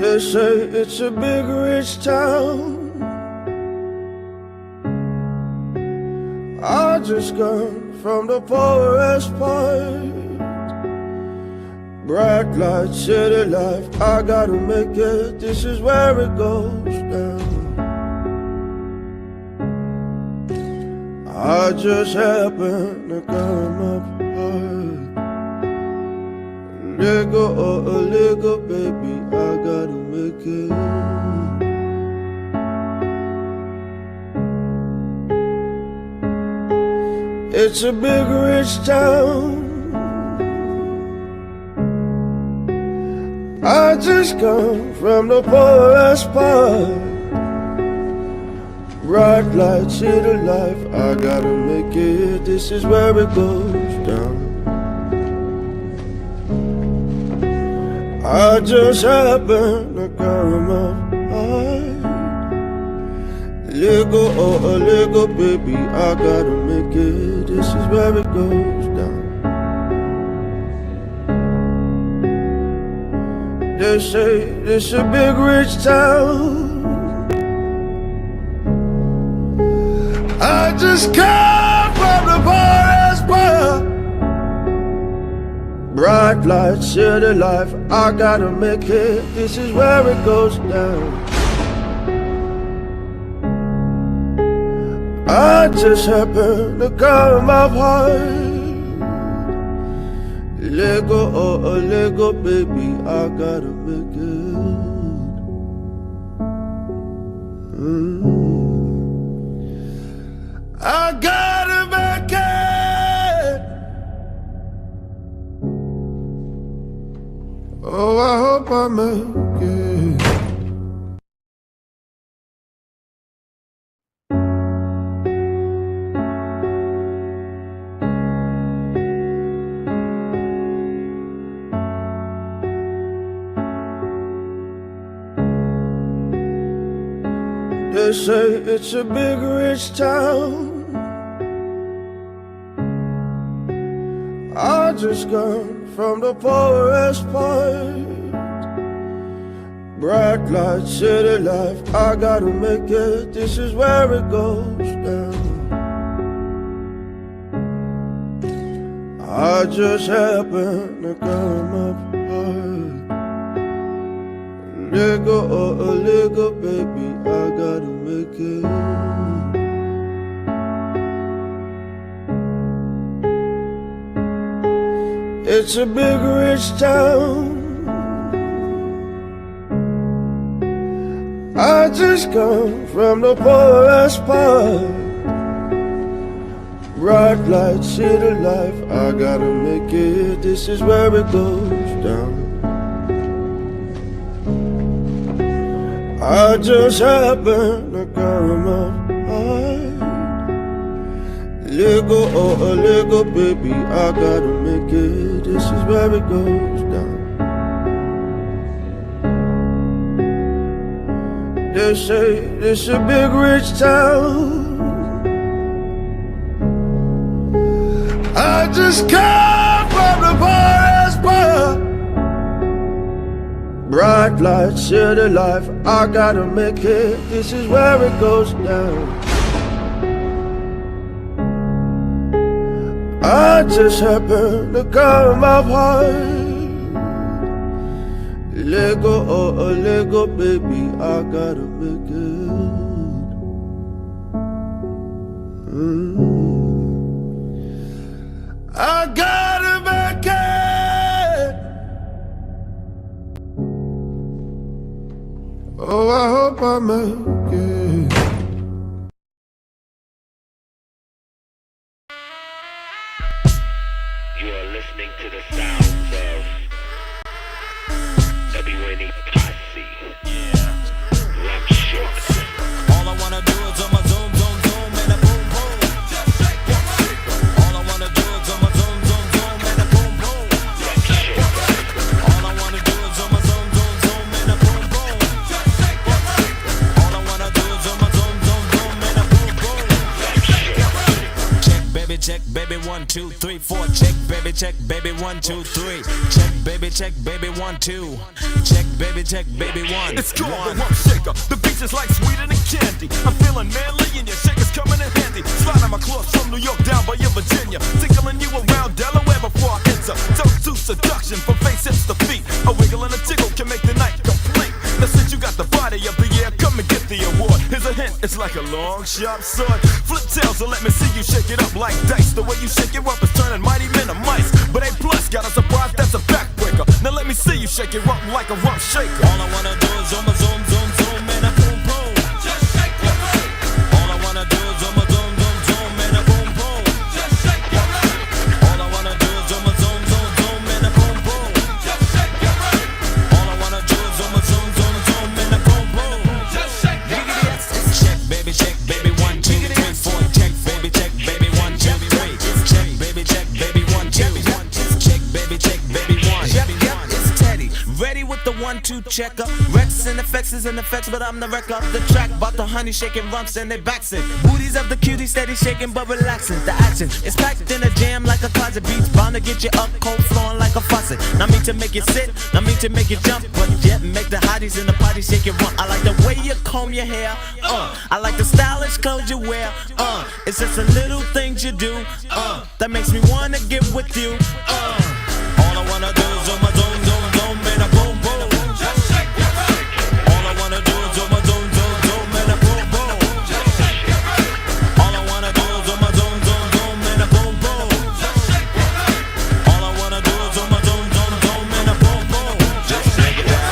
They say it's a big rich town. I just come from the poorest part. Bright light, city life, I gotta make it. This is where it goes down. I just happen to come up hard. Nigga or a nigga, baby, I gotta make it. It's a big rich town. I just come from the poorest part. Bright light, city life, I gotta make it. This is where it goes down. I just happen to come up hard. Little or a little, baby, I gotta make it. This is where it goes down. They say this a big rich town. I just come from the poorest part. Bright light, city life, I gotta make it. This is where it goes down. I just happen to come up hard. Lego or a Lego, baby, I gotta make it. I gotta make it. Oh, I hope I make it. They say it's a big rich town. I just come from the poorest part. Bright light, city life, I gotta make it. This is where it goes down. I just happen to come up hard. Nigga or a nigga, baby, I gotta make it. It's a big rich town. I just come from the poorest part. Bright light, city life, I gotta make it. This is where it goes down. I just happen to come up hard. Lego or a Lego, baby, I gotta make it. This is where it goes down. They say this a big rich town. I just come from the poorest part. Bright light, city life, I gotta make it. This is where it goes down. I just happen to come up hard. Lego or a Lego, baby, I gotta make it. I gotta make it. Oh, I hope I make it. You are listening to the sounds of WNE Posse. Yeah. Rap shit. All I wanna do is on my zoom, zoom, zoom, and a boom, boom. Just shake your body. All I wanna do is on my zoom, zoom, zoom, and a boom, boom. Rap shit. All I wanna do is on my zoom, zoom, zoom, and a boom, boom. Just shake your body. All I wanna do is on my zoom, zoom, zoom, and a boom, boom. Rap shit. Check, baby, 1, 2, 3, 4, check. check, baby, 1, 2, 3. Check, baby, 1, 2. Check, baby, 1. It's called the Rump Shaker. The beach is like sweeter than candy. I'm feeling manly and your shaker's coming in handy. Sliding my claws from New York down by your Virginia. Tickling you around Delaware before I enter. Toast to seduction from face hips to feet. A wiggle and a tickle can make the night complete. Now since you got the body of the year, come and get the award. Here's a hint, it's like a long, sharp sword. Flip tails, so let me see you shake it up like dice. The way you shake it up is turning mighty men to mice. But A plus got a surprise, that's a backbreaker. Now let me see you shake it up like a rump shaker. All I wanna do is zoom, zoom, zoom, zoom, and a boom, boom. Just shake your body. All I wanna do is zoom, zoom, zoom, zoom, and a boom, boom. Just shake your body. All I wanna do is zoom, zoom, zoom, zoom, and a boom, boom. Just shake your body. All I wanna do is zoom, zoom, zoom, zoom, and a boom, boom. Just shake your body. Check, baby, 1, 2, 3, 4. Check, baby, 1, 2, 3. Check, baby, 1, 2. Check, baby, 1. Yep, it's Teddy. Ready with the 1, 2 checker. Rex and effects is in effects, but I'm the wreck of the track. Bout the honey shaking rumps and they backs it. Booties of the cuties steady shaking but relaxing. The action is packed in a jam like a closet. Beats bound to get you up cold flowing like a faucet. Not mean to make you sit, not mean to make you jump, but yet make the hotties in the party shake it rump. I like the way you comb your hair. I like the stylish clothes you wear. It's just the little things you do. That makes me wanna get with you. All I wanna do is zoom, zoom, zoom, zoom, and a boom, boom. Just shake your body. All I wanna do is zoom, zoom, zoom, zoom, and a boom, boom. Just shake your body. All I wanna do is zoom, zoom, zoom, zoom, and a boom, boom. Just shake your body. All I wanna do is zoom, zoom, zoom, zoom, and a boom, boom. Just shake it down.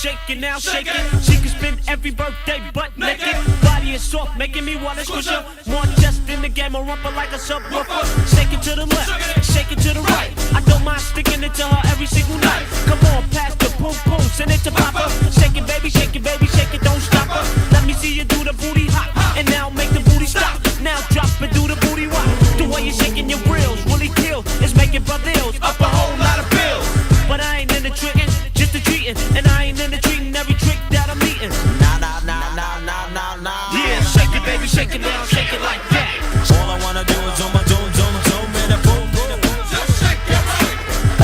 Shake it now, shake it. She can spend every birthday butt naked. Body is soft, making me wanna squish her. More chest in the game, a rumper like a subwoofer. Shake it to the left, shake it to the right. I don't mind sticking it to her every single night. Come on, pass the boom boom, send it to Papa. Shake it, baby, shake it, don't stop her. Let me see you do the booty hop, and now make the booty stop. Now drop it, do the booty rock. The way you're shaking your grills really kill. It's making brothers up a whole lot of bills. But I ain't in the trickin', just the treating, and I ain't in the treating every trick that I'm eating. Nah. Yeah, shake it down, shake it like that. All I wanna do is zoom, zoom, zoom, zoom, and a boom, boom. Just shake your body.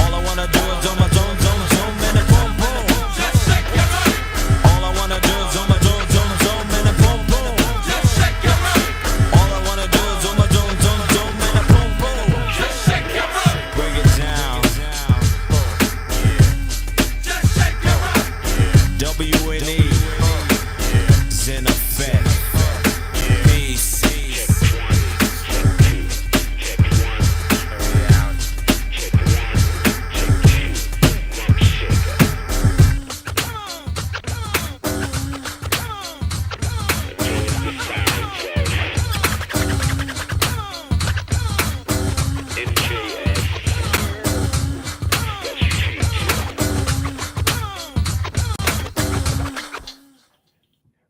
All I wanna do is zoom, zoom, zoom, zoom, and a boom, boom. Just shake your body. All I wanna do is zoom, zoom, zoom, zoom, and a boom, boom. Just shake your body. All I wanna do is zoom, zoom, zoom, zoom, and a boom, boom. Just shake your body. Bring it down. Just shake your body. W&E is in effect. Peace.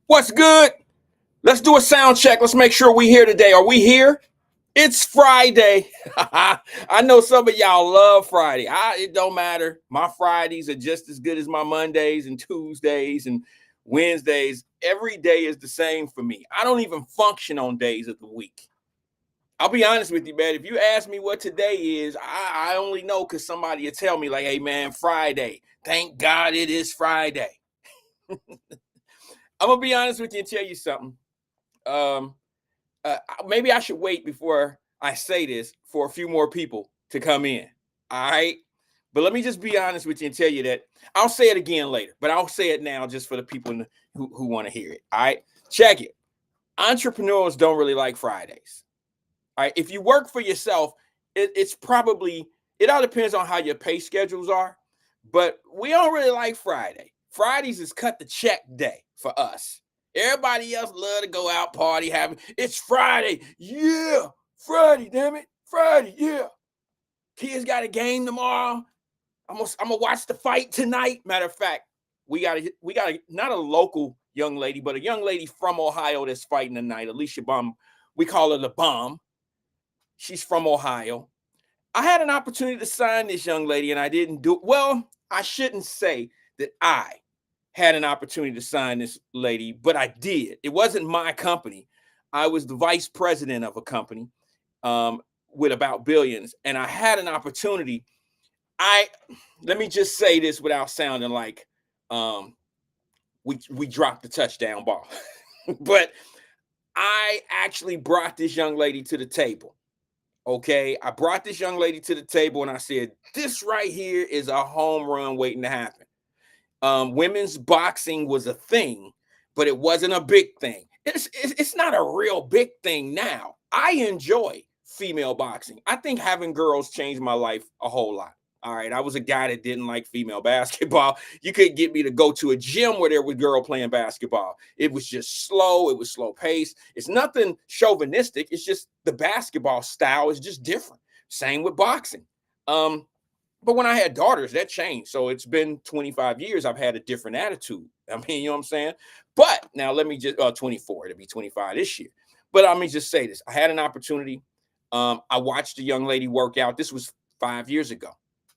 What's good? Let's do a sound check. Let's make sure we're here today. Are we here? It's Friday. I know some of y'all love Friday. It don't matter. My Fridays are just as good as my Mondays and Tuesdays and Wednesdays. Every day is the same for me. I don't even function on days of the week. I'll be honest with you, man. If you ask me what today is, I only know because somebody will tell me like, hey, man, Friday. Thank God it is Friday. I'm going to be honest with you and tell you something. Maybe I should wait before I say this for a few more people to come in. All right. But let me just be honest with you and tell you that I'll say it again later, but I'll say it now just for the people who want to hear it. All right. Check it. Entrepreneurs don't really like Fridays. All right. If you work for yourself, it all depends on how your pay schedules are, but we don't really like Friday. Fridays is cut the check day for us. Everybody else love to go out, party, it's Friday. Yeah, Friday, damn it. Friday, yeah. Kids got a game tomorrow. I'm gonna watch the fight tonight. Matter of fact, we got not a local young lady, but a young lady from Ohio that's fighting tonight. Alicia Baum. We call her the Bomb. She's from Ohio. I had an opportunity to sign this young lady, and I didn't do it. Well, I shouldn't say that I had an opportunity to sign this lady, but I did. It wasn't my company. I was the vice president of a company. with About Billions, and I had an opportunity. Let me just say this without sounding like we dropped the touchdown ball. But I actually brought this young lady to the table. Okay, I brought this young lady to the table and I said, this right here is a home run waiting to happen. Women's boxing was a thing, but it wasn't a big thing. It's not a real big thing now. I enjoy female boxing. I think having girls changed my life a whole lot. All right, I was a guy that didn't like female basketball. You couldn't get me to go to a gym where there was a girl playing basketball. It was just slow. It was slow paced. It's nothing chauvinistic. It's just the basketball style is just different. Same with boxing. But when I had daughters, that changed. So it's been 25 years. I've had a different attitude. I mean, you know what I'm saying? But now let me just 24. It'll be 25 this year. But let me just say this. I had an opportunity. I watched a young lady work out. This was 5 years ago.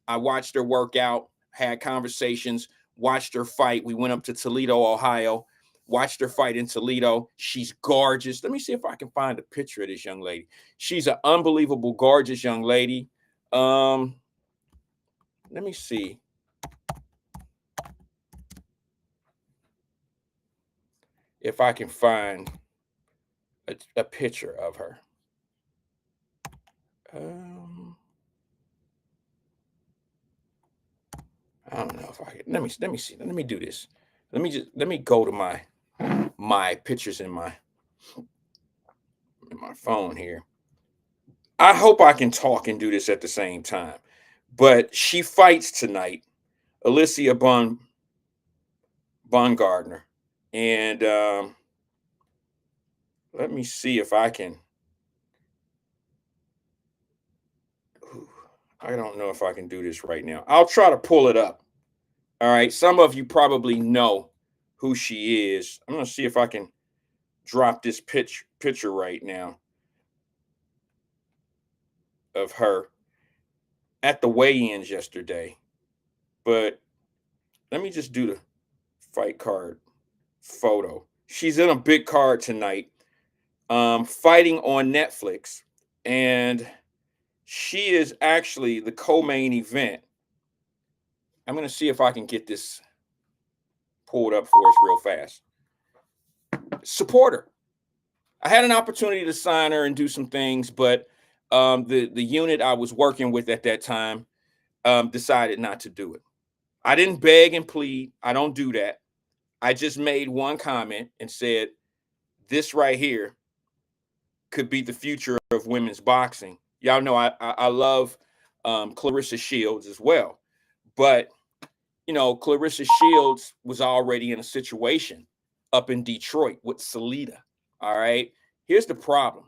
I watched her work out, had conversations, watched her fight. We went up to Toledo, Ohio, watched her fight in Toledo. She's gorgeous. Let me see if I can find a picture of this young lady. She's an unbelievable, gorgeous young lady. Let me see. If I can find a picture of her. I don't know if I can. Let me see. Let me do this. Let me go to my pictures in my phone here. I hope I can talk and do this at the same time. But she fights tonight, Alicia Baumgardner, and let me see if I can. I don't know if I can do this right now. I'll try to pull it up. All right. Some of you probably know who she is. I'm going to see if I can drop this picture right now of her at the weigh-ins yesterday. But let me just do the fight card photo. She's in a big card tonight, fighting on Netflix. And she is actually the co-main event. I'm going to see if I can get this pulled up for us real fast. Support her. I had an opportunity to sign her and do some things, but the unit I was working with at that time decided not to do it. I didn't beg and plead. I don't do that. I just made one comment and said, this right here could be the future of women's boxing. Y'all know I love Clarissa Shields as well. But, you know, Clarissa Shields was already in a situation up in Detroit with Salida. All right. Here's the problem.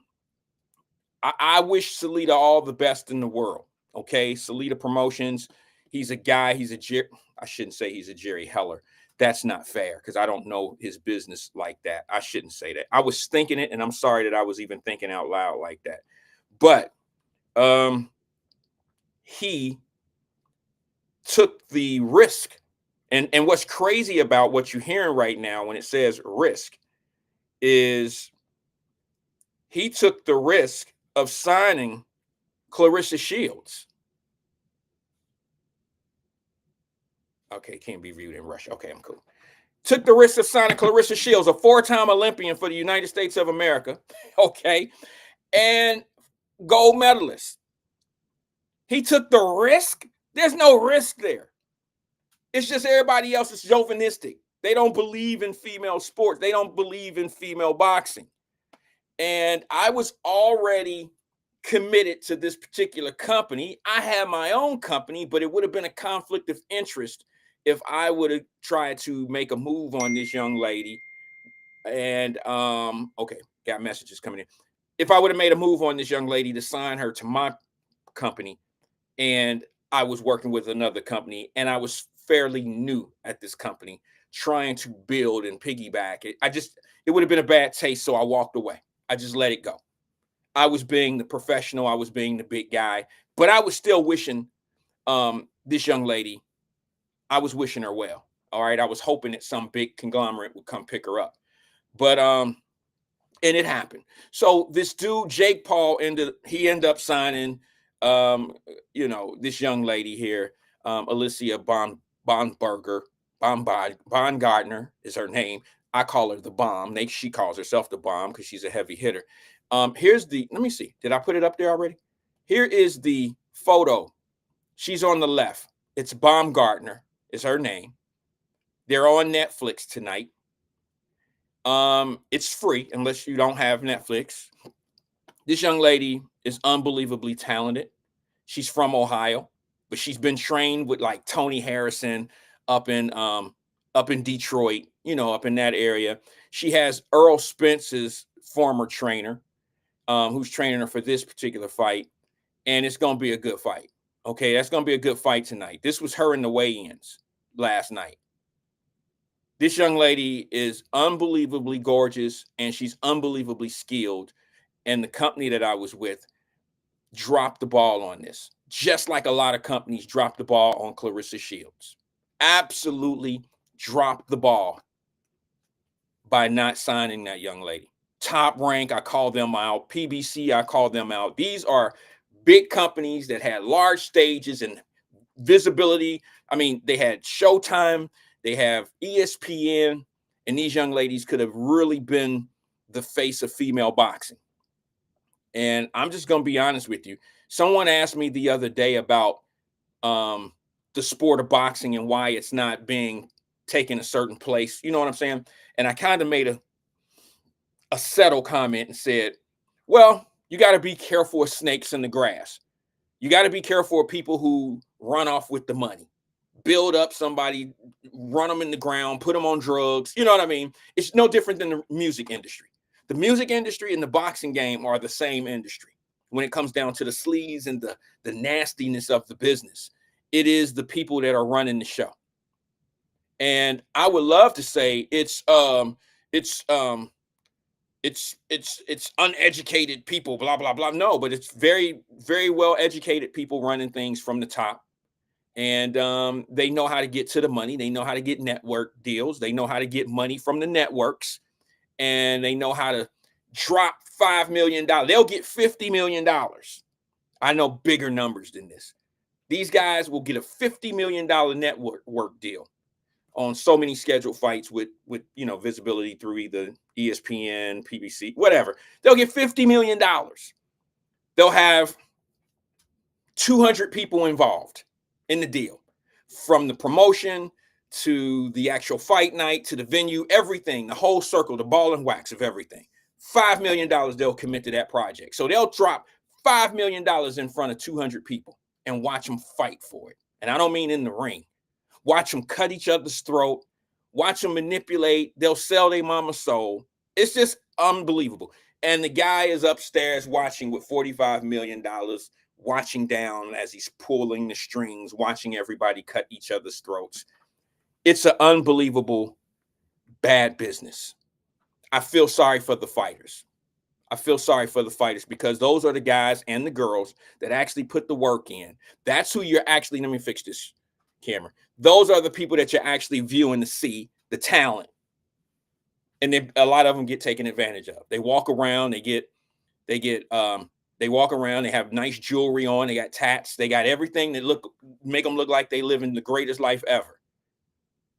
I wish Salida all the best in the world. Okay. Salida Promotions. He's a guy. I shouldn't say he's a Jerry Heller. That's not fair because I don't know his business like that. I shouldn't say that. I was thinking it, and I'm sorry that I was even thinking out loud like that. But he took the risk. And what's crazy about what you're hearing right now when it says risk is he took the risk of signing Clarissa Shields. Okay, can't be viewed in Russia. Okay, I'm cool. Took the risk of signing Clarissa Shields, a 4-time Olympian for the United States of America. Okay, and gold medalist. He took the risk. There's no risk there. It's just everybody else is chauvinistic. They don't believe in female sports. They don't believe in female boxing. And I was already committed to this particular company. I had my own company, but it would have been a conflict of interest if I would have tried to make a move on this young lady. And okay, got messages coming in. If I would have made a move on this young lady to sign her to my company, and I was working with another company, and I was fairly new at this company, trying to build and piggyback it, it would have been a bad taste, so I walked away. I just let it go. I was being the professional. I was being the big guy, but I was still wishing this young lady, I was wishing her well. All right. I was hoping that some big conglomerate would come pick her up. But And it happened. So this dude, Jake Paul, ended up signing, this young lady here, Alicia Baumgartner is her name. I call her the Bomb. She calls herself the Bomb because she's a heavy hitter. Let me see. Did I put it up there already? Here is the photo. She's on the left. It's Baumgartner is her name. They're on Netflix tonight. It's free unless you don't have Netflix. This young lady is unbelievably talented. She's from Ohio, but she's been trained with like Tony Harrison up in Detroit, up in that area. She has Earl Spence's former trainer, who's training her for this particular fight, and it's going to be a good fight. Okay, that's going to be a good fight tonight. This was her in the weigh-ins last night. This young lady is unbelievably gorgeous, and she's unbelievably skilled. And the company that I was with dropped the ball on this, just like a lot of companies dropped the ball on Clarissa Shields. Absolutely dropped the ball by not signing that young lady. Top Rank, I call them out. PBC, I call them out. These are big companies that had large stages and visibility. I mean, they had Showtime, they have ESPN, and these young ladies could have really been the face of female boxing. And I'm just going to be honest with you. Someone asked me the other day about the sport of boxing and why it's not being taken a certain place. You know what I'm saying? And I kind of made a subtle comment and said, well, you got to be careful of snakes in the grass. You got to be careful of people who run off with the money, build up somebody, run them in the ground, put them on drugs. You know what I mean? It's no different than the music industry. The music industry and the boxing game are the same industry when it comes down to the sleaze and the nastiness of the business. It is the people that are running the show. And I would love to say it's uneducated people, blah, blah, blah. No, but it's very, very well educated people running things from the top. And they know how to get to the money. They know how to get network deals. They know how to get money from the networks. And they know how to drop $5 million. They'll get $50 million. I know bigger numbers than this. These guys will get a $50 million network deal on so many scheduled fights with visibility through either ESPN, PBC, whatever. They'll get $50 million. They'll have 200 people involved in the deal, from the promotion to the actual fight night, to the venue, everything, the whole circle, the ball and wax of everything. $5 million they'll commit to that project. So they'll drop $5 million in front of 200 people and watch them fight for it. And I don't mean in the ring. Watch them cut each other's throat. Watch them manipulate. They'll sell their mama's soul. It's just unbelievable. And the guy is upstairs watching with $45 million, watching down as he's pulling the strings, watching everybody cut each other's throats. It's an unbelievable bad business. I feel sorry for the fighters. I feel sorry for the fighters because those are the guys and the girls that actually put the work in. That's who you're actually, let me fix this camera. Those are the people that you're actually viewing to see the talent. And a lot of them get taken advantage of. They walk around, they walk around, they have nice jewelry on, they got tats, they got everything that make them look like they live in the greatest life ever.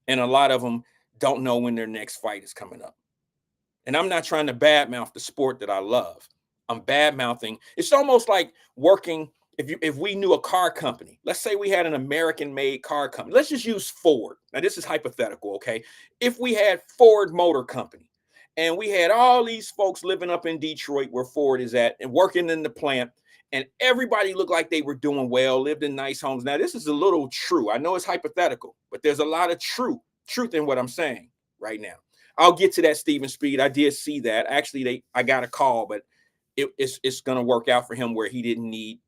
And a lot of them don't know when their next fight is coming up. And I'm not trying to badmouth the sport that I love. I'm badmouthing. It's almost like working, if we knew a car company, let's say we had an American-made car company. Let's just use Ford. Now, this is hypothetical, okay? If we had Ford Motor Company and we had all these folks living up in Detroit where Ford is at and working in the plant, and everybody looked like they were doing well, lived in nice homes. Now, this is a little true. I know it's hypothetical, but there's a lot of truth in what I'm saying right now. I'll get to that Steven Speed. I did see that. Actually, I got a call, but it's going to work out for him where he didn't need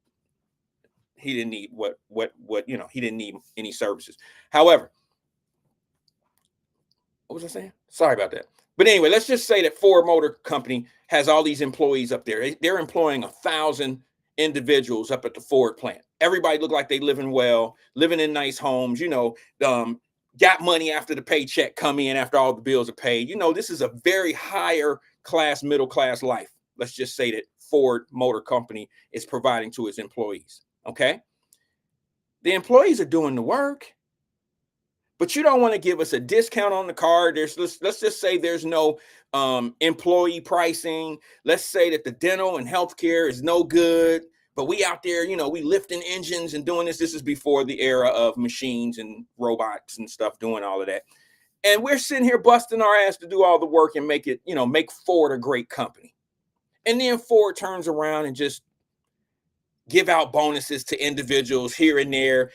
he didn't need any services. However, what was I saying? Sorry about that. But anyway, let's just say that Ford Motor Company has all these employees up there. They're employing 1,000 individuals up at the Ford plant. Everybody look like they living well, living in nice homes, got money after the paycheck come in, after all the bills are paid. This is a very higher class, middle class life. Let's just say that Ford Motor Company is providing to its employees. Okay. The employees are doing the work, but you don't want to give us a discount on the car. Let's just say there's no employee pricing. Let's say that the dental and healthcare is no good, but we out there, we lifting engines and doing this. This is before the era of machines and robots and stuff doing all of that. And we're sitting here busting our ass to do all the work and make it, make Ford a great company. And then Ford turns around and just give out bonuses to individuals here and there.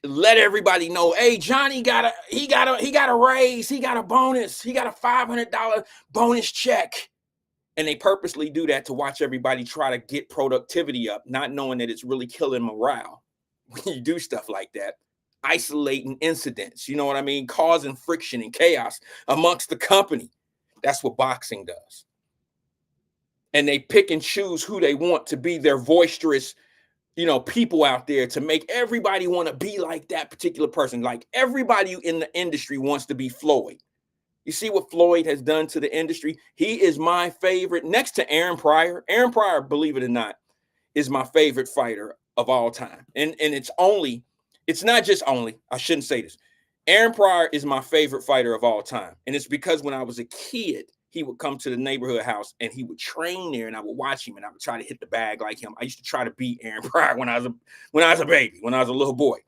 Let everybody know, hey, Johnny got a raise, he got a bonus, he got a $500 bonus check. And they purposely do that to watch everybody try to get productivity up, not knowing that it's really killing morale when you do stuff like that. Isolating incidents, you know what I mean? Causing friction and chaos amongst the company. That's what boxing does. And they pick and choose who they want to be their boisterous, people out there to make everybody want to be like that particular person. Like everybody in the industry wants to be Floyd. You see what Floyd has done to the industry? He is my favorite next to Aaron Pryor. Aaron Pryor, believe it or not, is my favorite fighter of all time. And it's not just only, I shouldn't say this. Aaron Pryor is my favorite fighter of all time. And it's because when I was a kid, he would come to the neighborhood house and he would train there and I would watch him and I would try to hit the bag like him. I used to try to beat Aaron Pryor when I was a baby, when I was a little boy.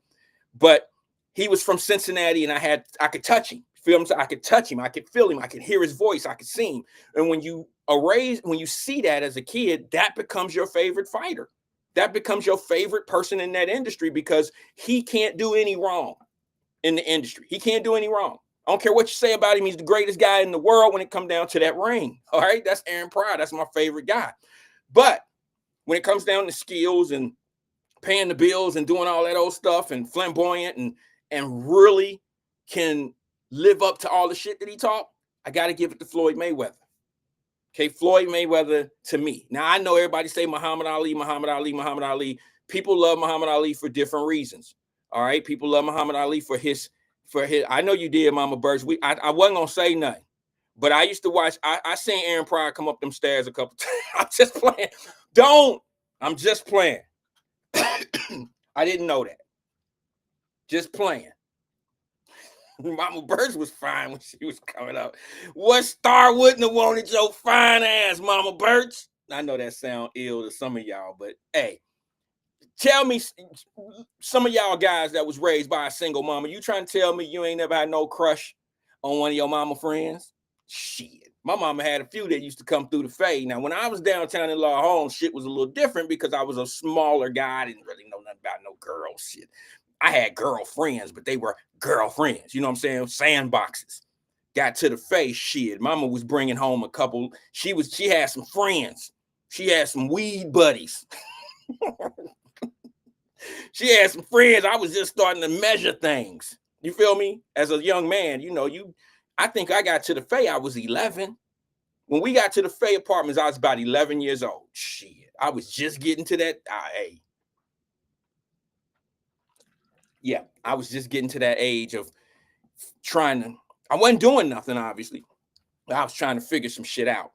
But he was from Cincinnati and I could touch him. Feel him? So I could touch him. I could feel him. I could hear his voice. I could see him. And when you see that as a kid, that becomes your favorite fighter. That becomes your favorite person in that industry because he can't do any wrong in the industry. He can't do any wrong. I don't care what you say about him. He's the greatest guy in the world when it comes down to that ring. All right. That's Aaron Pryor. That's my favorite guy. But when it comes down to skills and paying the bills and doing all that old stuff and flamboyant and really can live up to all the shit that he taught, I got to give it to Floyd Mayweather. Okay. Floyd Mayweather to me. Now I know everybody say Muhammad Ali. People love Muhammad Ali for different reasons. All right. People love Muhammad Ali for his, I know you did, Mama Birch. I wasn't gonna say nothing, but I used to watch. I seen Aaron Pryor come up them stairs a couple times. I'm just playing. I'm just playing. I didn't know that. Just playing. Mama Birch was fine when she was coming up. What star wouldn't have wanted your fine ass, Mama Birch? I know that sound ill to some of y'all, but hey. Tell me, some of y'all guys that was raised by a single mama, you trying to tell me you ain't never had no crush on one of your mama friends? Shit. My mama had a few that used to come through the fade. Now, when I was downtown in Law Holmes, shit was a little different because I was a smaller guy. I didn't really know nothing about no girl shit. I had girlfriends, but they were girlfriends. You know what I'm saying? Sandboxes. Got to the face, shit. Mama was bringing home a couple. She had some friends. She had some weed buddies. She had some friends. I was just starting to measure things. You feel me? As a young man, I think I got to the Fay. I was 11. When we got to the Fay apartments, I was about 11 years old. Shit. I was just getting to that. I was just getting to that age of I wasn't doing nothing, obviously. But I was trying to figure some shit out.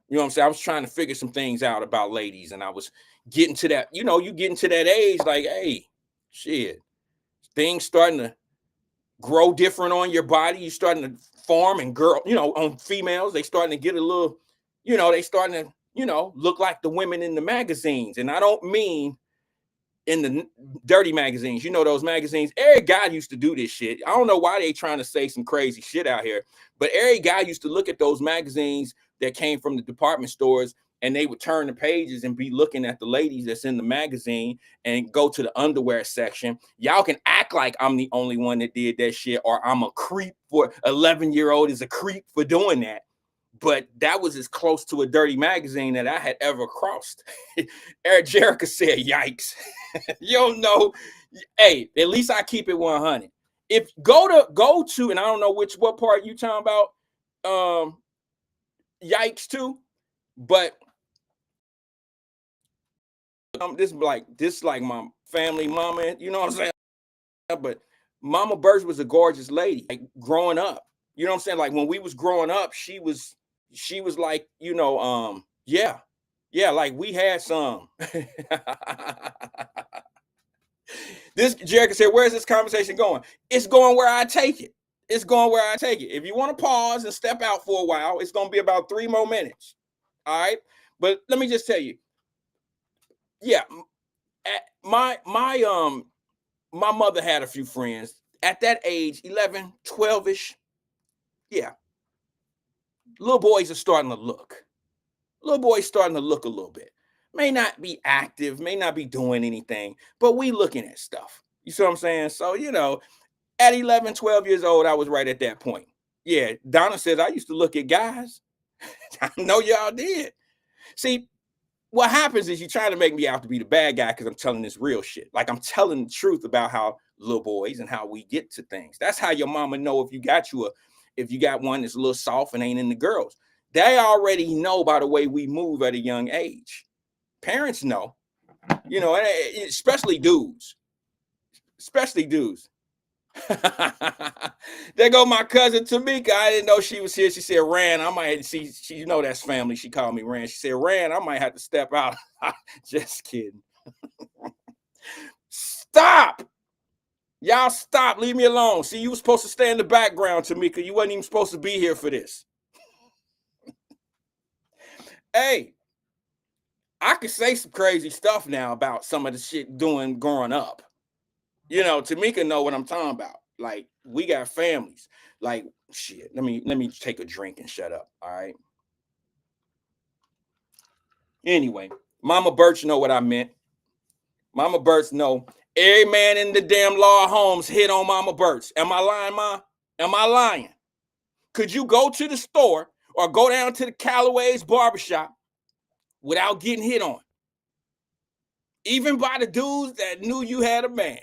You know what I'm saying? I was trying to figure some things out about ladies, and I was getting to that, you get into that age, like, hey, shit, things starting to grow different on your body. You starting to form and on females, they starting to get a little, they starting to, look like the women in the magazines. And I don't mean in the dirty magazines, those magazines. Every guy used to do this shit. I don't know why they trying to say some crazy shit out here, but every guy used to look at those magazines that came from the department stores, and they would turn the pages and be looking at the ladies that's in the magazine and go to the underwear section. Y'all can act like I'm the only one that did that shit, or I'm a creep for 11-year-old is a creep for doing that. But that was as close to a dirty magazine that I had ever crossed. Eric Jerica said, yikes. You don't know. Hey, at least I keep it 100. If go to, and I don't know what part you talking about, yikes too, but this like my family mama, you know what I'm saying? But Mama Birch was a gorgeous lady, like growing up. You know what I'm saying? Like when we was growing up, she was she was like, yeah, like we had some. This Jericho said, where's this conversation going? It's going where I take it. It's going where I take it. If you want to pause and step out for a while, it's going to be about 3 more minutes. All right. But let me just tell you, yeah, my mother had a few friends at that age, 11, 12-ish. Yeah. Little boys are starting to look. Little boys starting to look a little bit. May not be active, may not be doing anything, but we looking at stuff. You see what I'm saying? So, at 11, 12 years old, I was right at that point. Yeah, Donna says I used to look at guys. I know y'all did. See, what happens is you trying to make me out to be the bad guy because I'm telling this real shit. Like I'm telling the truth about how little boys and how we get to things. That's how your mama know if you got one that's a little soft and ain't in the girls. They already know by the way we move at a young age. Parents know, especially dudes. There go my cousin Tamika. I didn't know she was here. She said, Ran, I might see, that's family. She called me Ran. She said, Ran, I might have to step out. Just kidding. Stop. Y'all stop. Leave me alone. See, you were supposed to stay in the background, Tamika. You wasn't even supposed to be here for this. Hey, I could say some crazy stuff now about some of the shit doing growing up. Tamika know what I'm talking about. Like, we got families. Like, shit. Let me take a drink and shut up. All right. Anyway, Mama Birch know what I meant. Mama Birch know. Every man in the damn law homes hit on Mama Birch. Am I lying, Ma? Am I lying? Could you go to the store or go down to the Callaway's barbershop without getting hit on? Even by the dudes that knew you had a man.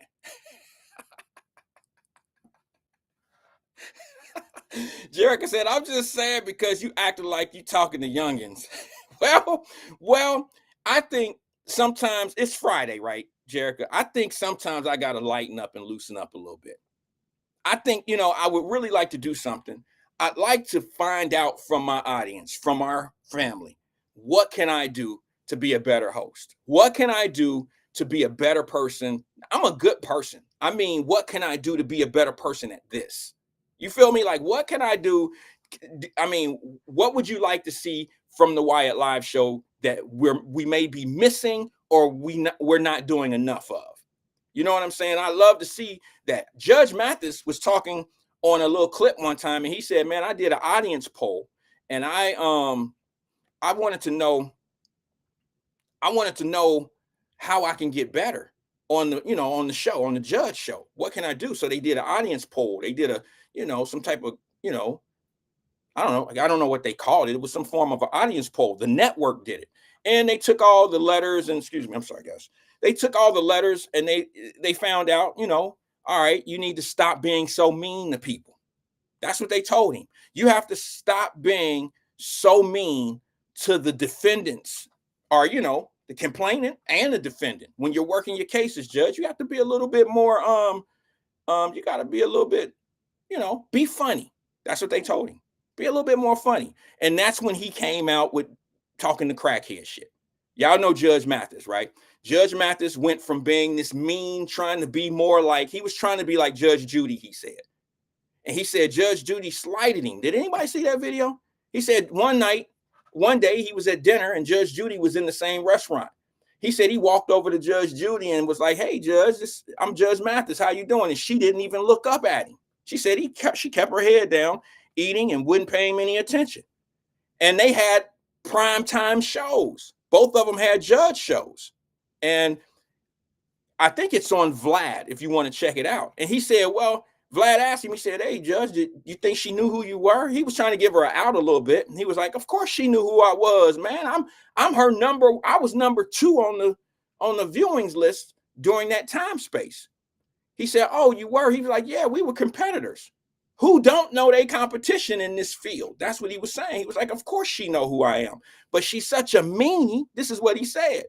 Jericho said, I'm just saying because you acted like you talking to youngins. well, I think sometimes it's Friday, right, Jericho? I think sometimes I got to lighten up and loosen up a little bit. I think, I would really like to do something. I'd like to find out from my audience, from our family, what can I do to be a better host? What can I do to be a better person? I'm a good person. I mean, what can I do to be a better person at this? You feel me? Like, what can I do? I mean, what would you like to see from the Wyatt Live show that we may be missing or we're not doing enough of? You know what I'm saying? I love to see that. Judge Mathis was talking on a little clip one time, and he said, man, I did an audience poll, and I wanted to know how I can get better on the, on the show, on the judge show. What can I do? So they did an audience poll. They did some type of, I don't know what they called it. It was some form of an audience poll. The network did it. And they took all the letters and, excuse me, I'm sorry, guys. They took all the letters and they found out, all right, you need to stop being so mean to people. That's what they told him. You have to stop being so mean to the defendants or, the complainant and the defendant. When you're working your cases, Judge, you have to be a little bit more, you got to be a little bit, be funny. That's what they told him. Be a little bit more funny. And that's when he came out with talking the crackhead shit. Y'all know Judge Mathis, right? Judge Mathis went from being this mean, trying to be more like, he was trying to be like Judge Judy, he said. And he said Judge Judy slighted him. Did anybody see that video? He said one day he was at dinner and Judge Judy was in the same restaurant. He said he walked over to Judge Judy and was like, hey, Judge, I'm Judge Mathis. How you doing? And she didn't even look up at him. She said she kept her head down, eating and wouldn't pay him any attention. And they had primetime shows. Both of them had judge shows. And I think it's on Vlad if you want to check it out. And he said, well, Vlad asked him, he said, hey, Judge, did you think she knew who you were? He was trying to give her out a little bit. And he was like, of course she knew who I was, man. I'm her number. I was number 2 on the viewings list during that time space. He said, oh, you were? He was like, yeah, we were competitors who don't know their competition in this field. That's what he was saying. He was like, of course she know who I am, but she's such a meanie. This is what he said.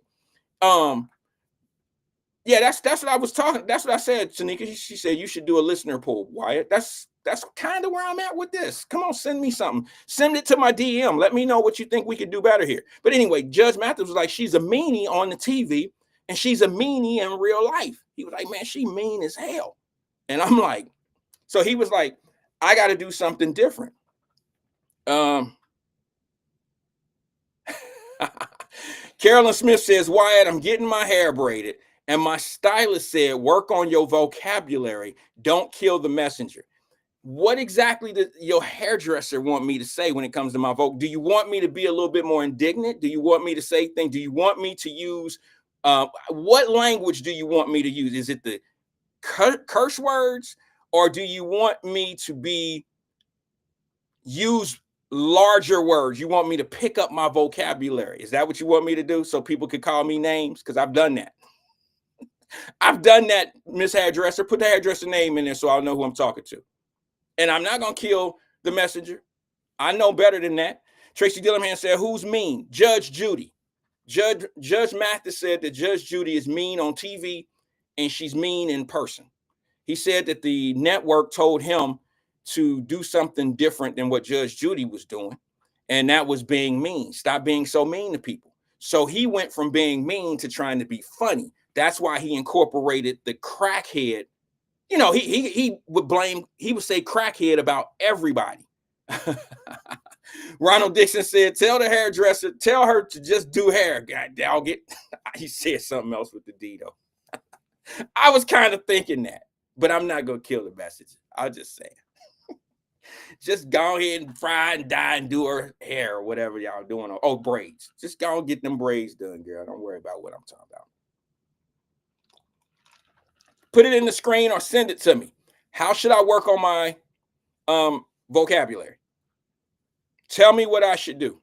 Yeah, that's what I was talking. That's what I said, Tanika. She said you should do a listener poll, Wyatt. That's That's kind of where I'm at with this. Come on, send me something. Send it to my DM. Let me know what you think we could do better here. But anyway, Judge Mathis was like, she's a meanie on the TV and she's a meanie in real life. He was like, man, she mean as hell. And I'm like, so he was like, I got to do something different. Carolyn Smith says, Wyatt, I'm getting my hair braided. And my stylist said, work on your vocabulary. Don't kill the messenger. What exactly does your hairdresser want me to say when it comes to my vote? Do you want me to be a little bit more indignant? Do you want me to say things? Do you want me to use, what language do you want me to use? Is it the curse words, or do you want me to use larger words? You want me to pick up my vocabulary? Is that what you want me to do so people could call me names? Because I've done that. I've done that, Miss Hairdresser. Put the hairdresser name in there so I'll know who I'm talking to. And I'm not going to kill the messenger. I know better than that. Tracy Dillingham said, who's mean? Judge Judy. Judge Mathis said that Judge Judy is mean on TV and she's mean in person. He said that the network told him to do something different than what Judge Judy was doing. And that was being mean. Stop being so mean to people. So he went from being mean to trying to be funny. That's why he incorporated the crackhead. You know, he would say crackhead about everybody. Ronald Dixon said, tell the hairdresser, tell her to just do hair. God dog it. He said something else with the D though. I was kind of thinking that, but I'm not going to kill the message. I'll just say it. Just go ahead and fry and dye and do her hair or whatever y'all doing. Oh, braids. Just go and get them braids done, girl. Don't worry about what I'm talking about. Put it in the screen or send it to me. How should I work on my vocabulary? Tell me what I should do.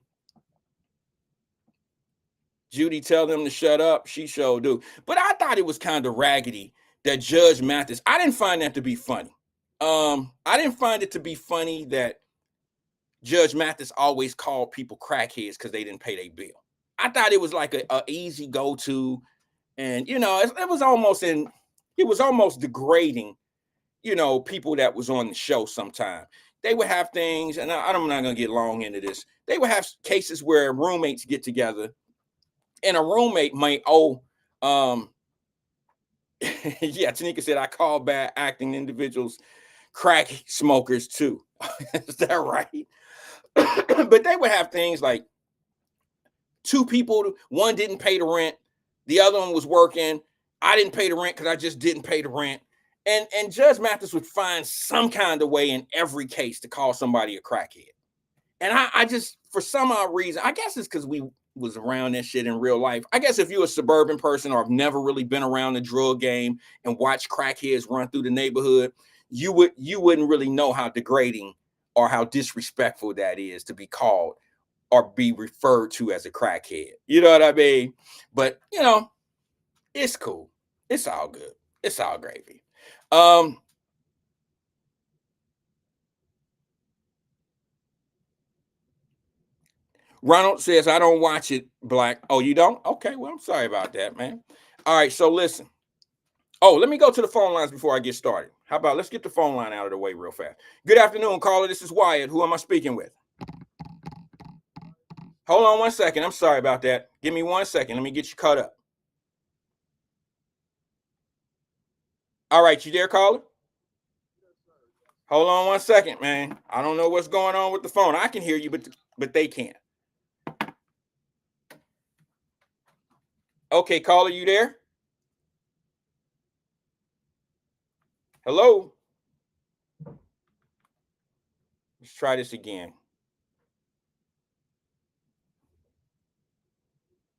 Judy, tell them to shut up. She sure do. But I thought it was kind of raggedy that Judge Mathis, I didn't find that to be funny. I didn't find it to be funny that Judge Mathis always called people crackheads because they didn't pay their bill. I thought it was like a easy go-to. And, you know, it was almost degrading, you know, people that was on the show sometime. They would have things, and I'm not going to get long into this. They would have cases where roommates get together, and a roommate might owe, yeah, Tanika said, I call bad acting individuals crack smokers too. Is that right? But they would have things like two people, one didn't pay the rent, the other one was working. I didn't pay the rent because I just didn't pay the rent. And Judge Mathis would find some kind of way in every case to call somebody a crackhead. And I just, for some odd reason, I guess it's because we was around that shit in real life. I guess if you're a suburban person or have never really been around the drug game and watched crackheads run through the neighborhood, you wouldn't really know how degrading or how disrespectful that is to be called or be referred to as a crackhead. You know what I mean? But, you know, it's cool. It's all good. It's all gravy. Ronald says, I don't watch it, Black. Oh, you don't? Okay, well, I'm sorry about that, man. All right, so listen. Oh, let me go to the phone lines before I get started. How about let's get the phone line out of the way real fast. Good afternoon, caller. This is Wyatt. Who am I speaking with? Hold on 1 second. I'm sorry about that. Give me 1 second. Let me get you caught up. All right, you there, caller? Hold on 1 second, man. I don't know what's going on with the phone. I can hear you, but they can't. Okay, caller, you there? Hello? Let's try this again.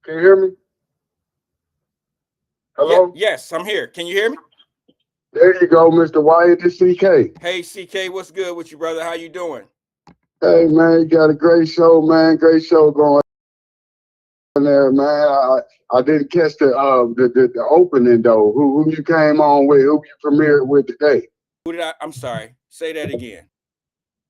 Can you hear me? Hello? Yeah, yes, I'm here. Can you hear me? There you go, Mr. Wyatt. This CK. Hey, CK, what's good with you, brother? How you doing? Hey, man, you got a great show, man. Great show going there, man. I didn't catch the opening, though. Who you came on with? Who you premiered with today? I'm sorry. Say that again.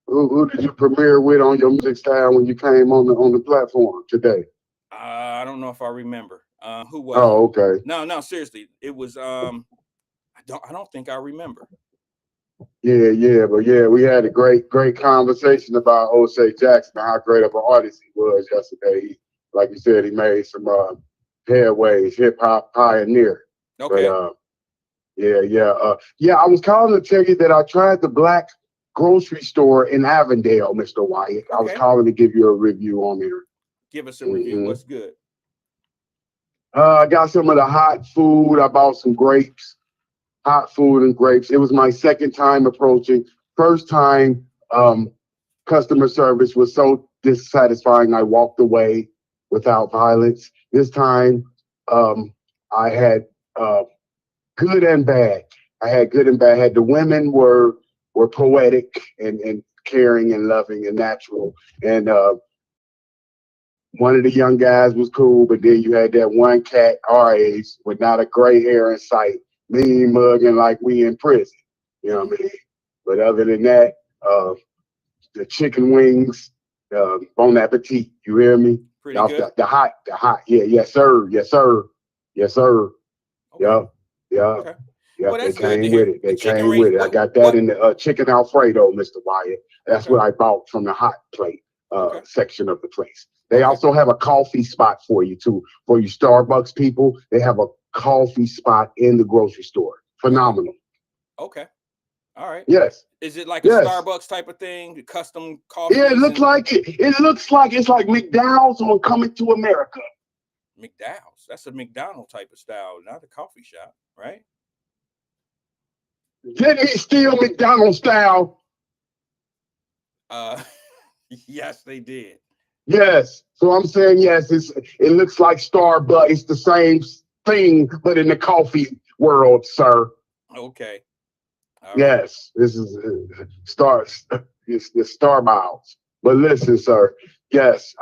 Who did you premiere with on your music style when you came on the platform today? I don't know if I remember. Who was Oh, it? okay. No, seriously. It was I don't think I remember. But we had a great conversation about O'Shea Jackson and how great of an artist he was yesterday. Like you said, he made some headways, hip hop pioneer. Okay. But I was calling to tell you that I tried the black grocery store in Avondale, Mr. Wyatt. I was Okay. calling to give you a review on there. Give us a review. What's good? I got some of the hot food. I bought some grapes, hot food and grapes. It was my second time approaching. First time, customer service was so dissatisfying, I walked away without violence. This time, I had good and bad. I had good and bad. The women were poetic and caring and loving and natural. And one of the young guys was cool, but then you had that one cat our age with not a gray hair in sight, mean mugging like we in prison. You know what I mean? But other than that, the chicken wings, bon appetit. You hear me? Pretty good. The hot. Yeah, yes, sir. Okay. Yeah. Okay. Yeah, Well, they that's good to came hear. with it. The They chicken came wings, with it. I got that in the chicken Alfredo, Mr. Wyatt. That's Okay. what I bought from the hot plate Okay. section of the place. They Okay. also have a coffee spot for you too. For you Starbucks people, they have a coffee spot in the grocery store. Phenomenal. Okay. All right. Yes. Is it like a Yes. Starbucks type of thing? Custom coffee? Yeah, it looks like it. It looks like it's like McDonald's on Coming to America. McDonald's. That's a McDonald's type of style, not a coffee shop, right? Did he steal McDonald's style? Yes, they did. Yes. So I'm saying yes. It looks like Starbucks. It's the same thing, but in the coffee world, sir. Okay. All right. Yes. This is It's the Starbucks. But listen, sir. Yes,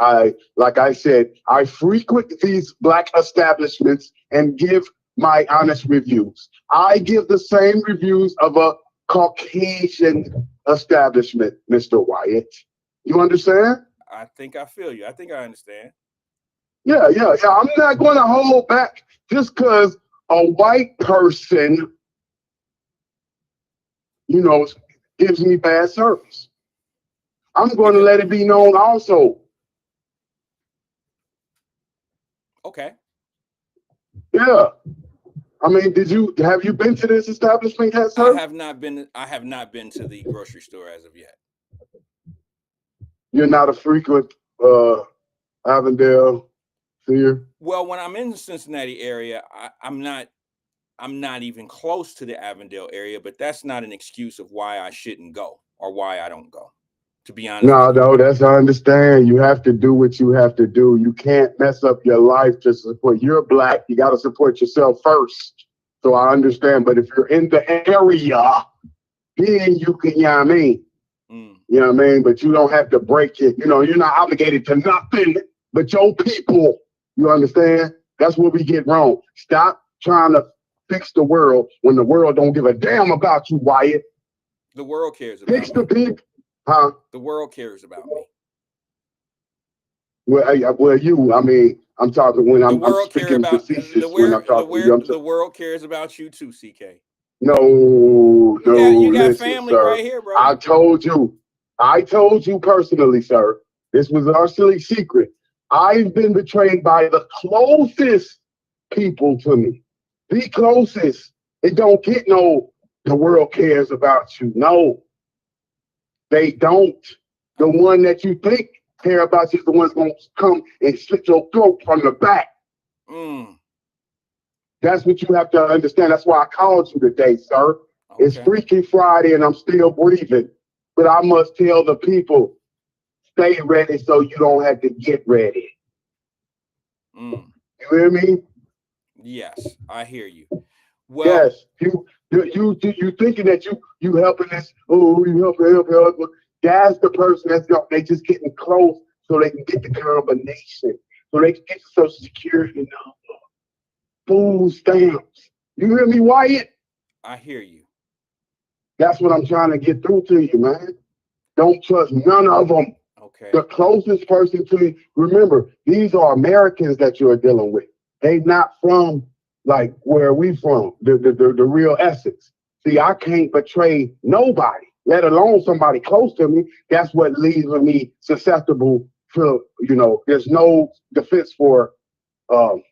like I said, I frequent these black establishments and give my honest reviews. I give the same reviews of a Caucasian establishment, Mr. Wyatt. You understand? I think I feel you. I think I understand. Yeah. I'm not going to hold back just because a white person, gives me bad service. I'm going to let it be known also. Okay. Yeah. I mean, have you been to this establishment yet, sir? I have not been to the grocery store as of yet. You're not a frequent Avondale seer? Well, when I'm in the Cincinnati area, I'm not even close to the Avondale area, but that's not an excuse of why I shouldn't go or why I don't go. To be honest. No, that's I understand. You have to do what you have to do. You can't mess up your life to support. You're black. You got to support yourself first. So I understand. But if you're in the area, then you can, you know what I mean? You know what I mean? But you don't have to break it. You're not obligated to nothing but your people. You understand? That's what we get wrong. Stop trying to fix the world when the world don't give a damn about you, Wyatt. The world cares about Fix the people. Huh? The world cares about me. Well, I'm talking when I'm speaking facetious. The world cares about you too, CK. No, you got listen, family sir. right here, bro. I told you personally, sir. This was our silly secret. I've been betrayed by the closest people to me. The closest. It don't get the world cares about you. No, they don't. The one that you think care about you is the one's going to come and slit your throat from the back. That's what you have to understand. That's why I called you today, sir. Okay. It's Freaky Friday and I'm still breathing. But I must tell the people, stay ready so you don't have to get ready. You hear me? Yes, I hear you. Well, yes, you thinking that you helping this? Oh, you help. That's the person they just getting close so they can get the combination, so they can get Social Security number, food stamps. You hear me, Wyatt? I hear you. That's what I'm trying to get through to you, man. Don't trust none of them. Okay. The closest person to you. Remember, these are Americans that you're dealing with. They not from like where we from. The real Essex. See, I can't betray nobody, let alone somebody close to me. That's what leaves me susceptible to, there's no defense for um,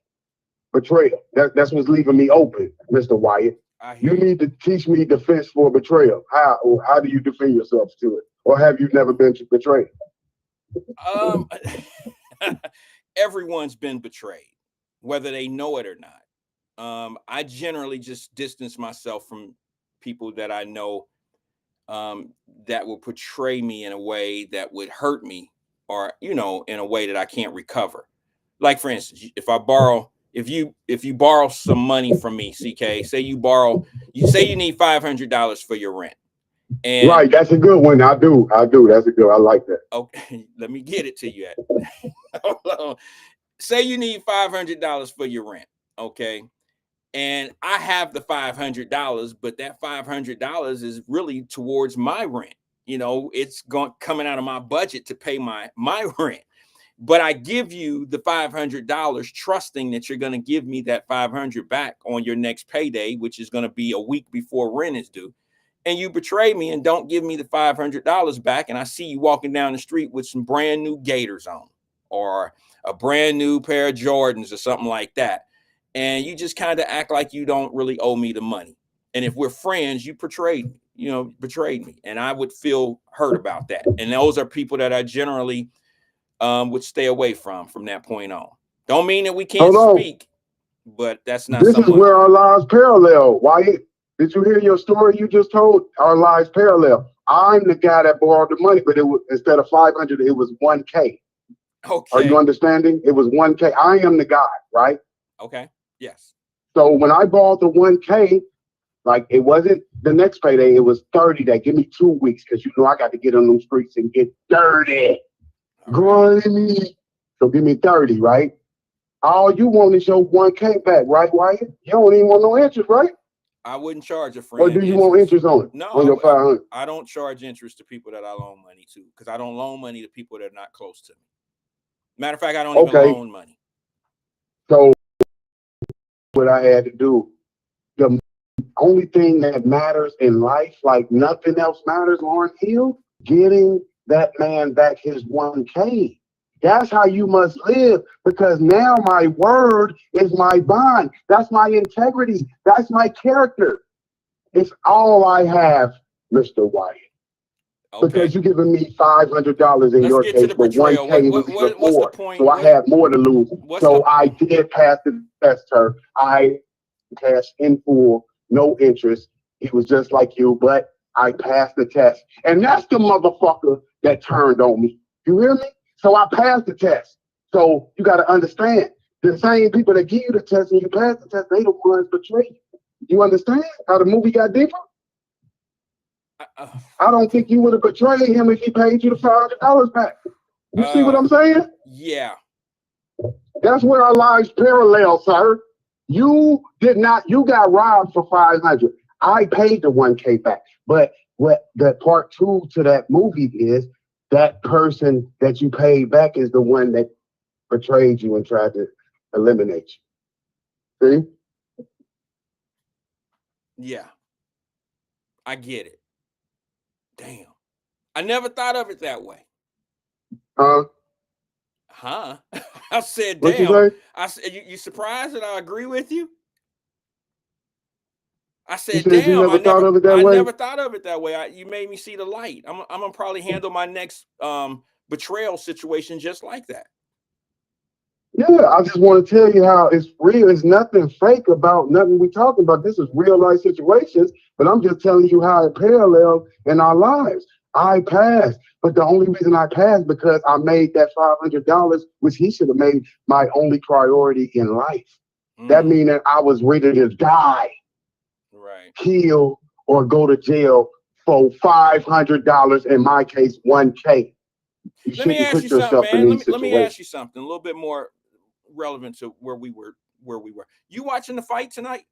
betrayal. That's what's leaving me open, Mr. Wyatt. I hear You you. need to teach me defense for betrayal. How do you defend yourself to it? Or have you never been betrayed? Um, everyone's been betrayed, whether they know it or not. I generally just distance myself from people that I know that will portray me in a way that would hurt me, or in a way that I can't recover. Like for instance, if you borrow some money from me, CK, you say you need $500 for your rent, and Right, that's a good one. I do. That's a good. I like that. okay, let me get it to you. Hold on. Say you need $500 for your rent, okay? And I have the $500, but that $500 is really towards my rent. It's coming out of my budget to pay my rent. But I give you the $500, trusting that you're going to give me that 500 back on your next payday, which is going to be a week before rent is due. And you betray me and don't give me the $500 back. And I see you walking down the street with some brand new Gators on, or a brand new pair of Jordans or something like that. And you just kind of act like you don't really owe me the money. And if we're friends, you betrayed me. And I would feel hurt about that. And those are people that I generally would stay away from that point on. Don't mean that we can't Hold on. speak, but that's not This is someone. where our lives parallel. Wyatt, did you hear your story you just told? Our lives parallel. I'm the guy that borrowed the money, but it was, instead of 500, it was 1K. Are you Okay. understanding? It was 1K. I am the guy, right? Okay. Yes. So when I borrowed the 1K, like it wasn't the next payday, it was 30 days. Give me 2 weeks because I got to get on them streets and get dirty. Grimy. So give me 30, right? All you want is your 1K back, right, Wyatt? You don't even want no interest, right? I wouldn't charge a Or friend do you want interest on it? No, On your 500? I don't charge interest to people that I loan money to, because I don't loan money to people that are not close to me. Matter of fact, I don't even loan money. So what I had to do, the only thing that matters in life, like nothing else matters on Hill, getting that man back his 1K. That's how you must live, because now my word is my bond. That's my integrity. That's my character. It's all I have, Mr. Wyatt. Okay. Because you're giving me $500 in your case, but betrayal. 1K was What's the before. point? So I had more to lose. So I did pass the test, sir. I cash in full, no interest. He was just like you, but I passed the test. And that's the motherfucker that turned on me. You hear me? So I passed the test. So you got to understand, the same people that give you the test and you pass the test, they the ones betray you. You understand how the movie got deeper? I don't think you would have betrayed him if he paid you the $500 back. You see what I'm saying? Yeah. That's where our lives parallel, sir. You did not, you got robbed for 500. I paid the 1K back. But what the part 2 to that movie is, that person that you paid back is the one that betrayed you and tried to eliminate you. See? Yeah. I get it. Damn. I never thought of it that way. Huh? I said, What damn. you say? I said, you surprised that I agree with you? I said, You damn. never thought of it that way? never thought of it that way. You made me see the light. I'm gonna probably handle my next betrayal situation just like that. Yeah, I just want to tell you how it's real. It's nothing fake about nothing we talking about. This is real life situations, but I'm just telling you how it parallels in our lives. I passed, but the only reason I passed because I made that $500, which he should have made my only priority in life. That means that I was ready to die, right, kill, or go to jail for $500. In my case, 1K. You let me shouldn't ask put you something, yourself in man. these Let me ask situations. you something a little bit more relevant to where we were. You watching the fight tonight?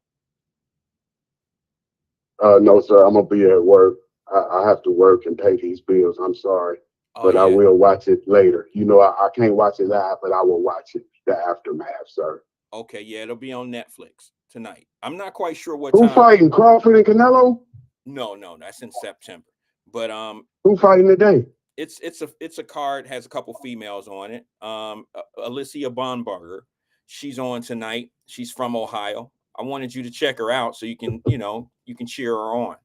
No, sir. I'm gonna be at work. I have to work and pay these bills. I'm sorry, but I yeah. will watch it later. I can't watch it live, but I will watch it, the aftermath, sir. Okay, yeah, it'll be on Netflix tonight. I'm not quite sure what Who time. fighting, Crawford and Canelo? No, that's in September. But Who fighting today? it's a card, has a couple females on it. Alicia Bonbarger, she's on tonight. She's from Ohio. I wanted you to check her out so you can cheer her on.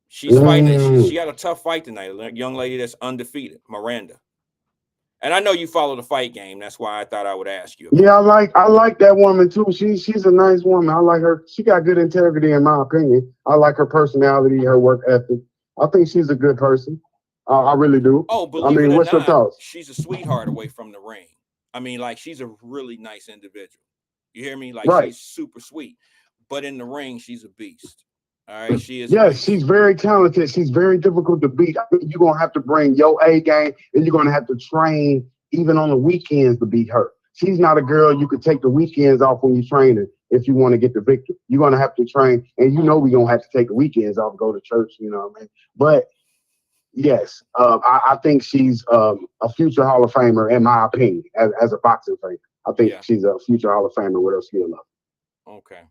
She's fighting. She got a tough fight tonight. A young lady that's undefeated, Miranda. And I know you follow the fight game. That's why I thought I would ask you. Yeah, I like that woman too. She's a nice woman. I like her. She got good integrity, in my opinion. I like her personality, her work ethic. I think she's a good person. I really do. Oh, believe it or what's your not, thoughts? she's a sweetheart away from the ring. I mean, like, she's a really nice individual. You hear me? Like, Right. she's super sweet. But in the ring, she's a beast. All right, she is. Yes, she's very talented. She's very difficult to beat. I think you're gonna have to bring your A game, and you're gonna have to train even on the weekends to beat her. She's not a girl you could take the weekends off when you're training if you want to get the victory. You're gonna have to train, and we're gonna have to take the weekends off, go to church. You know what I mean? But yes, I think she's a future Hall of Famer, in my opinion, as a boxing fan. I think she's a future Hall of Famer with her skill level. Okay.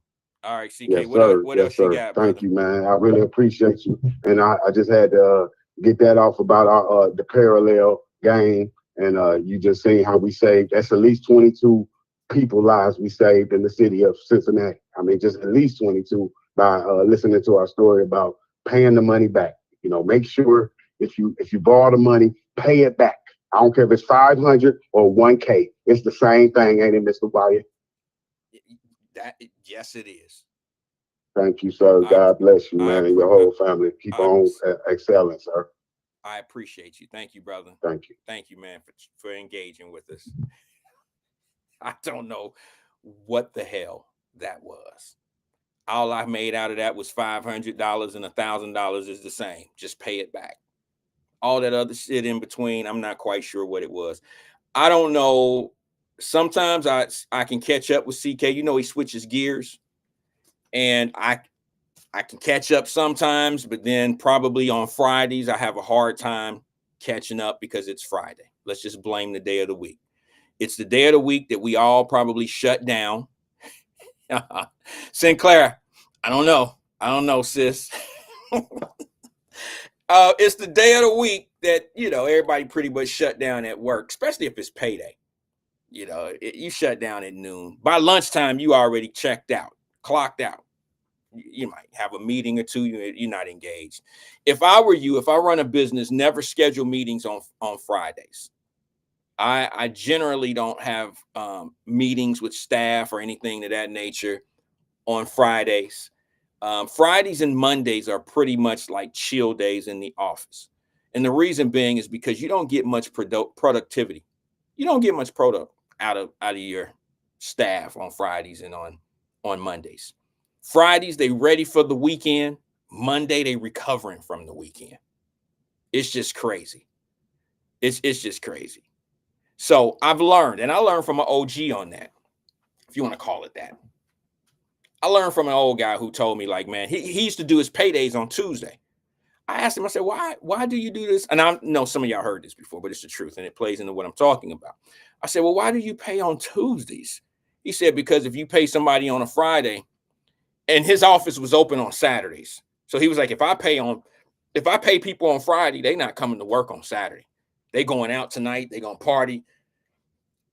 All right, CK. Yes, what sir. what Yes, else sir. you got? Thank brother? you, man. I really appreciate you. And I just had to get that off about our the parallel game. And you just seen how we saved. That's at least 22 people lives we saved in the city of Cincinnati. I mean, just at least 22 by listening to our story about paying the money back. Make sure if you borrow the money, pay it back. I don't care if it's 500 or 1K. It's the same thing, ain't it, Mr. Wyatt? Yes, it is. Thank you, sir. God bless you, man, and your whole family. Keep on excelling, sir. I appreciate you. Thank you, brother. Thank you. Thank you, man, for engaging with us. I don't know what the hell that was. All I made out of that was $500, and $1,000 is the same. Just pay it back. All that other shit in between, I'm not quite sure what it was. I don't know. Sometimes I can catch up with CK. He switches gears, and I can catch up sometimes, but then probably on Fridays I have a hard time catching up because it's Friday. Let's just blame the day of the week. It's the day of the week that we all probably shut down. Sinclair, I don't know, sis. It's the day of the week that everybody pretty much shut down at work, especially if it's payday. You shut down at noon. By lunchtime, you already checked out, clocked out. You might have a meeting or two. You're not engaged. If I were you, if I run a business, never schedule meetings on Fridays. I generally don't have meetings with staff or anything of that nature on Fridays. Fridays and Mondays are pretty much like chill days in the office. And the reason being is because you don't get much productivity. You don't get much product out of your staff on Fridays and on Mondays. Fridays, they ready for the weekend. Monday, they recovering from the weekend. It's just crazy. It's just crazy. So I've learned, and I learned from an OG on that, if you want to call it that. I learned from an old guy who told me, like, man, he used to do his paydays on Tuesday. I asked him, I said, why do you do this? And I know some of y'all heard this before, but it's the truth, and it plays into what I'm talking about. I said, well, why do you pay on Tuesdays? He said, because if you pay somebody on a Friday, and his office was open on Saturdays. So he was like, if I pay people on Friday, they not coming to work on Saturday. They going out tonight. They gonna party.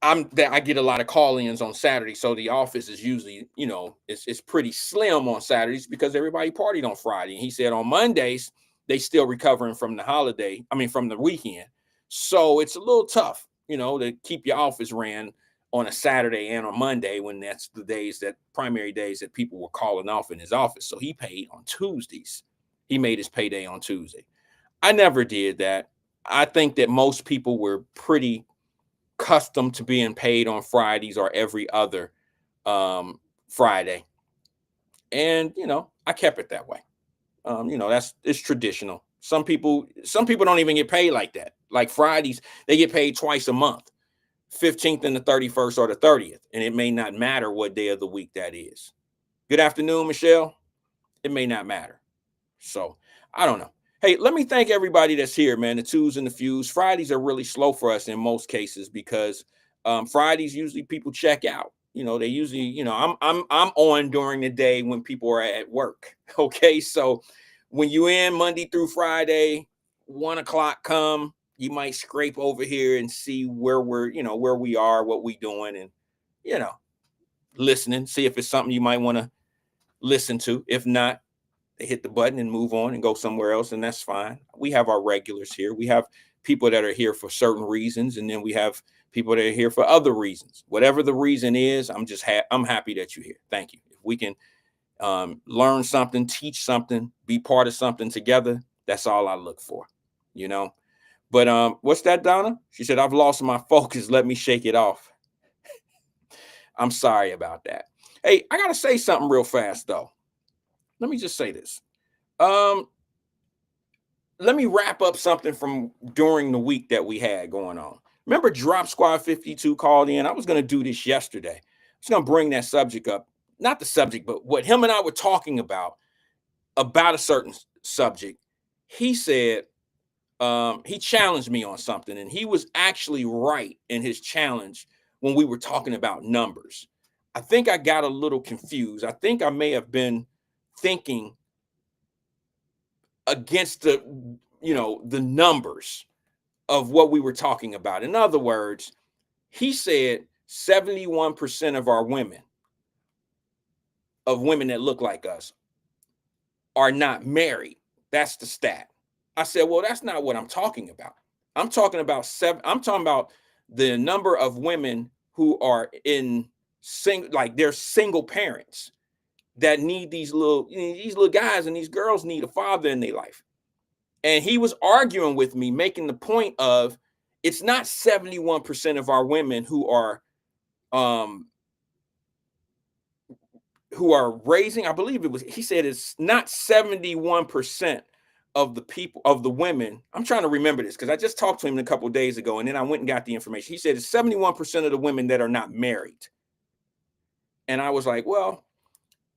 I get a lot of call-ins on Saturday, so the office is usually, it's pretty slim on Saturdays because everybody partied on Friday. And he said on Mondays they still recovering from from the weekend, so it's a little tough, to keep your office ran on a Saturday and on Monday when that's the primary days that people were calling off in his office. So he paid on Tuesdays. He made his payday on Tuesday. I never did that. I think that most people were pretty accustomed to being paid on Fridays or every other Friday. And, I kept it that way. It's traditional. Some people don't even get paid like that. Like Fridays, they get paid twice a month, 15th and the 31st or the 30th. And it may not matter what day of the week that is. Good afternoon, Michelle. It may not matter. So I don't know. Hey, let me thank everybody that's here, man. The twos and the fews. Fridays are really slow for us in most cases because Fridays usually people check out. they usually, I'm on during the day when people are at work. Okay, so when you in Monday through Friday, 1 o'clock come, you might scrape over here and see where where we are, what we doing, and you know, listening, see if it's something you might want to listen to. If not, they hit the button and move on and go somewhere else, and that's fine. We have our regulars here. We have people that are here for certain reasons, and then we have people that are here for other reasons. Whatever the reason is, I'm happy that you're here. Thank you. If we can learn something, teach something, be part of something together, that's all I look for, you know. But what's that, Donna? She said, I've lost my focus. Let me shake it off. I'm sorry about that. Hey, I gotta say something real fast though. Let me just say this. Let me wrap up something from during the week that we had going on. Remember Drop Squad 52 called in? I was going to do this yesterday. I was going to bring that subject up. Not the subject, but what him and I were talking about a certain subject. He said, he challenged me on something, and he was actually right in his challenge when we were talking about numbers. I think I got a little confused. I think I may have been thinking against the numbers of what we were talking about. In other words, he said 71% of our women that look like us are not married. That's the stat. I said, well, that's not what I'm talking about. I'm talking about the number of women who are in they're single parents that need these little guys, and these girls need a father in their life. And he was arguing with me, making the point of it's not 71% of our women who are raising. I believe he said it's not 71% of the people, of the women. I'm trying to remember this because I just talked to him a couple of days ago, and then I went and got the information. He said it's 71% of the women that are not married. And I was like, well,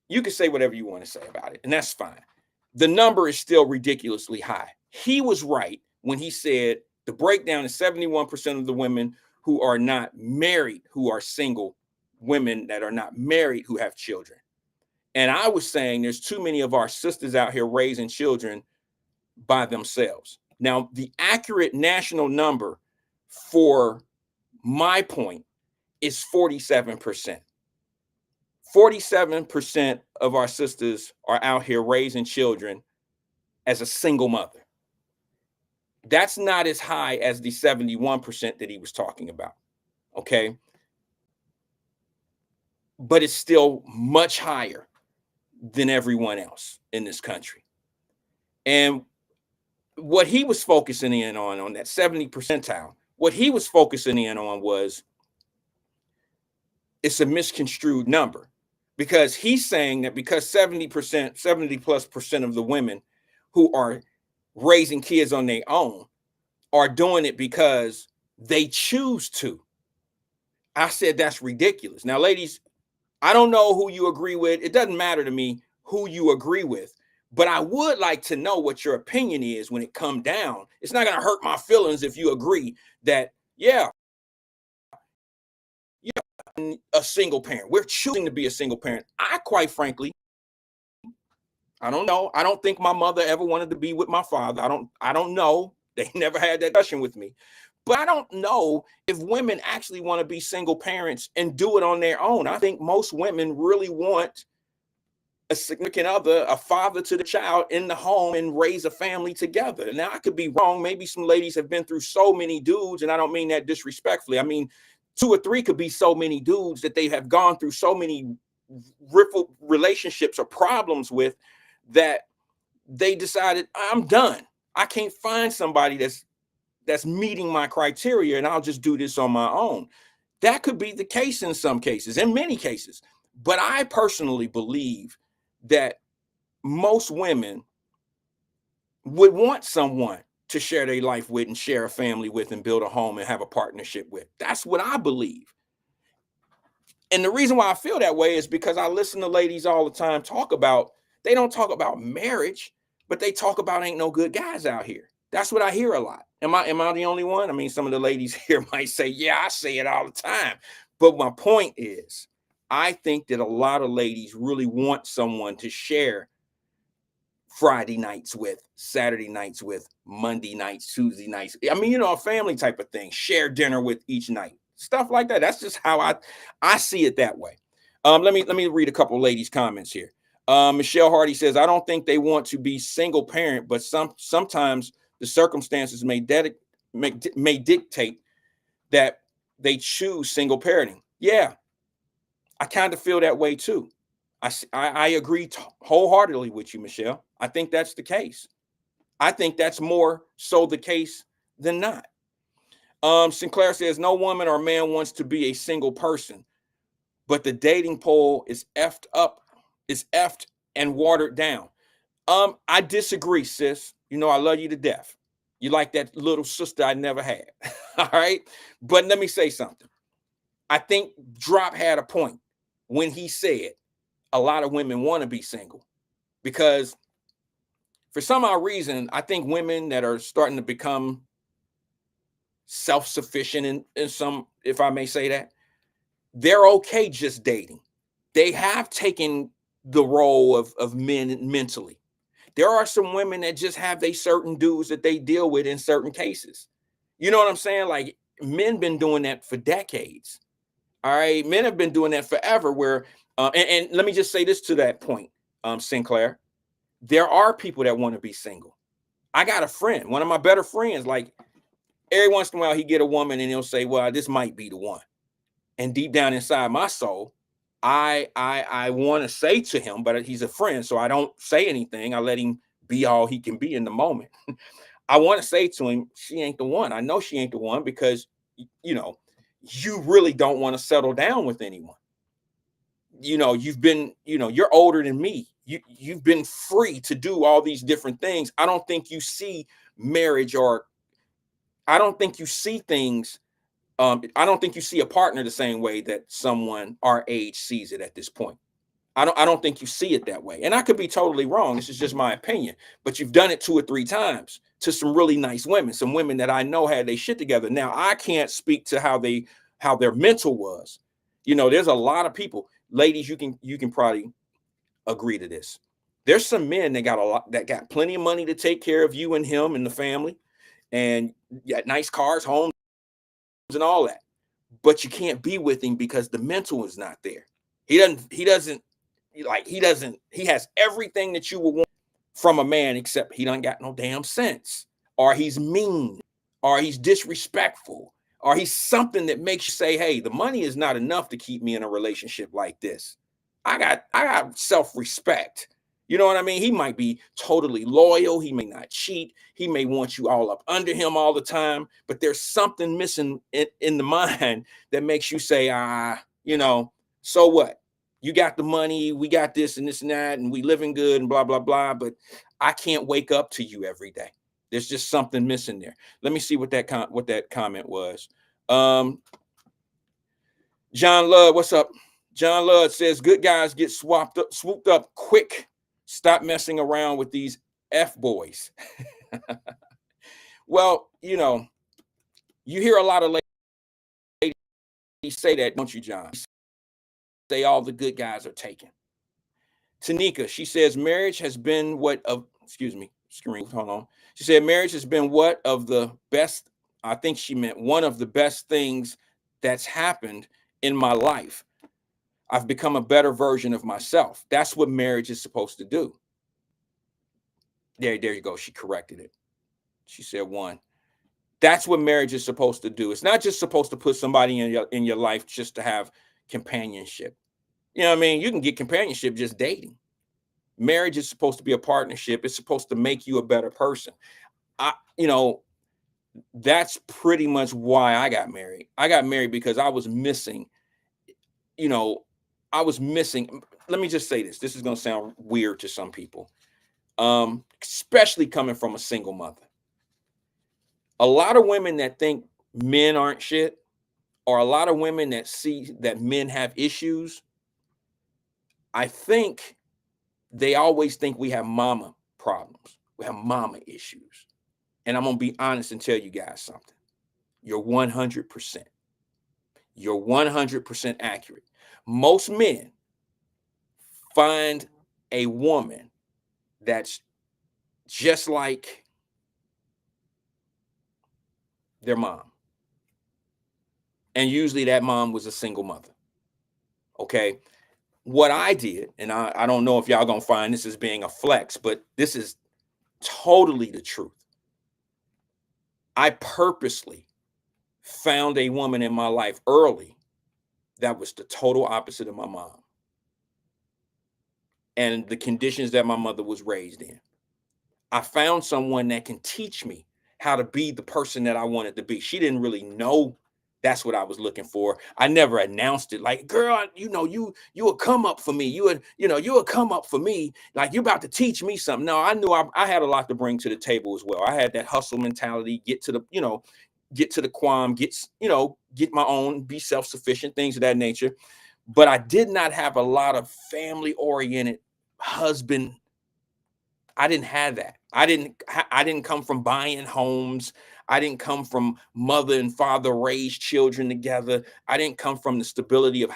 you can say whatever you want to say about it, and that's fine. The number is still ridiculously high. He was right when he said the breakdown is 71% of the women who are not married, who are single women that are not married, who have children. And I was saying there's too many of our sisters out here raising children by themselves. Now, the accurate national number for my point is 47%. 47% of our sisters are out here raising children as a single mother. That's not as high as the 71% that he was talking about. Okay. But it's still much higher than everyone else in this country. And what he was focusing in on that 70 percentile, what he was focusing in on was it's a misconstrued number, because he's saying that because 70+ % of the women who are raising kids on their own are doing it because they choose to. I said that's ridiculous. Now, ladies, I don't know who you agree with. It doesn't matter to me who you agree with, but I would like to know what your opinion is when it comes down. It's not going to hurt my feelings if you agree that, yeah, a single parent. We're choosing to be a single parent. I quite frankly, I don't know. I don't think my mother ever wanted to be with my father. I don't know. They never had that discussion with me. But I don't know if women actually want to be single parents and do it on their own. I think most women really want a significant other, a father to the child in the home, and raise a family together. Now, I could be wrong. Maybe some ladies have been through so many dudes, and I don't mean that disrespectfully. I mean, 2 or 3 could be so many dudes that they have gone through so many relationships or problems with that they decided, I'm done. I can't find somebody that's meeting my criteria, and I'll just do this on my own. That could be the case in some cases, in many cases. But I personally believe that most women would want someone to share their life with and share a family with and build a home and have a partnership with. That's what I believe. And the reason why I feel that way is because I listen to ladies all the time they don't talk about marriage, but they talk about ain't no good guys out here. That's what I hear a lot. Am I the only one? I mean, some of the ladies here might say, yeah, I say it all the time. But my point is, I think that a lot of ladies really want someone to share Friday nights with, Saturday nights with, Monday nights, Tuesday nights. I mean, a family type of thing. Share dinner with each night, stuff like that. That's just how I see it that way. Let me read a couple of ladies' comments here. Michelle Hardy says, I don't think they want to be single parent, but sometimes the circumstances may dictate that they choose single parenting. Yeah, I kind of feel that way too. I agree wholeheartedly with you, Michelle. I think that's the case. I think that's more so the case than not. Sinclair says, no woman or man wants to be a single person, but the dating pool is effed and watered down. I disagree, sis. I love you to death. You like that little sister I never had. All right. But let me say something. I think Drop had a point when he said a lot of women want to be single, because for some odd reason, I think women that are starting to become self-sufficient in some, if I may say that, they're okay just dating. They have taken the role of men mentally. There are some women that just have they certain dudes that they deal with in certain cases. You know what I'm saying? Like, men been doing that for decades. All right, men have been doing that forever. Where and let me just say this to that point, Sinclair. There are people that want to be single. I got a friend, one of my better friends. Like, every once in a while, he get a woman and he'll say, "Well, this might be the one." And deep down inside my soul, I want to say to him, but he's a friend, so I don't say anything. I let him be all he can be in the moment. I want to say to him, she ain't the one. I know she ain't the one, because you really don't want to settle down with anyone. You've been, you're older than me. You've been free to do all these different things. I don't think you see marriage, or I don't think you see things. I don't think you see a partner the same way that someone our age sees it at this point. I don't think you see it that way. And I could be totally wrong. This is just my opinion. But you've done it 2 or 3 times to some really nice women, some women that I know had their shit together. Now, I can't speak to how their mental was. There's a lot of people, ladies, you can probably agree to this. There's some men that got plenty of money to take care of you and him and the family, and got nice cars, homes, and all that. But you can't be with him because the mental is not there. He has everything that you would want from a man, except he done got no damn sense, or he's mean, or he's disrespectful, or he's something that makes you say, hey, the money is not enough to keep me in a relationship like this. I got self-respect. You know what I mean? He might be totally loyal. He may not cheat. He may want you all up under him all the time, but there's something missing in the mind that makes you say, so what? You got the money, we got this and this and that, and we living good and blah, blah, blah, but I can't wake up to you every day. There's just something missing there. Let me see what that comment was. John Love, what's up? John Love says, good guys get swooped up quick. Stop messing around with these F boys. Well, you hear a lot of ladies say that, don't you, John? Say all the good guys are taken. Tanika, she says, marriage has been hold on. She said, marriage has been one of the best things that's happened in my life. I've become a better version of myself. That's what marriage is supposed to do. There you go. She corrected it. She said 1. That's what marriage is supposed to do. It's not just supposed to put somebody in your life just to have companionship. You know what I mean? You can get companionship just dating. Marriage is supposed to be a partnership. It's supposed to make you a better person. That's pretty much why I got married. I got married because I was missing. Let me just say this. This is going to sound weird to some people, especially coming from a single mother. A lot of women that think men aren't shit, or a lot of women that see that men have issues, I think they always think we have mama problems. We have mama issues. And I'm going to be honest and tell you guys something. You're 100%. You're 100% accurate. most men find a woman that's just like their mom. And usually that mom was a single mother. Okay. What I did, and I don't know if y'all gonna find this as being a flex, but this is totally the truth. I purposely found a woman in my life early that was the total opposite of my mom and the conditions that my mother was raised in. I found someone that can teach me how to be the person that I wanted to be. She didn't really know that's what I was looking for. I never announced it like, girl, you would come up for me. You would come up for me. Like, you're about to teach me something. No, I knew I had a lot to bring to the table as well. I had that hustle mentality, get to the quam, get my own, be self-sufficient, things of that nature. But I did not have a lot of family-oriented husband. I didn't have that. I didn't come from buying homes. I didn't come from mother and father raised children together. I didn't come from the stability of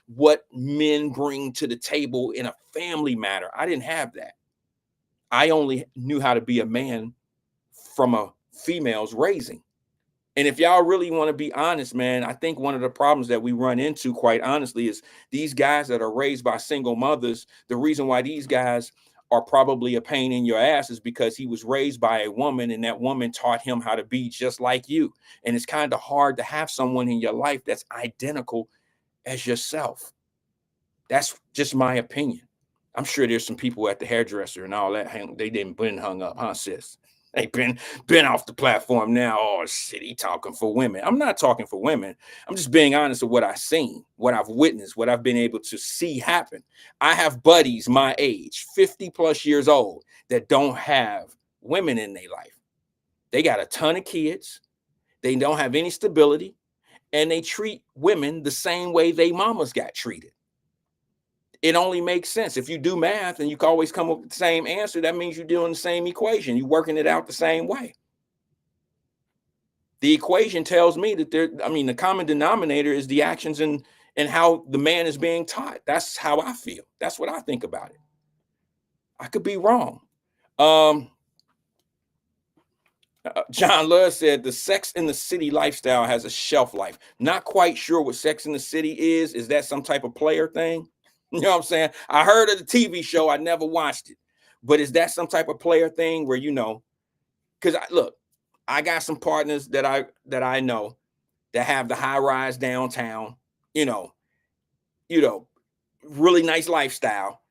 what men bring to the table in a family matter. I didn't have that. I only knew how to be a man from a female's raising. And if y'all really want to be honest, man, I think one of the problems that we run into, quite honestly, is these guys that are raised by single mothers. The reason why these guys are probably a pain in your ass is because he was raised by a woman and that woman taught him how to be just like you. And it's kind of hard to have someone in your life that's identical as yourself. That's just my opinion. I'm sure there's some people at the hairdresser and all that. They didn't been hung up, huh, sis? They been off the platform now. Oh, shit, he talking for women. I'm not talking for women. I'm just being honest with what I've seen, what I've witnessed, what I've been able to see happen. I have buddies my age, 50 plus years old, that don't have women in their life. They got a ton of kids. They don't have any stability, and they treat women the same way they mamas got treated. It only makes sense. If you do math and you can always come up with the same answer, that means you're doing the same equation. You're working it out the same way. The equation tells me that the common denominator is the actions and how the man is being taught. That's how I feel. That's what I think about it. I could be wrong. John Love said the Sex in the City lifestyle has a shelf life. Not quite sure what Sex in the City is. Is that some type of player thing? You know what I'm saying? I heard of the TV show. I never watched it. But is that some type of player thing where, because I got some partners that I know that have the high rise downtown, really nice lifestyle,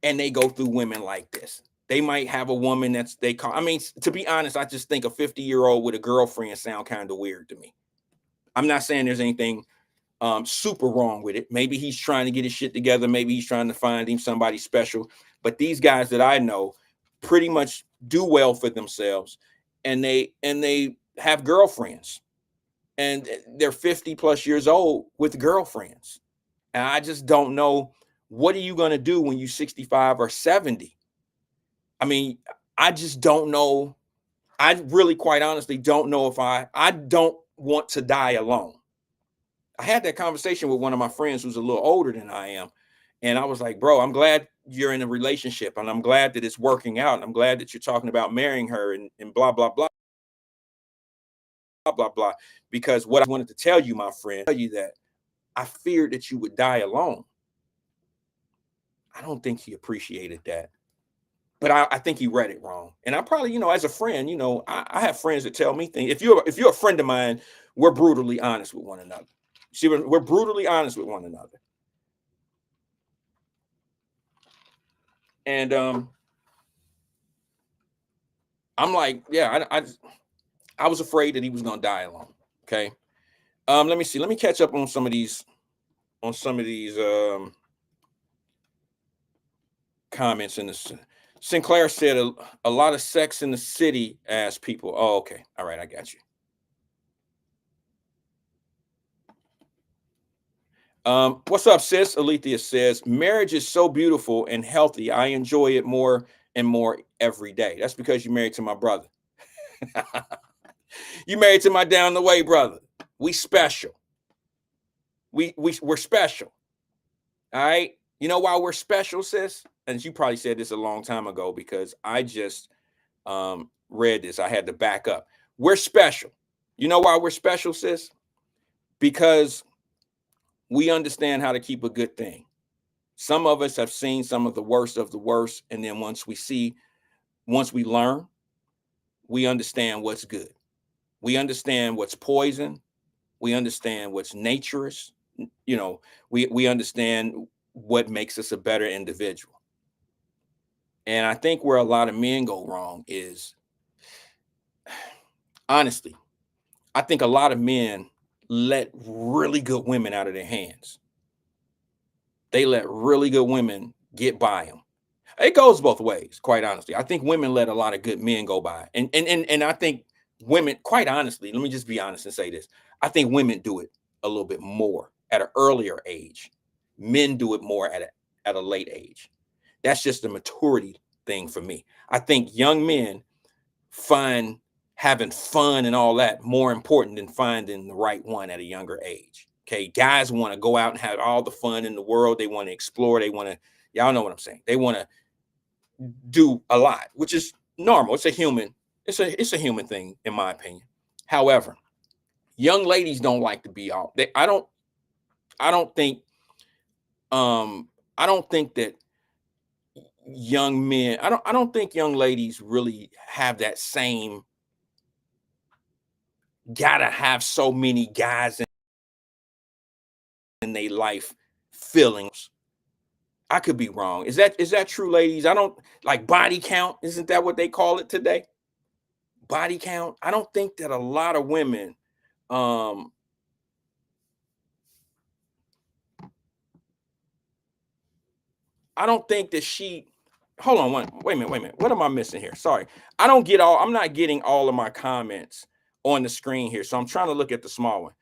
and they go through women like this. They might have a woman to be honest, I just think a 50-year-old with a girlfriend sound kind of weird to me. I'm not saying there's anything super wrong with it. Maybe he's trying to get his shit together. Maybe he's trying to find him somebody special. But these guys that I know pretty much do well for themselves, and they have girlfriends, and they're 50 plus years old with girlfriends. And I just don't know, what are you going to do when you're 65 or 70? I mean, I just don't know. I really, quite honestly, don't know if I don't want to die alone. I had that conversation with one of my friends who's a little older than I am. And I was like, bro, I'm glad you're in a relationship, and I'm glad that it's working out. And I'm glad that you're talking about marrying her and blah, blah, blah, blah, blah, blah. Because what I wanted to tell you, my friend, that I feared that you would die alone. I don't think he appreciated that. But I think he read it wrong. And I probably, as a friend, I have friends that tell me things. If you're a friend of mine, we're brutally honest with one another. See, we're brutally honest with one another. And I'm like, yeah, I was afraid that he was gonna die alone. Okay. Let me see. Let me catch up on some of these comments in this. Sinclair said a lot of Sex in the City ass people. Oh, okay. All right, I got you. What's up, sis? Alethea says, marriage is so beautiful and healthy. I enjoy it more and more every day. That's because you're married to my brother. You married to my down the way brother. We special. We're special. All right. You know why we're special, sis? And you probably said this a long time ago because I just read this. I had to back up. We're special. You know why we're special, sis? Because we understand how to keep a good thing. Some of us have seen some of the worst, and then once we learn, we understand what's good. We understand what's poison. We understand what's naturous. You know, we understand what makes us a better individual. And I think where a lot of men go wrong is, honestly, I think a lot of men let really good women out of their hands. They let really good women get by them. It goes both ways, quite honestly. I think women let a lot of good men go by. And I think women, quite honestly, let me just be honest and say this. I think women do it a little bit more at an earlier age. Men do it more at a late age. That's just a maturity thing for me. I think young men find having fun and all that more important than finding the right one at a younger age. Okay, guys want to go out and have all the fun in the world. They want to explore. They want to, y'all know what I'm saying. They want to do a lot, which is normal. It's a human human thing, in my opinion. However, young ladies don't like to be all. I don't think that young men. I don't think young ladies really have that same. Gotta have so many guys in their life feelings. I could be wrong. Is that true, ladies? I don't like body count. Isn't that what they call it today? Body count. I don't think that a lot of women I don't think that she hold on wait a minute. What am I missing here? Sorry. I'm not getting all of my comments on the screen here. So I'm trying to look at the small one.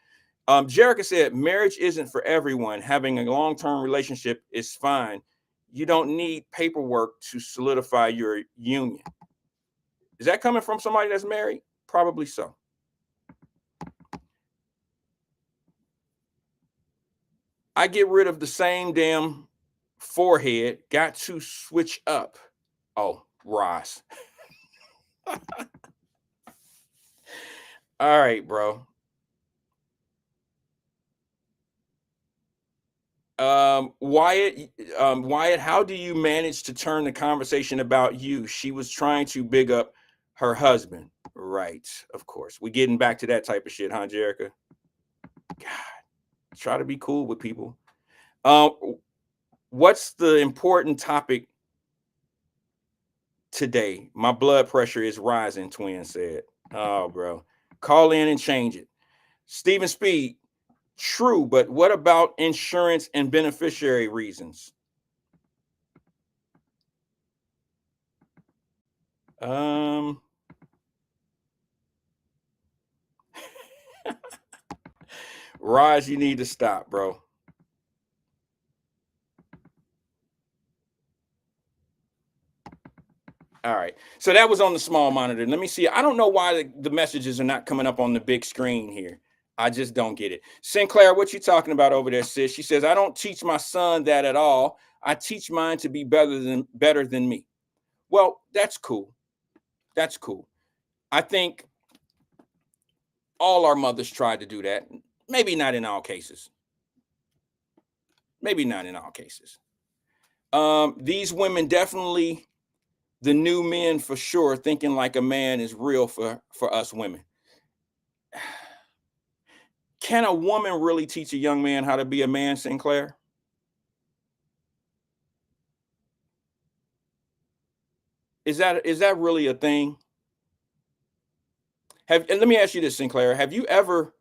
Jerica said, marriage isn't for everyone. Having a long-term relationship is fine. You don't need paperwork to solidify your union. Is that coming from somebody that's married? Probably so. I get rid of the same damn forehead. Got to switch up. Oh, Ross. All right, bro. Wyatt, how do you manage to turn the conversation about you? She was trying to big up her husband. Right, of course. We're getting back to that type of shit, huh, Jerica? God, try to be cool with people. What's the important topic today? My blood pressure is rising, Twin said. Oh, bro. Call in and change it. Stephen Speed, true, but what about insurance and beneficiary reasons? Raj, you need to stop, bro. All right. So that was on the small monitor. Let me see. I don't know why the messages are not coming up on the big screen here. I just don't get it. Sinclair, what you talking about over there, sis? She says, I don't teach my son that at all. I teach mine to be better than me. Well, that's cool. That's cool. I think all our mothers tried to do that. Maybe not in all cases. Maybe not in all cases. These women definitely the new men for sure, thinking like a man is real for us women. Can a woman really teach a young man how to be a man, Sinclair? Is that really a thing? And let me ask you this, Sinclair. Have you ever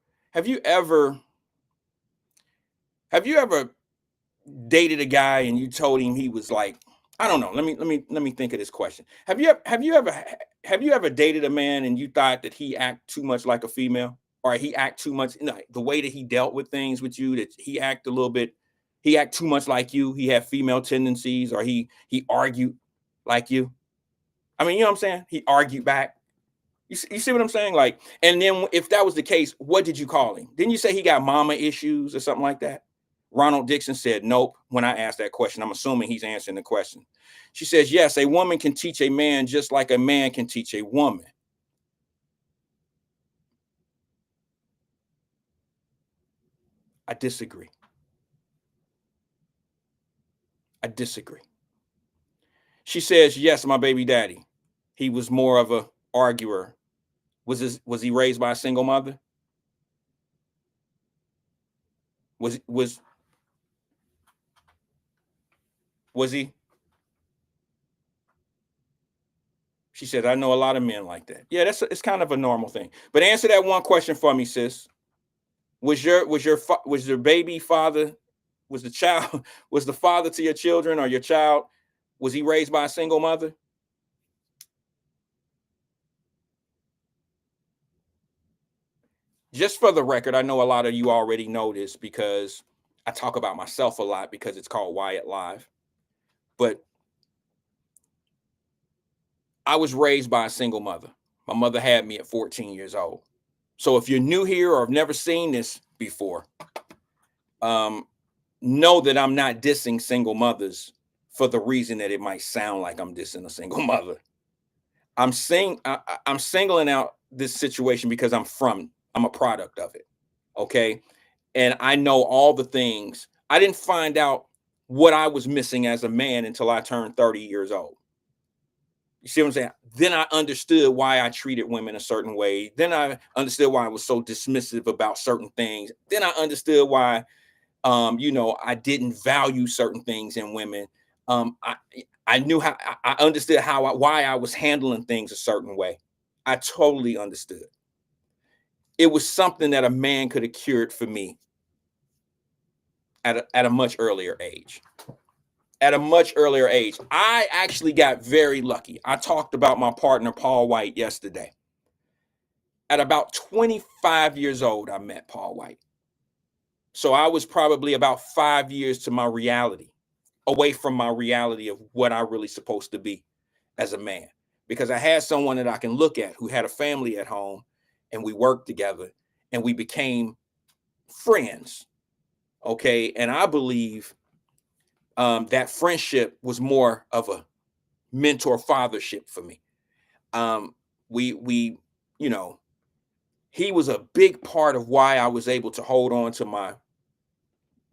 dated a guy and you told him he was like, I don't know. Let me think of this question. Have you ever dated a man and you thought that he act too much like a female, or he act too much, the way that he dealt with things with you, that he act too much like you, he had female tendencies, or he argued like you? I mean, you know what I'm saying? He argued back. You see what I'm saying? Like, and then if that was the case, what did you call him? Didn't you say he got mama issues or something like that? Ronald Dixon said, nope. When I asked that question, I'm assuming he's answering the question. She says, yes, a woman can teach a man just like a man can teach a woman. I disagree. I disagree. She says, yes, my baby daddy, he was more of a arguer. Was he raised by a single mother? Was he? She said, I know a lot of men like that. Yeah, it's kind of a normal thing. But answer that one question for me, sis. Was your baby father, was the child, was the father to your children or your child, was he raised by a single mother? Just for the record, I know a lot of you already know this because I talk about myself a lot because it's called Wyatt Live. But I was raised by a single mother. My mother had me at 14 years old. So if you're new here or have never seen this before, know that I'm not dissing single mothers for the reason that it might sound like I'm dissing a single mother. I'm singling out this situation because I'm a product of it. Okay. And I know all the things. I didn't find out what I was missing as a man until I turned 30 years old. You see what I'm saying? Then I understood why I treated women a certain way. Then I understood why I was so dismissive about certain things. Then I understood why, I didn't value certain things in women. I knew how, I understood why I was handling things a certain way. I totally understood. It was something that a man could have cured for me at a much earlier age. At a much earlier age, I actually got very lucky. I talked about my partner, Paul Wyatt, yesterday. At about 25 years old, I met Paul Wyatt. So I was probably about 5 years to my reality, away from my reality of what I really supposed to be as a man. Because I had someone that I can look at who had a family at home, and we worked together and we became friends. Okay. And I believe that friendship was more of a mentor fathership for me. We, he was a big part of why I was able to hold on to my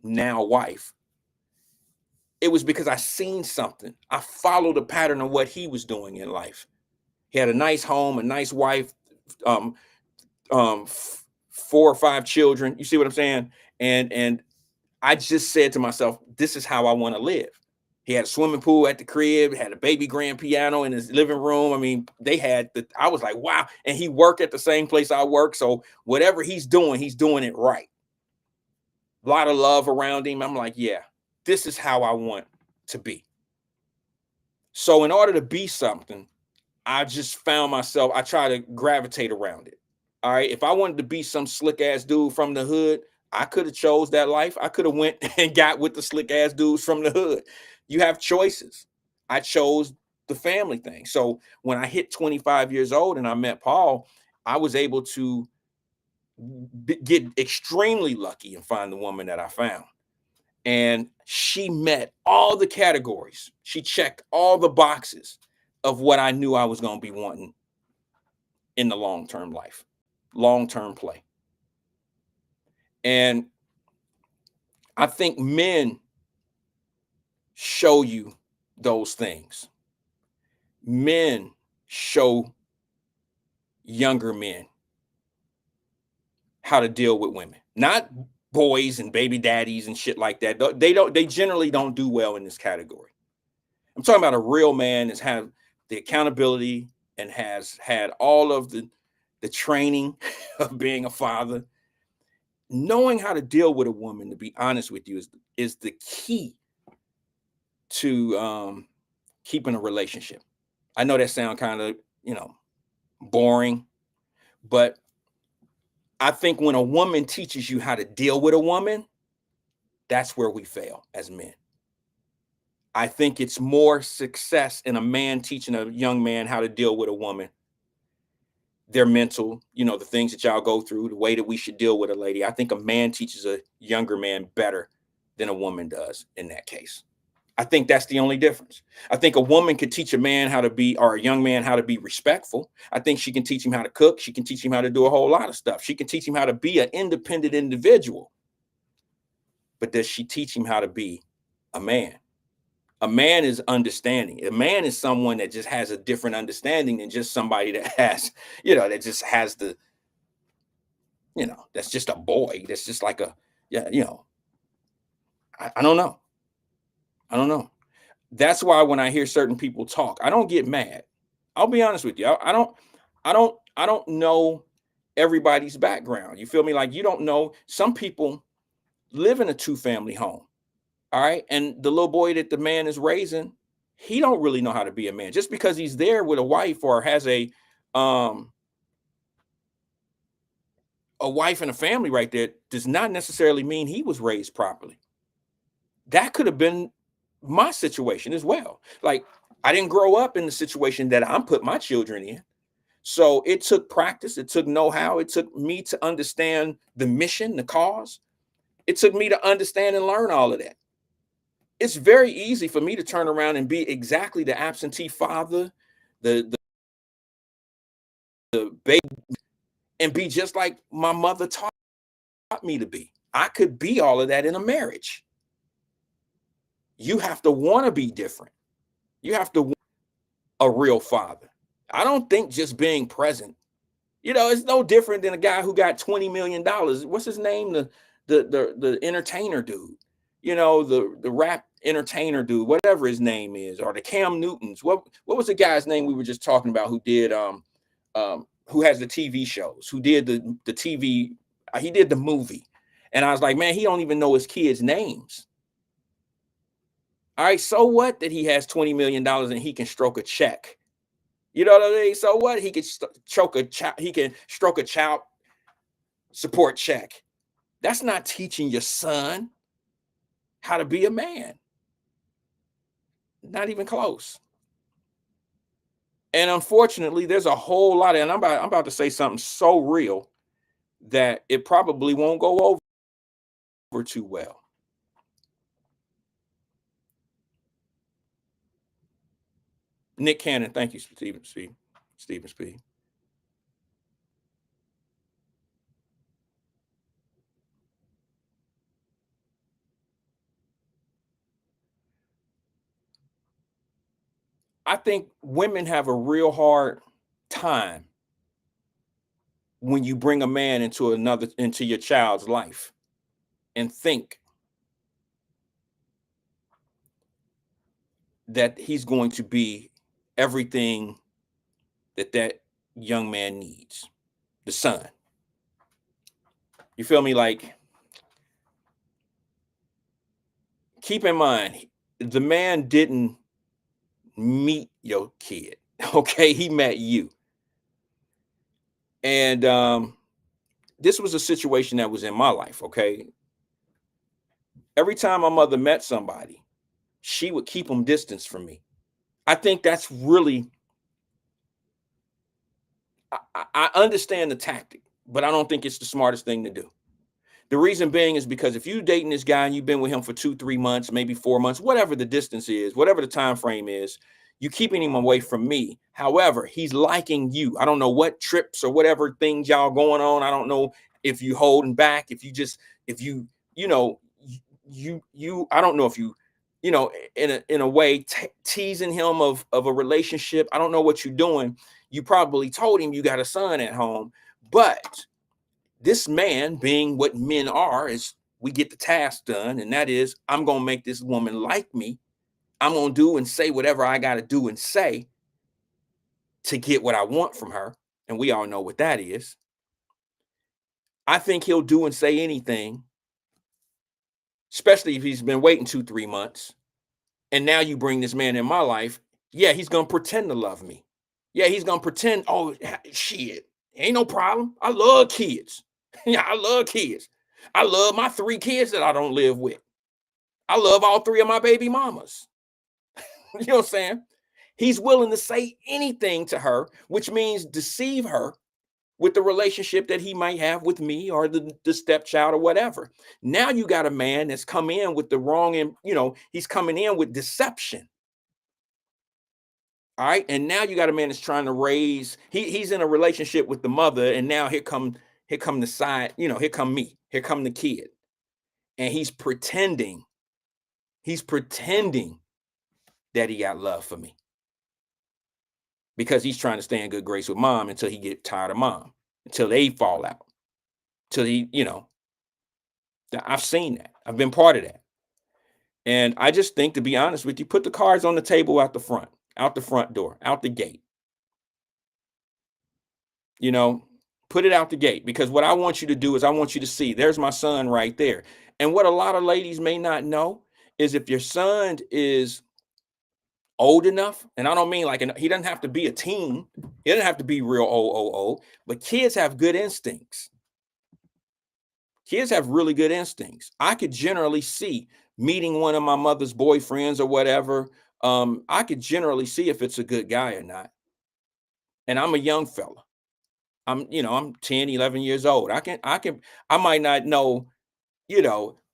now wife. It was because I seen something. I followed a pattern of what he was doing in life. He had a nice home, a nice wife, 4 or 5 children. You see what I'm saying? And I just said to myself, this is how I want to live. He had a swimming pool at the crib, had a baby grand piano in his living room. I mean, I was like, wow. And he worked at the same place I work. So whatever he's doing it right. A lot of love around him. I'm like, yeah, this is how I want to be. So in order to be something, I just found myself, I try to gravitate around it. All right. If I wanted to be some slick ass dude from the hood, I could have chose that life. I could have went and got with the slick ass dudes from the hood. You have choices. I chose the family thing. So when I hit 25 years old and I met Paul, I was able to get extremely lucky and find the woman that I found. And she met all the categories. She checked all the boxes of what I knew I was going to be wanting in the long-term life, long-term play. And I think men show you those things. Men show younger men how to deal with women, not boys and baby daddies and shit like that. They generally don't do well in this category. I'm talking about a real man that's had the accountability and has had all of the training of being a father. Knowing how to deal with a woman, to be honest with you, is the key to keeping a relationship. I know that sounds kind of, boring, but I think when a woman teaches you how to deal with a woman, that's where we fail as men. I think it's more success in a man teaching a young man how to deal with a woman, their mental, the things that y'all go through, the way that we should deal with a lady. I think a man teaches a younger man better than a woman does in that case. I think that's the only difference. I think a woman could teach a man how to be, or a young man how to be respectful. I think she can teach him how to cook. She can teach him how to do a whole lot of stuff. She can teach him how to be an independent individual. But does she teach him how to be a man? A man is understanding. A man is someone that just has a different understanding than just somebody that has, that just has the, that's just a boy. That's just like a, I don't know. I don't know. That's why when I hear certain people talk, I don't get mad. I'll be honest with you. I don't know everybody's background. You feel me? Like, you don't know. Some people live in a 2-family home. All right. And the little boy that the man is raising, he don't really know how to be a man. Just because he's there with a wife or has a wife and a family right there does not necessarily mean he was raised properly. That could have been my situation as well. Like, I didn't grow up in the situation that I'm put my children in. So it took practice. It took know-how. It took me to understand the mission, the cause. It took me to understand and learn all of that. It's very easy for me to turn around and be exactly the absentee father, the baby, and be just like my mother taught me to be. I could be all of that in a marriage. You have to want to be different. You have to want a real father. I don't think just being present, it's no different than a guy who got $20 million. What's his name? The entertainer dude, the rap entertainer dude, whatever his name is, or the Cam Newtons. What was the guy's name we were just talking about who did who has the TV shows, who did the TV, he did the movie. And I was like, man, he don't even know his kids' names. All right, so what that he has $20 million and he can stroke a check? You know what I mean? So what? He can stroke a child support check. That's not teaching your son how to be a man. Not even close. And unfortunately, there's a whole lot of, and I'm about to say something so real that it probably won't go over too well. Nick Cannon, thank you, Stephen Speed. I think women have a real hard time when you bring a man into your child's life and think that he's going to be everything that young man needs, the son. You feel me? Like, keep in mind, the man didn't meet your kid. Okay, he met you. And this was a situation that was in my life. Okay, every time my mother met somebody, she would keep them distance from me. I think that's really, I understand the tactic, but I don't think it's the smartest thing to do. The reason being is because if you're dating this guy and you've been with him for 2-3 months, maybe 4 months, whatever the distance is, whatever the time frame is, you're keeping him away from me. However, he's liking you. I don't know what trips or whatever things y'all going on. I don't know if you holding back, I don't know if you, in a way teasing him of a relationship. I don't know what you're doing. You probably told him you got a son at home, but this man, being what men are, is we get the task done. And that is, I'm going to make this woman like me. I'm going to do and say whatever I got to do and say to get what I want from her. And we all know what that is. I think he'll do and say anything, especially if he's been waiting 2-3 months. And now you bring this man in my life. Yeah, he's going to pretend to love me. Yeah, he's going to pretend, oh, shit, ain't no problem. I love kids. Yeah, I love kids. I love my 3 kids that I don't live with. I love all 3 of my baby mamas. You know what I'm saying? He's willing to say anything to her, which means deceive her with the relationship that he might have with me or the stepchild or whatever. Now you got a man that's come in with the wrong, and he's coming in with deception. All right. And now you got a man that's trying to raise, he's in a relationship with the mother, and now here come the side, here come me, here come the kid. And he's pretending that he got love for me, because he's trying to stay in good grace with mom until he get tired of mom, until they fall out, till I've seen that. I've been part of that. And I just think, to be honest with you, put the cards on the table out the front door, out the gate. Put it out the gate, because what I want you to do is I want you to see, there's my son right there. And what a lot of ladies may not know is, if your son is old enough, and I don't mean he doesn't have to be a teen, he doesn't have to be real old, but kids have good instincts. Kids have really good instincts. I could generally see, meeting one of my mother's boyfriends or whatever, I could generally see if it's a good guy or not. And I'm a young fella. I'm 10, 11 years old. I might not know,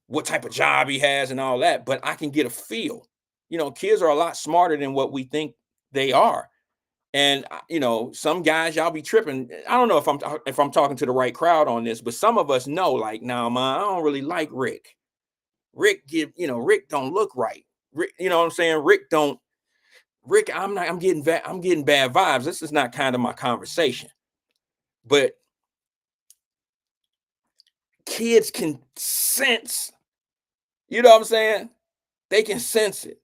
what type of job he has and all that, but I can get a feel. Kids are a lot smarter than what we think they are. And, some guys, y'all be tripping. I don't know if I'm talking to the right crowd on this, but some of us know, like, nah, man, I don't really like Rick. Rick don't look right. Rick, you know what I'm saying? Rick, I'm getting bad vibes. This is not kind of my conversation. But kids can sense, you know what I'm saying? They can sense it.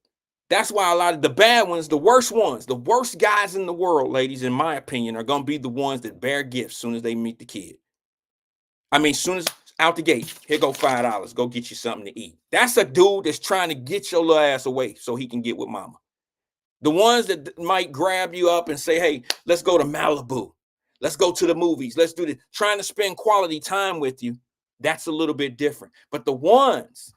That's why a lot of the bad ones, the worst guys in the world, ladies, in my opinion, are going to be the ones that bear gifts soon as they meet the kid. I mean, soon as out the gate, here go $5, go get you something to eat. That's a dude that's trying to get your little ass away so he can get with mama. The ones that might grab you up and say, hey, let's go to Malibu. Let's go to the movies. Let's do this. Trying to spend quality time with you. That's a little bit different. But the ones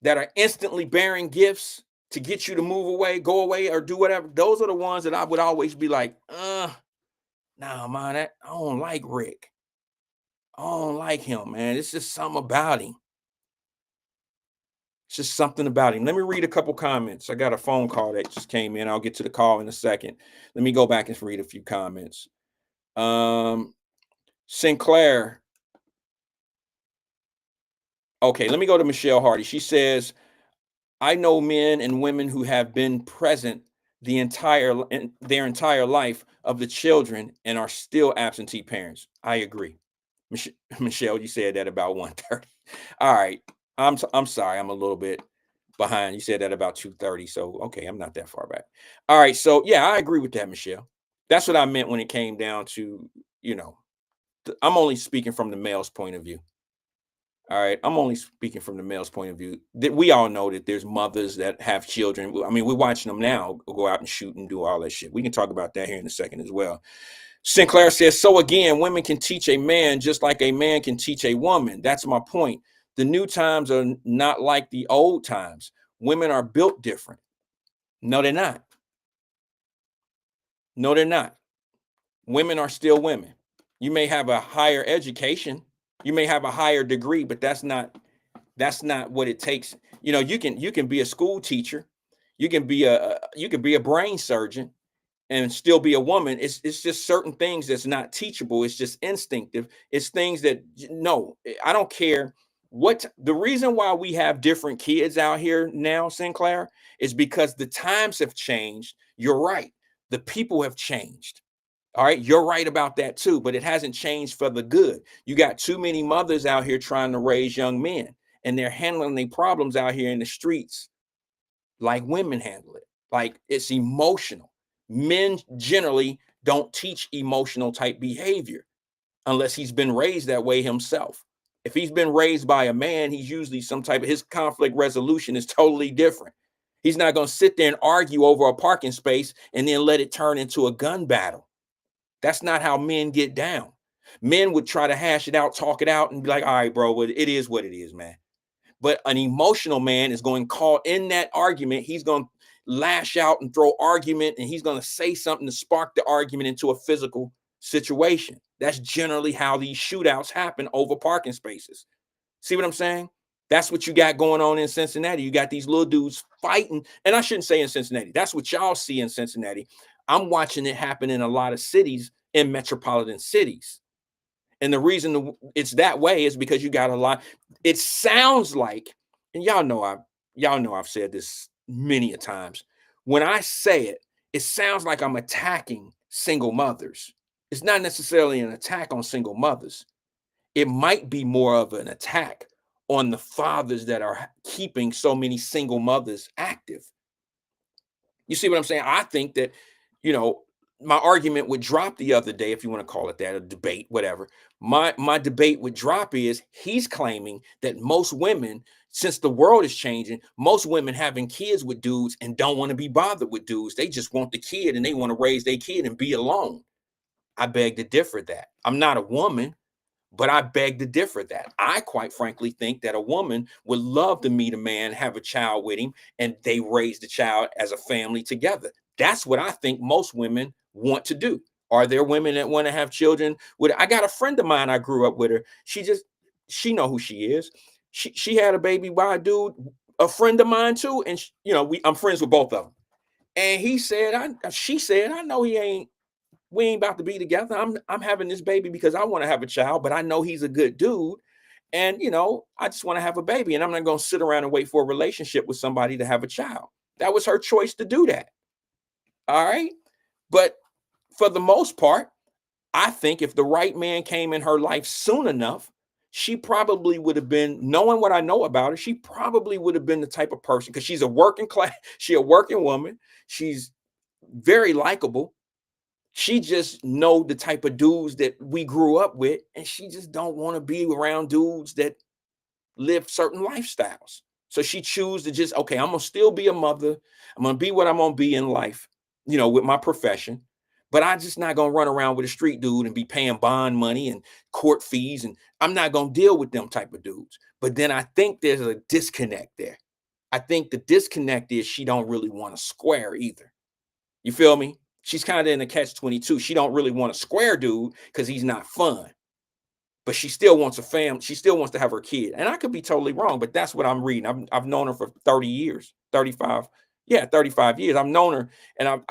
that are instantly bearing gifts to get you to move away, go away, or do whatever, those are the ones that I would always be like, nah, man, I don't like Rick. I don't like him, man. It's just something about him. It's just something about him. Let me read a couple comments. I got a phone call that just came in. I'll get to the call in a second. Let me go back and read a few comments. Sinclair. Okay, let me go to Michelle Hardy. She says, I know men and women who have been present their entire life of the children and are still absentee parents. I agree. Michelle, you said that about 1:30. All right. I'm sorry. I'm a little bit behind. You said that about 2:30. So, okay, I'm not that far back. All right. So, yeah, I agree with that, Michelle. That's what I meant when it came down to, I'm only speaking from the male's point of view. All right. I'm only speaking from the male's point of view. That we all know that there's mothers that have children. I mean, we're watching them now go out and shoot and do all that shit. We can talk about that here in a second as well. Sinclair says, so again, women can teach a man just like a man can teach a woman. That's my point. The new times are not like the old times. Women are built different. No, they're not. No, they're not. Women are still women. You may have a higher education. You may have a higher degree, but that's not what it takes. You can be a school teacher. You can be a brain surgeon and still be a woman. It's just certain things that's not teachable. It's just instinctive. It's things that, no, I don't care what. The reason why we have different kids out here now, Sinclair, is because the times have changed. You're right. The people have changed. All right. You're right about that too, but it hasn't changed for the good. You got too many mothers out here trying to raise young men, and they're handling their problems out here in the streets like women handle it. Like, it's emotional. Men generally don't teach emotional type behavior unless he's been raised that way himself. If he's been raised by a man, he's usually his conflict resolution is totally different. He's not going to sit there and argue over a parking space and then let it turn into a gun battle. That's not how men get down. Men would try to hash it out, talk it out, and be like, all right, bro, it is what it is, man. But an emotional man is going to call in that argument. He's going to lash out and throw argument, and he's going to say something to spark the argument into a physical situation. That's generally how these shootouts happen over parking spaces. See what I'm saying? That's what you got going on in Cincinnati. You got these little dudes fighting. And I shouldn't say in Cincinnati. That's what y'all see in Cincinnati. I'm watching it happen in a lot of cities, in metropolitan cities. And the reason it's that way is because you got a lot. It sounds like, and y'all know I've said this many a times. When I say it, it sounds like I'm attacking single mothers. It's not necessarily an attack on single mothers. It might be more of an attack on the fathers that are keeping so many single mothers active. You see what I'm saying? I think that, my argument would drop the other day, if you want to call it that, a debate, whatever. My debate would drop is he's claiming that most women, since the world is changing, most women having kids with dudes and don't want to be bothered with dudes. They just want the kid and they want to raise their kid and be alone. I beg to differ that. I'm not a woman, but I beg to differ that. I quite frankly think that a woman would love to meet a man, have a child with him, and they raise the child as a family together. That's what I think most women want to do. Are there women that want to have children with? I got a friend of mine, I grew up with her. She know who she is. She had a baby by a dude, a friend of mine too. And I'm friends with both of them. And she said, I know we ain't about to be together. I'm having this baby because I want to have a child, but I know he's a good dude. And, I just want to have a baby. And I'm not going to sit around and wait for a relationship with somebody to have a child. That was her choice to do that. All right. But for the most part, I think if the right man came in her life soon enough, she probably would have been, knowing what I know about her, she probably would have been the type of person, because she's a working woman. She's very likable. She just know the type of dudes that we grew up with, and she just don't want to be around dudes that live certain lifestyles. So she choose to just, okay, I'm going to still be a mother. I'm going to be what I'm going to be in life, with my profession. But I'm just not going to run around with a street dude and be paying bond money and court fees. And I'm not going to deal with them type of dudes. But then I think there's a disconnect there. I think the disconnect is she don't really want to square either. You feel me? She's kind of in a catch-22. She don't really want a square dude because he's not fun. But she still wants a family. She still wants to have her kid. And I could be totally wrong, but that's what I'm reading. I've known her for 30 years, 35. Yeah, 35 years. I've known her, and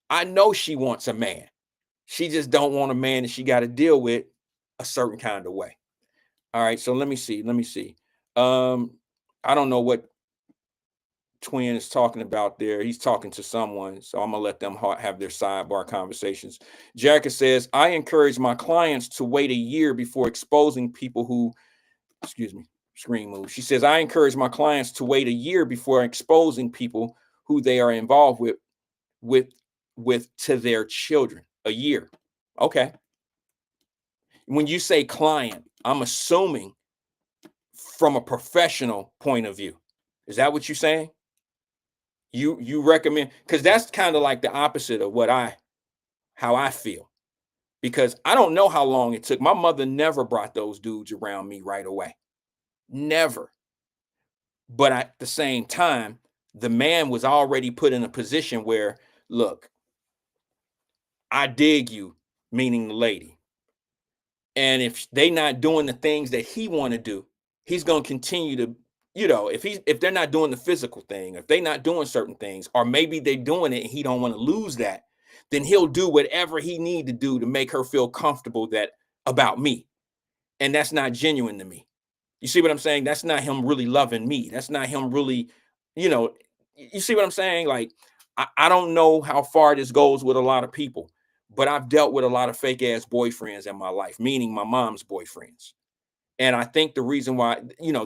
I know she wants a man. She just don't want a man that she got to deal with a certain kind of way. All right, so let me see. I don't know what Twin is talking about there. He's talking to someone, so I'm gonna let them have their sidebar conversations. Jacka says, I encourage my clients to wait a year before exposing people who, screen move. She says, I encourage my clients to wait a year before exposing people who they are involved with to their children. A year. Okay. When you say client, I'm assuming from a professional point of view. Is that what you're saying? You recommend, because that's kind of like the opposite of how I feel, because I don't know how long it took. My mother never brought those dudes around me right away. Never. But at the same time, the man was already put in a position where, look, I dig you, meaning the lady. And if they not doing the things that he want to do, he's going to continue to, if they're not doing the physical thing, if they're not doing certain things, or maybe they're doing it and he don't want to lose that, then he'll do whatever he need to do to make her feel comfortable about me. And that's not genuine to me. You see what I'm saying? That's not him really loving me. That's not him really, you see what I'm saying? Like, I don't know how far this goes with a lot of people, but I've dealt with a lot of fake ass boyfriends in my life, meaning my mom's boyfriends. And I think the reason why,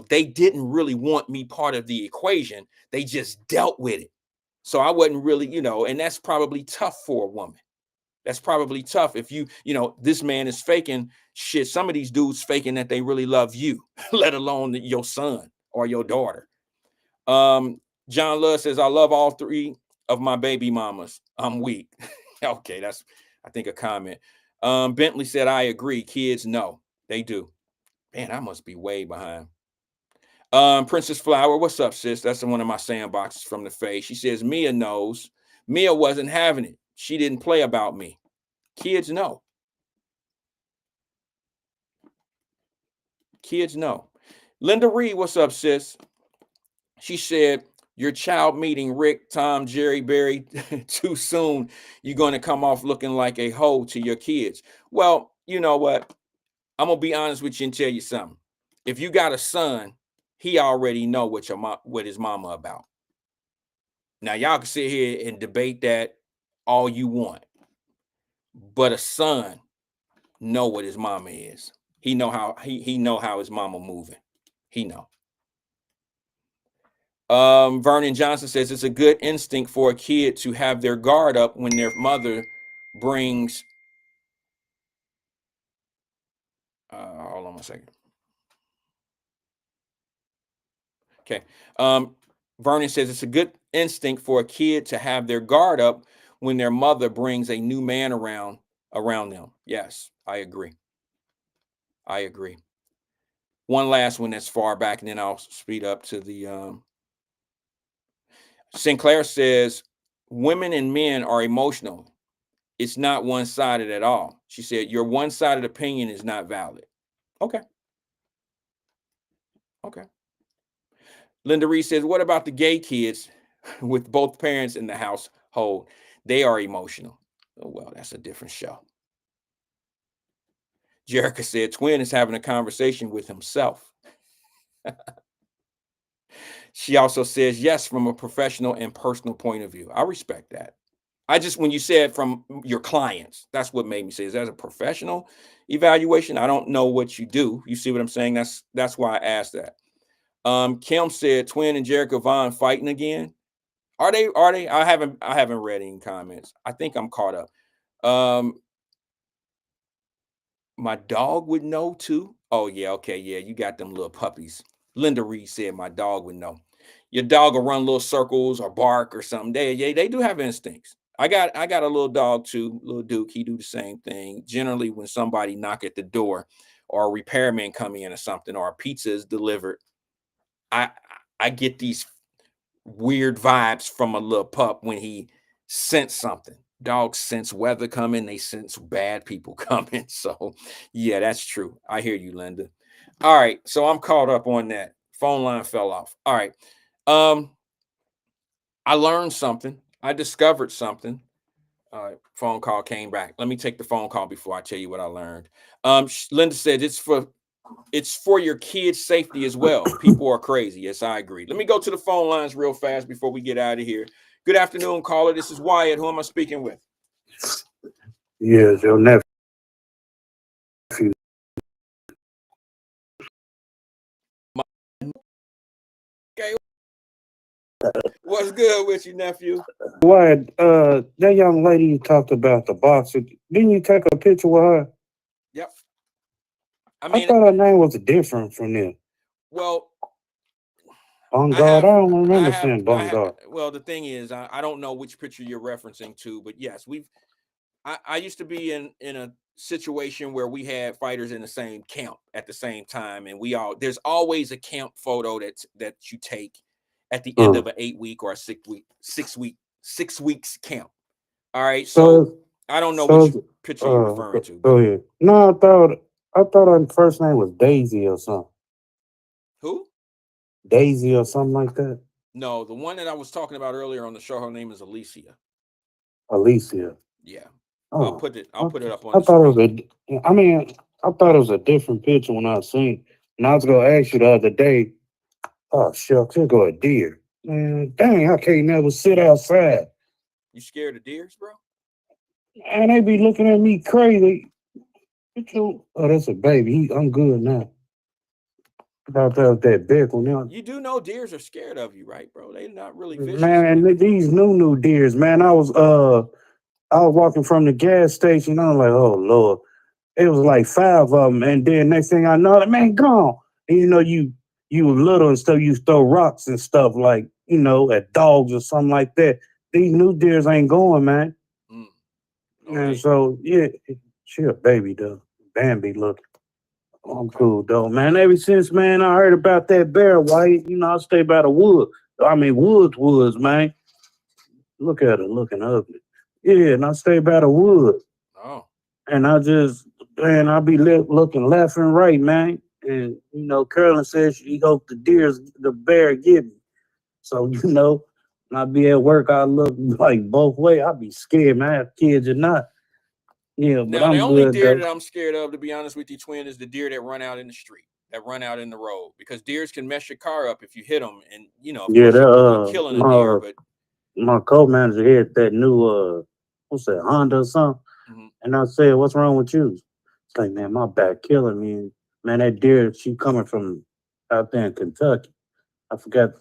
they didn't really want me part of the equation. They just dealt with it. So I wasn't really, and that's probably tough for a woman. That's probably tough if this man is faking shit. Some of these dudes faking that they really love you, let alone your son or your daughter. John Love says, I love all three of my baby mamas. I'm weak. Okay, that's, I think, a comment. Bentley said, I agree. Kids, no, they do. Man, I must be way behind. Princess Flower, what's up, sis? That's one of my sandboxes from the face. She says, Mia knows. Mia wasn't having it. She didn't play about me. Kids know. Kids know. Linda Reed, what's up, sis? She said, your child meeting Rick, Tom, Jerry, Barry too soon. You're going to come off looking like a hoe to your kids. Well, you know what? I'm going to be honest with you and tell you something. If you got a son, he already know what his mama about. Now, y'all can sit here and debate that all you want. But a son know what his mama is. He know how he know how his mama moving. He know. Vernon Johnson says it's a good instinct for a kid to have their guard up when their mother brings. Hold on a second. Okay. Vernon says it's a good instinct for a kid to have their guard up when their mother brings a new man around them. Yes, I agree. I agree. One last one that's far back, and then I'll speed up to the. Sinclair says women and men are emotional. It's not one-sided at all. She said your one-sided opinion is not valid. Okay. Okay. Linda Reed says, what about the gay kids with both parents in the household? They are emotional. Oh, well, that's a different show. Jerica said, Twin is having a conversation with himself. She also says, yes, from a professional and personal point of view. I respect that. When you said from your clients, that's what made me say, is that a professional evaluation? I don't know what you do. You see what I'm saying? That's why I asked that. Kim said, Twin and Jericho Vaughn fighting again. Are they? I haven't read any comments. I think I'm caught up. My dog would know too. Oh, yeah, okay, yeah, you got them little puppies. Linda Reed said my dog would know. Your dog will run little circles or bark or something. They do have instincts. I got a little dog too, little Duke. He do the same thing. Generally, when somebody knock at the door or a repairman come in or something, or a pizza is delivered, I get these weird vibes from a little pup when he sense something. Dogs sense weather coming, they sense bad people coming. So yeah, that's true. I hear you, Linda. All right, so I'm caught up on that. Phone line fell off. All right. I learned something. I discovered something. Phone call came back. Let me take the phone call before I tell you what I learned. Linda said it's for your kids' safety as well. People are crazy. Yes, I agree. Let me go to the phone lines real fast before we get out of here. Good afternoon, caller. This is Wyatt. Who am I speaking with? Yes, your nephew. Okay. What's good with you, nephew? Wyatt, that young lady you talked about, the boxer, didn't you take a picture with her? Yep. I thought her name was different from them. Well, Bongard, I don't remember saying Bongard. Well, the thing is, I don't know which picture you're referencing to, but yes, I used to be in a situation where we had fighters in the same camp at the same time, and there's always a camp photo that you take at the end of an 8-week or a 6 weeks camp. All right, so I don't know which picture you're referring to. Oh yeah, no, I thought her first name was Daisy or something. Who? Daisy or something like that. No, the one that I was talking about earlier on the show, her name is Alicia. Alicia. Yeah. Oh, I'll put it up on. I thought it was a different picture when I seen. And I was gonna ask you the other day. Oh shucks, here go a deer. Man, dang, I can't never sit outside. You scared of deers, bro? And they be looking at me crazy. Oh, that's a baby. I'm good now. I thought that was that big one. You do know deers are scared of you, right, bro? They're not really vicious. Man, and these new deers, man. I was walking from the gas station. I was like, oh Lord. It was like 5 of them. And then next thing I know, man, gone. And you were little and stuff, you throw rocks and stuff like, at dogs or something like that. These new deers ain't going, man. Okay. And so, yeah, she a baby, though. Bambi looking. I'm cool, though, man. Ever since, man, I heard about that bear, Wyatt, I stay by the woods, man. Look at her, looking ugly. Yeah, and I stay by the woods. Oh. and I be looking left and right, man. And Carolyn says she hope the bear get me. So when I be at work, I look like both ways. I be scared, man. I have kids or not. Yeah, but Now, the I'm only good deer though. that I'm scared of, to be honest with you, twin, is the deer that run out in the street, that run out in the road, because deers can mess your car up if you hit them, and of Yeah, course, you're killing a deer. But my co-manager here at that new what's that, Honda or something. mhm, And I said, "What's wrong with you?" It's like, man, my back killing me. Man, that deer, she coming from out there in Kentucky. I forgot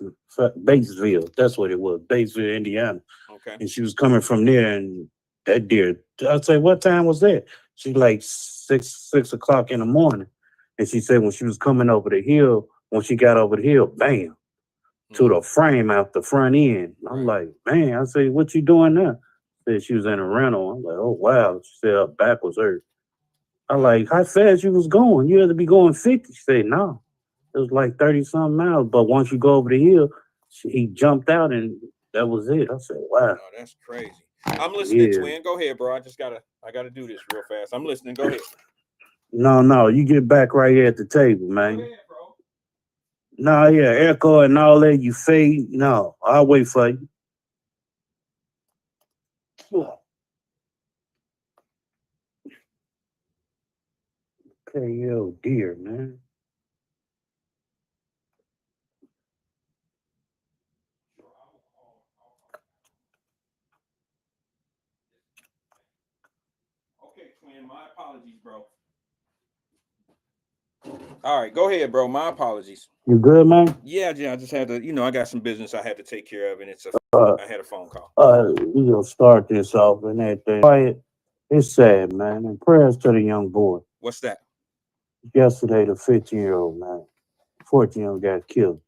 Batesville. That's what it was, Batesville, Indiana. okay, And she was coming from there, and that deer. I say, what time was that? She like 6 o'clock in the morning, and she said when she was coming over the hill, when she got over the hill, bam, to mhm, the frame out the front end. I'm right. like, man, I say, what you doing now? Said she was in a rental. I'm like, oh wow. She said her back was hurt. I Wow. like, how fast you was going? You had to be going 50. She said, no. It was like 30 something miles. But once you go over the hill, he jumped out and that was it. I said, wow. Oh, that's crazy. I'm listening, Yeah. twin. Go ahead, bro. I gotta do this real fast. I'm listening. Go ahead. No, you get back right here at the table, Go man. ahead, bro. No, yeah, echo and all that, you fade. No, I'll wait for you. Okay, yo, dear, man. Okay, twin. My apologies, bro. All right, go ahead, bro. My apologies. You good, man? Yeah, I just had to, I got some business I had to take care of, and Uh, I had a phone call. we gonna start this off and everything. Wyatt, it's sad, man. And prayers to the young boy. What's that? Yesterday, the 15-year-old, man, 14-year-old got killed.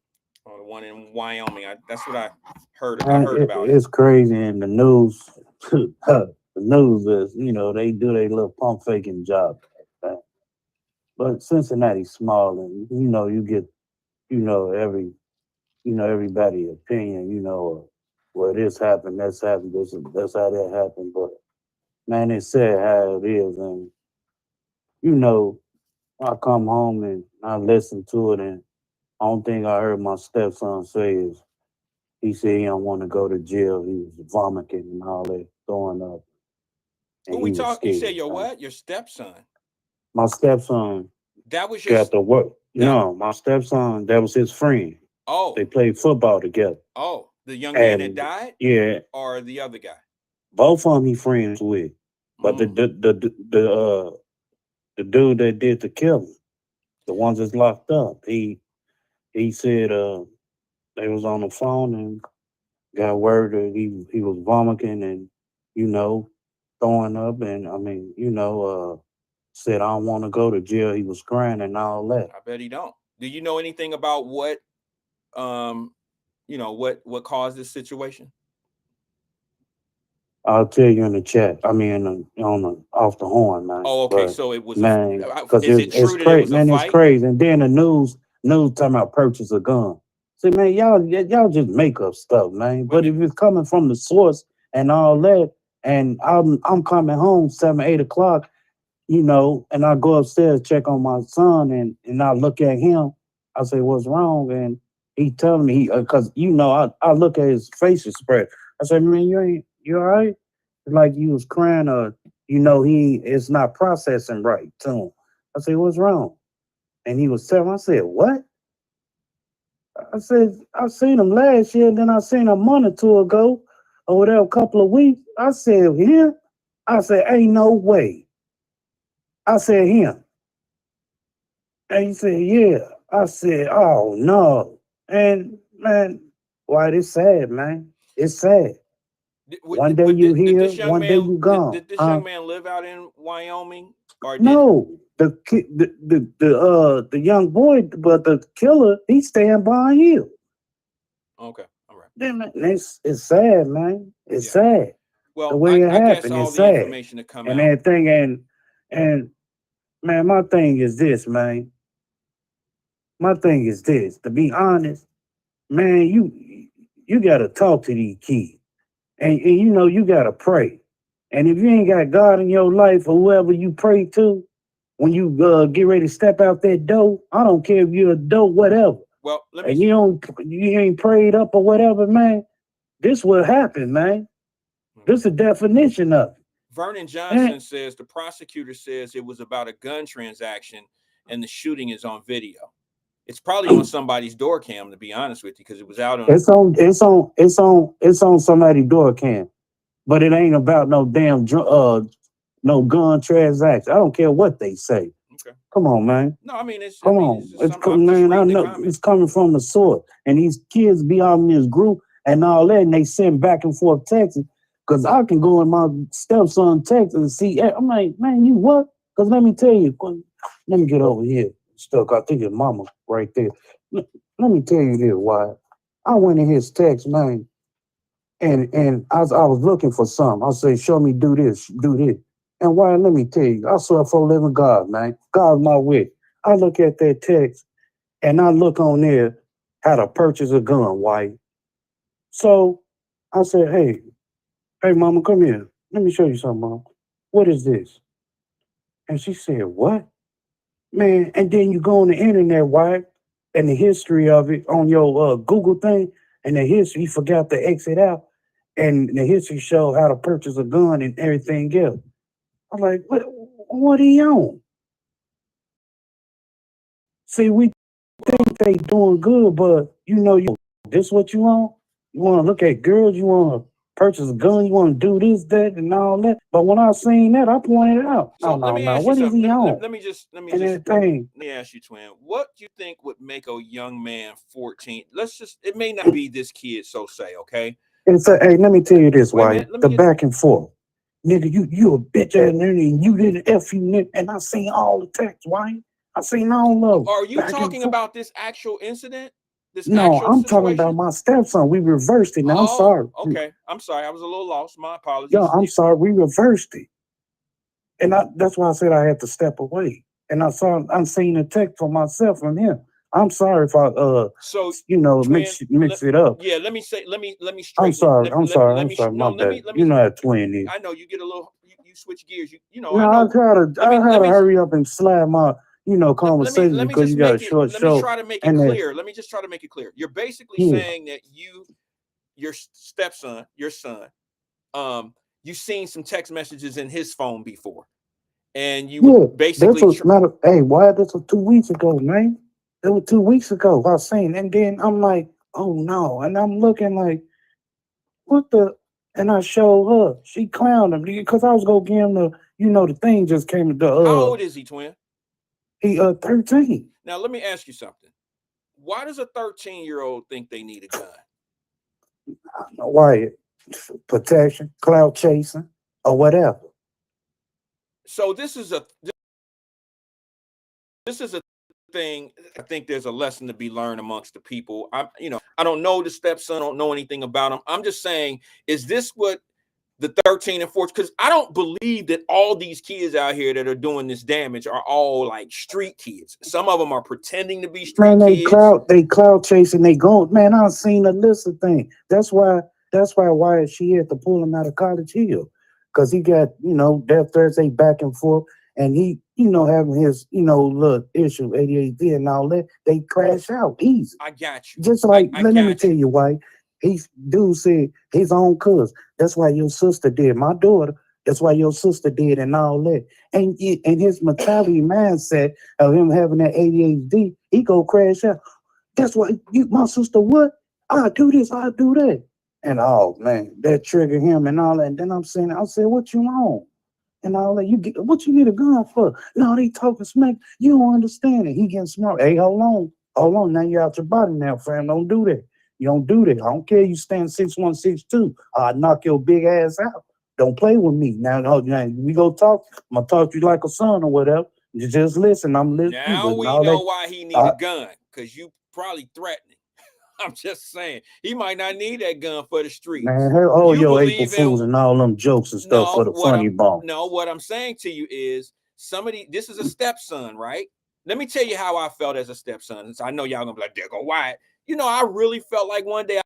Oh, the one in Wyoming. That's what I heard. I Man, heard about it. it's crazy in the news. The news is, they do their little pump faking job. Man. But Cincinnati's small, and you get, every, everybody opinion. Well, this happened, that's happened, that's how that happened. But man, it's sad how it is, and you know, I come home and I listen to it, and only thing I heard my stepson say is he said he don't want to go to jail. He was vomiting and all that, throwing up, Who and we he was talk? You said scared. your Man. what? Your stepson. My stepson That was your. got to work. That. No, my stepson, that was his friend. Oh. They played football together. Oh, the young man that And died, yeah, or the other guy. both of them he friends with. But Mm. the dude that did the killing, the ones that's locked up, he said they was on the phone and got word that he was vomiting and you know throwing up and I mean said I don't want to go to jail. He was crying and all that. I bet he don't. Do you know anything about um, what caused this situation? I'll tell you in the chat. I mean on the off the horn, man. Oh, okay. But So it was man, because Is it it's true that it crazy, was a man. It's fight? crazy. And then the news talking about purchase a gun. See, man, y'all just make up stuff, man. But if it's coming from the source and all that, and I'm coming home 7, 8 o'clock, and I go upstairs check on my son, and I look at him. I say, "What's wrong?" And he telling me, because I look at his face spread. I say, "Man, you all right?" Like you was crying, or he is not processing right to him. I say, "What's wrong?" And he was telling. I said, "What?" I said, "I seen him last year, and then I seen him a month or two ago, or whatever, a couple of weeks." I said, "Him?" I said, "Ain't no way." I said, "Him." And he said, "Yeah." I said, "Oh no." And man, why it's sad, man. It's sad. One day you Did here, this young one day man you gone. did this young man live out in Wyoming, or didn't? No, the kid, the young boy, but the killer, he's staying behind you. Okay, all right. Then man, it's sad, man. It's Yeah. sad. The Well, way it I guess happened, all it's the sad. information to come And out. everything, and man, my thing is this, man. My thing is this. To be honest, man, you gotta talk to these kids, and you gotta pray. And if you ain't got God in your life or whoever you pray to, when you get ready to step out that door, I don't care if you're a dope, whatever. Well, let And me. you ain't prayed up or whatever, man. This will happen, man. This is the definition of it. Vernon And Johnson says the prosecutor says it was about a gun transaction and the shooting is on video. It's probably on somebody's door cam, to be honest with you, because it was out on. it's on somebody's door cam, but it ain't about no damn no gun transaction. I don't care what they say. Okay. Come on, man. No, I mean it's. Come I mean, on. it's just It's some, I'm coming, just man. I reading the know comments. it's coming from the source. And these kids be out in this group and all that, and they send back and forth texting. Because I can go in my stepson text and see. I'm like, man, you what? Because let me tell you, let me get over here. Stuck. I think your mama right there. Let me tell you this, why. I went in his text, man, and I was looking for something. I say, show me do this, do this. And why? Let me tell you, I swear for living God, man. God's my way. I look at that text and I look on there how to purchase a gun, Wyatt. So I said, hey, mama, come here. Let me show you something, mom. What is this? And she said, what? Man, and then you go on the internet, Wyatt, and the history of it on your Google thing, and the history, you forgot to exit out, and the history show how to purchase a gun and everything else. I'm like, what are you on? See, we think they doing good, but this what you want? You want to look at girls, you want to purchase a gun, you want to do this, that, and all that. But when I seen that, I pointed it out. So No, let no, me no. ask you What is something. he on? Let me just And everything. let me ask you, twin. What do you think would make a young man 14? Let's just. It may not be this kid, so say, okay. It's hey, let me tell you this, Wait a Wyatt. minute. Let me The get. back and forth. Nigga, you a bitch ass nigga, and you didn't F you, nigga. And I seen all the texts, Wyatt. I seen all of them. Are you Back and talking forth. about this actual incident? This No, actual I'm talking about situation? my stepson. We reversed it. Now I'm Oh, sorry. okay. I'm sorry. I was a little lost. My Yo, apologies. I'm sorry. We reversed it. And that's why I said I had to step away. And I'm seeing a text for myself from him. I'm sorry if I So, twin. mix it up. Yeah. Let me I'm straighten it. sorry. I'm sorry. Let I'm me. sorry. No. My Let bad. me. Let You me. know how twin is. I know you get a little. You switch gears. No, I know. I had Let to me. hurry up and slide my, conversation Let me because just you got a make it. short Let me show. try to make it And clear. Let me just try to make it clear. You're basically yeah, saying that your stepson, your son, you've seen some text messages in his phone before, and you yeah. would This basically. was not hey, why this was 2 weeks ago, man. It was 2 weeks ago. I seen, and then I'm like, oh no, and I'm looking like, what the? And I showed her. She clowned him because I was gonna give him the thing just came to How old is he, twin? he 13. Now let me ask you something. Why does a 13-year-old think they need a gun? I don't know why protection, cloud chasing, or whatever. So this is a thing. I think there's a lesson to be learned amongst the people. I don't know the stepson, don't know anything about him. I'm just saying, is this what the 13 and 14? Because I don't believe that all these kids out here that are doing this damage are all like street kids. Some of them are pretending to be street Man, kids. they cloud chasing, they going. Man, I've seen a list of things. That's why Wyatt she had to pull him out of College Hill. Cause he got, death threats, they back and forth, and he, having his, little issue, ADHD and all that, they crash out easy. I got you. Just like I let me got tell you. you why. He dude said his own cuz. That's why your sister did. My daughter, that's why your sister did and all that. And his mentality mindset of him having that ADHD, he go crash out. That's why my sister what? I do this, I do that. And oh man, that triggered him and all that. And then I said, what you on? And all that. What you need a gun for? No, they talking smack. You don't understand it. He getting smart. Hey, hold on. Hold on. Now you're out your body now, fam. Don't do that. You don't do that. I don't care you stand 6'1", 6'2". I knock your big ass out. Don't play with me. Now we go talk. I'm gonna talk to you like a son or whatever. You just listen. I'm listening. Now But we all that. know why he need a gun, because you probably threatening. I'm just saying he might not need that gun for the streets. Man, all You your April believe Fools in and all them jokes and stuff for the funny bone. what I'm saying to you is this is a stepson, right? Let me tell you how I felt as a stepson. So I know y'all gonna be like, there go Wyatt. I really felt like one day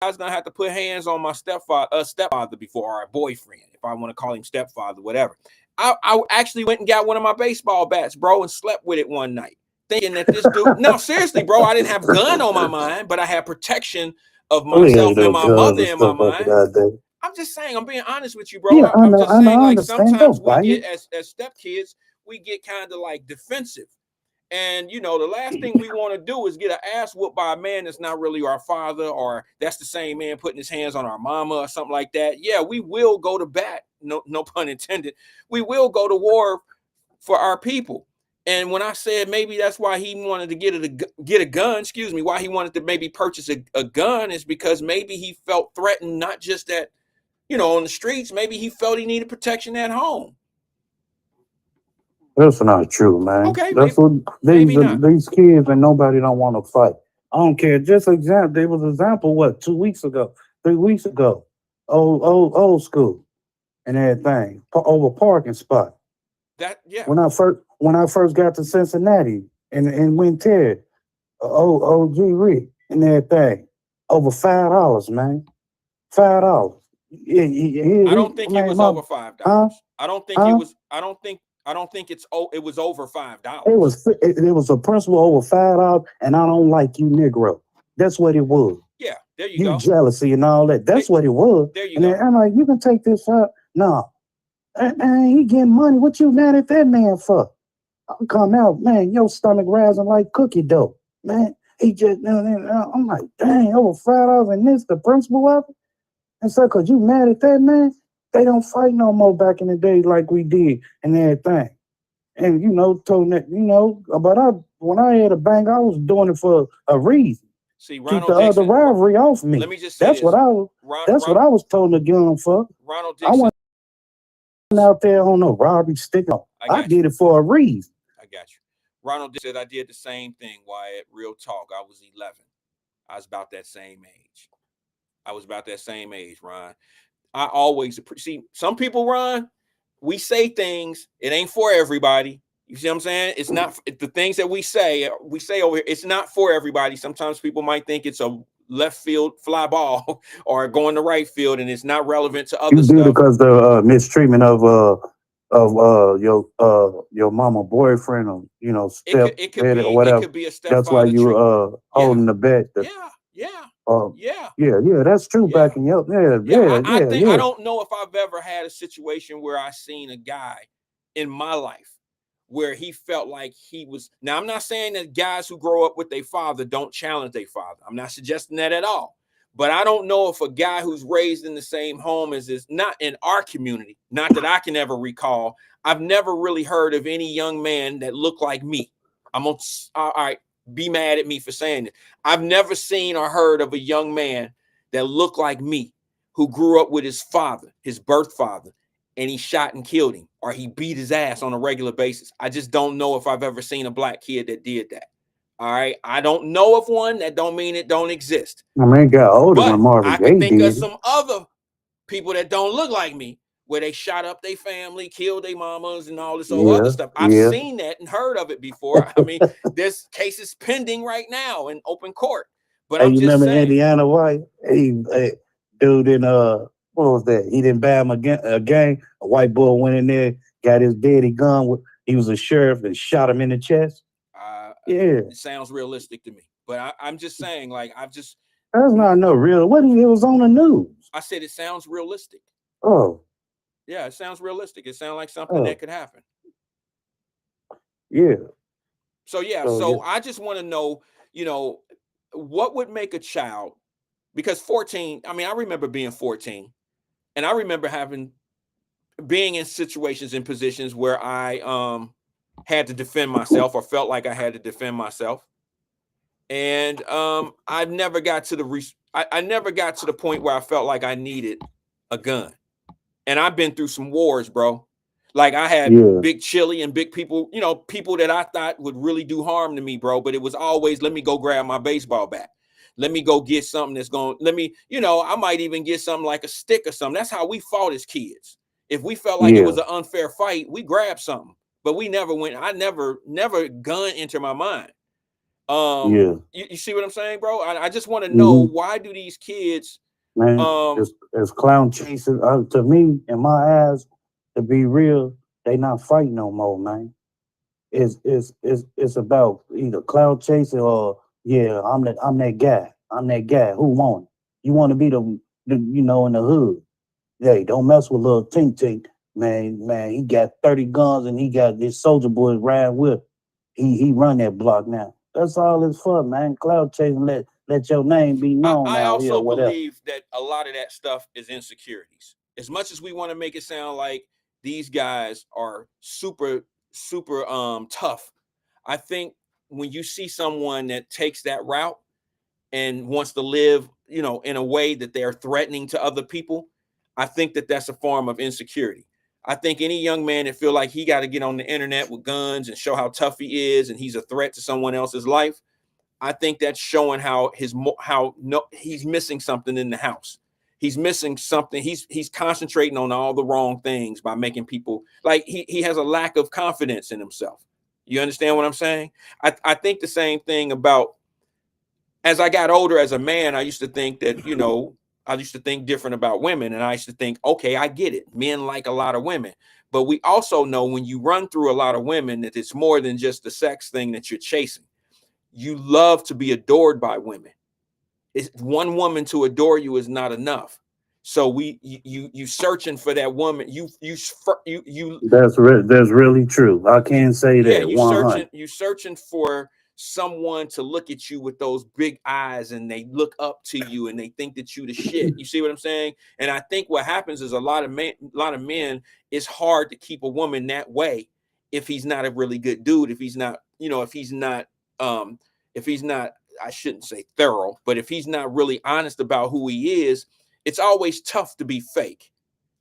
guy's gonna have to put hands on my stepfather before, or a boyfriend, if I want to call him stepfather, whatever. I actually went and got one of my baseball bats, bro, and slept with it one night, thinking that this dude. No, seriously, bro, I didn't have gun on my mind, but I had protection of We had myself and no my guns mother and in my stuff back in mind. that day. I'm just saying, I'm being honest with you, bro. Yeah, I I'm know, just saying, I like, understand. sometimes Don't we bite get, it. as step kids, we get kind of like defensive. And the last thing we want to do is get an ass whooped by a man that's not really our father, or that's the same man putting his hands on our mama or something like that. Yeah, we will go to bat, no pun intended. We will go to war for our people. And when I said maybe that's why he wanted to get a gun, why he wanted to maybe purchase a gun, is because maybe he felt threatened, not just at, on the streets. Maybe he felt he needed protection at home. That's not true, man. Okay, That's maybe, what maybe not. these kids and nobody don't want to fight. I don't care. Just example, there was an example, what, 2 weeks ago, 3 weeks ago, old school and everything, over parking spot. That, yeah. When I first got to Cincinnati and went there, OG Rick and everything, over $5, man, $5. I don't think it was over $5. Huh? I don't think it Huh? was. I don't think it was over $5. It was a principle over $5, and I don't like you, Negro. That's what it was. Yeah, there you You go. jealousy and all that. That's what it was. There you and go. then I'm like, you can take this out. No, man, he getting money. What you mad at that man for? I'll come out, man. Your stomach rising like cookie dough, man. He just, I'm like, dang, over $5, and this the principle of it. And so, cause you mad at that man, they don't fight no more back in the day like we did and everything. And told that, but when I had a bang, I was doing it for a reason. See, Keep Ronald the other Dixon. rivalry off me. Let me just say That's this. what I was. That's what I was told the gun for. Ronald I Dixon. wasn't out there on no robbery stick. I did it for a reason. I got you. Ronald Dixon said I did the same thing. Wyatt, real talk. I was 11. I was about that same age. Ron. I always see some people, Ron. We say things. It ain't for everybody. You see what I'm saying? It's not the things that we say over here. It's not for everybody. Sometimes people might think it's a left field fly ball or going to right field, and it's not relevant to other You stuff. did it because the mistreatment of your mama boyfriend, or step it could be, or whatever. It could be a stepfather. That's why you holding the bet. Yeah, that's true. Yeah. Back in your I don't know if I've ever had a situation where I seen a guy in my life where he felt like he was. Now, I'm not saying that guys who grow up with their father don't challenge their father. I'm not suggesting that at all. But I don't know if a guy who's raised in the same home as is not in our community, not that I can ever recall. I've never really heard of any young man that looked like me. I'm gonna all right, be mad at me for saying it. I've never seen or heard of a young man that looked like me who grew up with his father, his birth father, and he shot and killed him, or he beat his ass on a regular basis. I just don't know if I've ever seen a black kid that did that. All right. I don't know of one. That don't mean it don't exist. I mean, it got older than Marvin I Gaye can think did. of some other people that don't look like me, where they shot up their family, killed their mamas, and all this other stuff. I've seen that and heard of it before. I mean, there's cases pending right now in open court. But I'm you just remember saying, Indiana White? Dude in what was that? He didn't buy him a gang. A white boy went in there, got his daddy gun. He was a sheriff and shot him in the chest. it sounds realistic to me. But I'm just saying, like, that's not no real. It was on the news. I said it sounds realistic. Oh. Yeah, it sounds realistic. It sounds like something that could happen. Yeah. So I just want to know, what would make a child, because 14, I mean, I remember being 14, and I remember being in situations and positions where I had to defend myself, or felt like I had to defend myself. And I never got to the point where I felt like I needed a gun. And I've been through some wars, bro. Like, I had big chili and big people, people that I thought would really do harm to me, bro. But it was always, let me go grab my baseball bat. Let me go get something that's going, I might even get something like a stick or something. That's how we fought as kids. If we felt like it was an unfair fight, we grabbed something. But we never went, never gun entered my mind. Yeah. You see what I'm saying, bro? I just want to know, Hmm. why do these kids Man, um it's clown chasing. To me, in my eyes, to be real, they not fighting no more, man. It's about either cloud chasing or yeah, I'm that guy. I'm that guy. Who want it? You want to be the in the hood. Hey, don't mess with little Tink Tink. Man, he got 30 guns and he got this soldier boy riding with. He run that block now. That's all it's for, man. Cloud chasing, let your name be known I out here, also whatever. believe that a lot of that stuff is insecurities. As much as we want to make it sound like these guys are super tough, I think when you see someone that takes that route and wants to live, in a way that they're threatening to other people, I think that that's a form of insecurity. I think any young man that feel like he got to get on the internet with guns and show how tough he is and he's a threat to someone else's life, I think that's showing how he's missing something in the house. He's missing something. He's concentrating on all the wrong things by making people like he has a lack of confidence in himself. You understand what I'm saying? I think the same thing about, as I got older as a man, I used to think that, I used to think different about women. And I used to think, okay, I get it. Men like a lot of women. But we also know when you run through a lot of women that it's more than just the sex thing that you're chasing. You love to be adored by women. It's one woman to adore you is not enough. So you searching for that woman. That's really true. I can say Yeah, that 100. you searching for someone to look at you with those big eyes, and they look up to you and they think that you the shit. You see what I'm saying? And I think what happens is a lot of men, it's hard to keep a woman that way if he's not a really good dude, if he's not, um if he's not, I shouldn't say thorough, but if he's not really honest about who he is, it's always tough to be fake.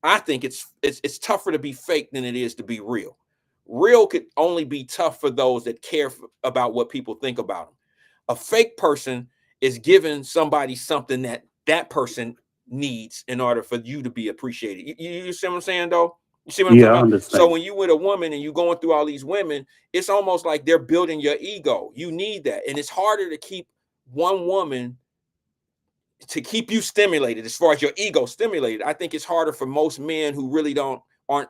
I think it's tougher to be fake than it is to be real. Real could only be tough for those that care about what people think about them. A fake person is giving somebody something that person needs in order for you to be appreciated. You see what I'm saying, though? You see what I'm Yeah, talking I about? So understand. when you with a woman and you going through all these women, it's almost like they're building your ego. You need that, and it's harder to keep one woman to keep you stimulated as far as your ego stimulated. I think it's harder for most men who really aren't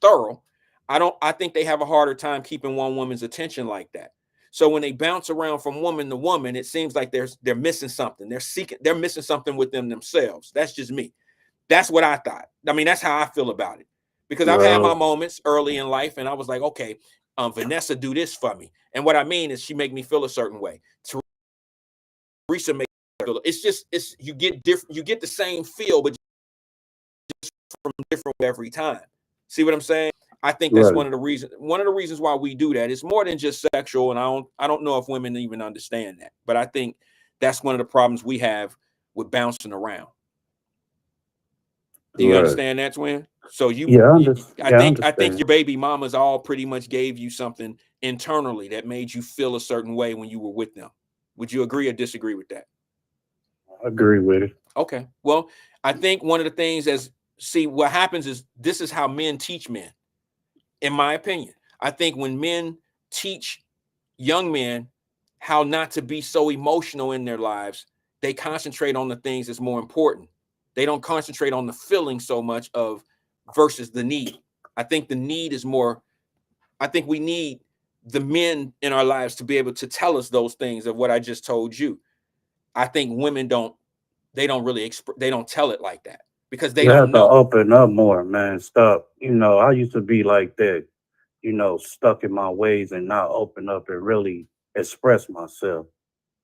thorough. I think they have a harder time keeping one woman's attention like that. So when they bounce around from woman to woman, it seems like they're missing something. They're missing something within themselves. That's just me. That's what I thought. I mean, that's how I feel about it. Because I've had my Well, moments early in life and I was like, okay, Vanessa do this for me. And what I mean is she make me feel a certain way. Teresa make me feel, it's you get the same feel, but from different every time. See what I'm saying? I think that's right, one of the reasons why we do that. It's more than just sexual, and I don't know if women even understand that, but I think that's one of the problems we have with bouncing around. Do you right. understand that, twin? So Yeah, I I think understand. your baby mamas all pretty much gave you something internally that made you feel a certain way when you were with them. Would you agree or disagree with that? I agree with it. Okay. Well, I think one of the things see what happens is this is how men teach men, in my opinion. I think when men teach young men how not to be so emotional in their lives, they concentrate on the things that's more important. They don't concentrate on the feeling so much of versus the need. I think the need is more, I think we need the men in our lives to be able to tell us those things of what I just told you. I think women they don't really they don't tell it like that because they You don't have to know. open up more, man. Stop. I used to be like that, stuck in my ways and not open up and really express myself.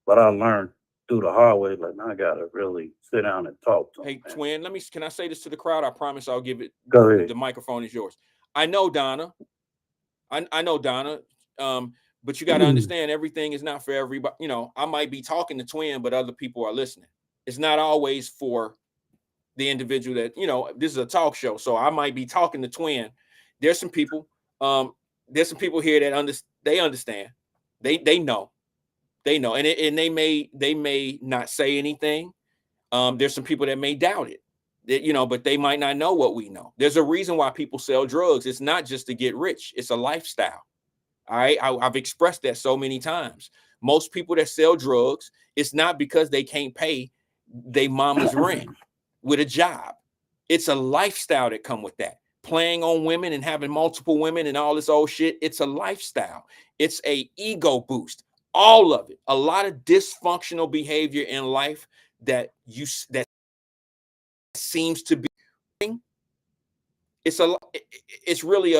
But I learned through the hard way, like, I gotta really sit down and talk to them, Hey, man. twin, can I say this to the crowd? I promise I'll give it, Go ahead. the microphone is yours. I know, Donna. I know, Donna. But you got to understand everything is not for everybody. I might be talking to twin, but other people are listening. It's not always for the individual that, this is a talk show. So I might be talking to twin. There's some people, there's some people here that they understand. They know. They know. And they may not say anything. There's some people that may doubt it, but they might not know what we know. There's a reason why people sell drugs. It's not just to get rich. It's a lifestyle. All right. I've expressed that so many times. Most people that sell drugs, it's not because they can't pay their mama's rent with a job. It's a lifestyle that come with that. Playing on women and having multiple women and all this old shit. It's a lifestyle. It's a ego boost. All of it. A lot of dysfunctional behavior in life that seems to be. It's really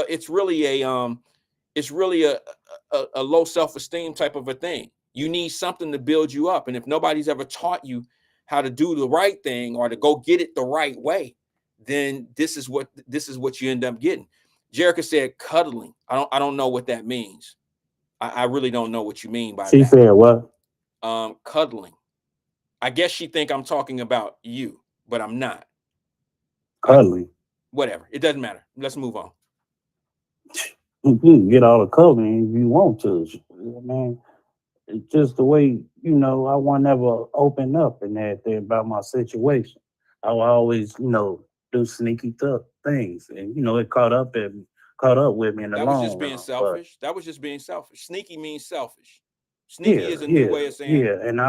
a low self-esteem type of a thing. You need something to build you up. And if nobody's ever taught you how to do the right thing or to go get it the right way, then this is what you end up getting. Jerica said cuddling. I don't know what that means. I really don't know what you mean by that. She said what? Cuddling. I guess she think I'm talking about you, but I'm not. Cuddling. Whatever. It doesn't matter. Let's move on. You can get all the cuddling if you want to. Man, it's just the way, I won't ever open up and everything about my situation. I will always, do sneaky things. And, it caught up with me in the long run. That was just being selfish. That was just being selfish. Sneaky means selfish. Sneaky is a new way of saying. Yeah, and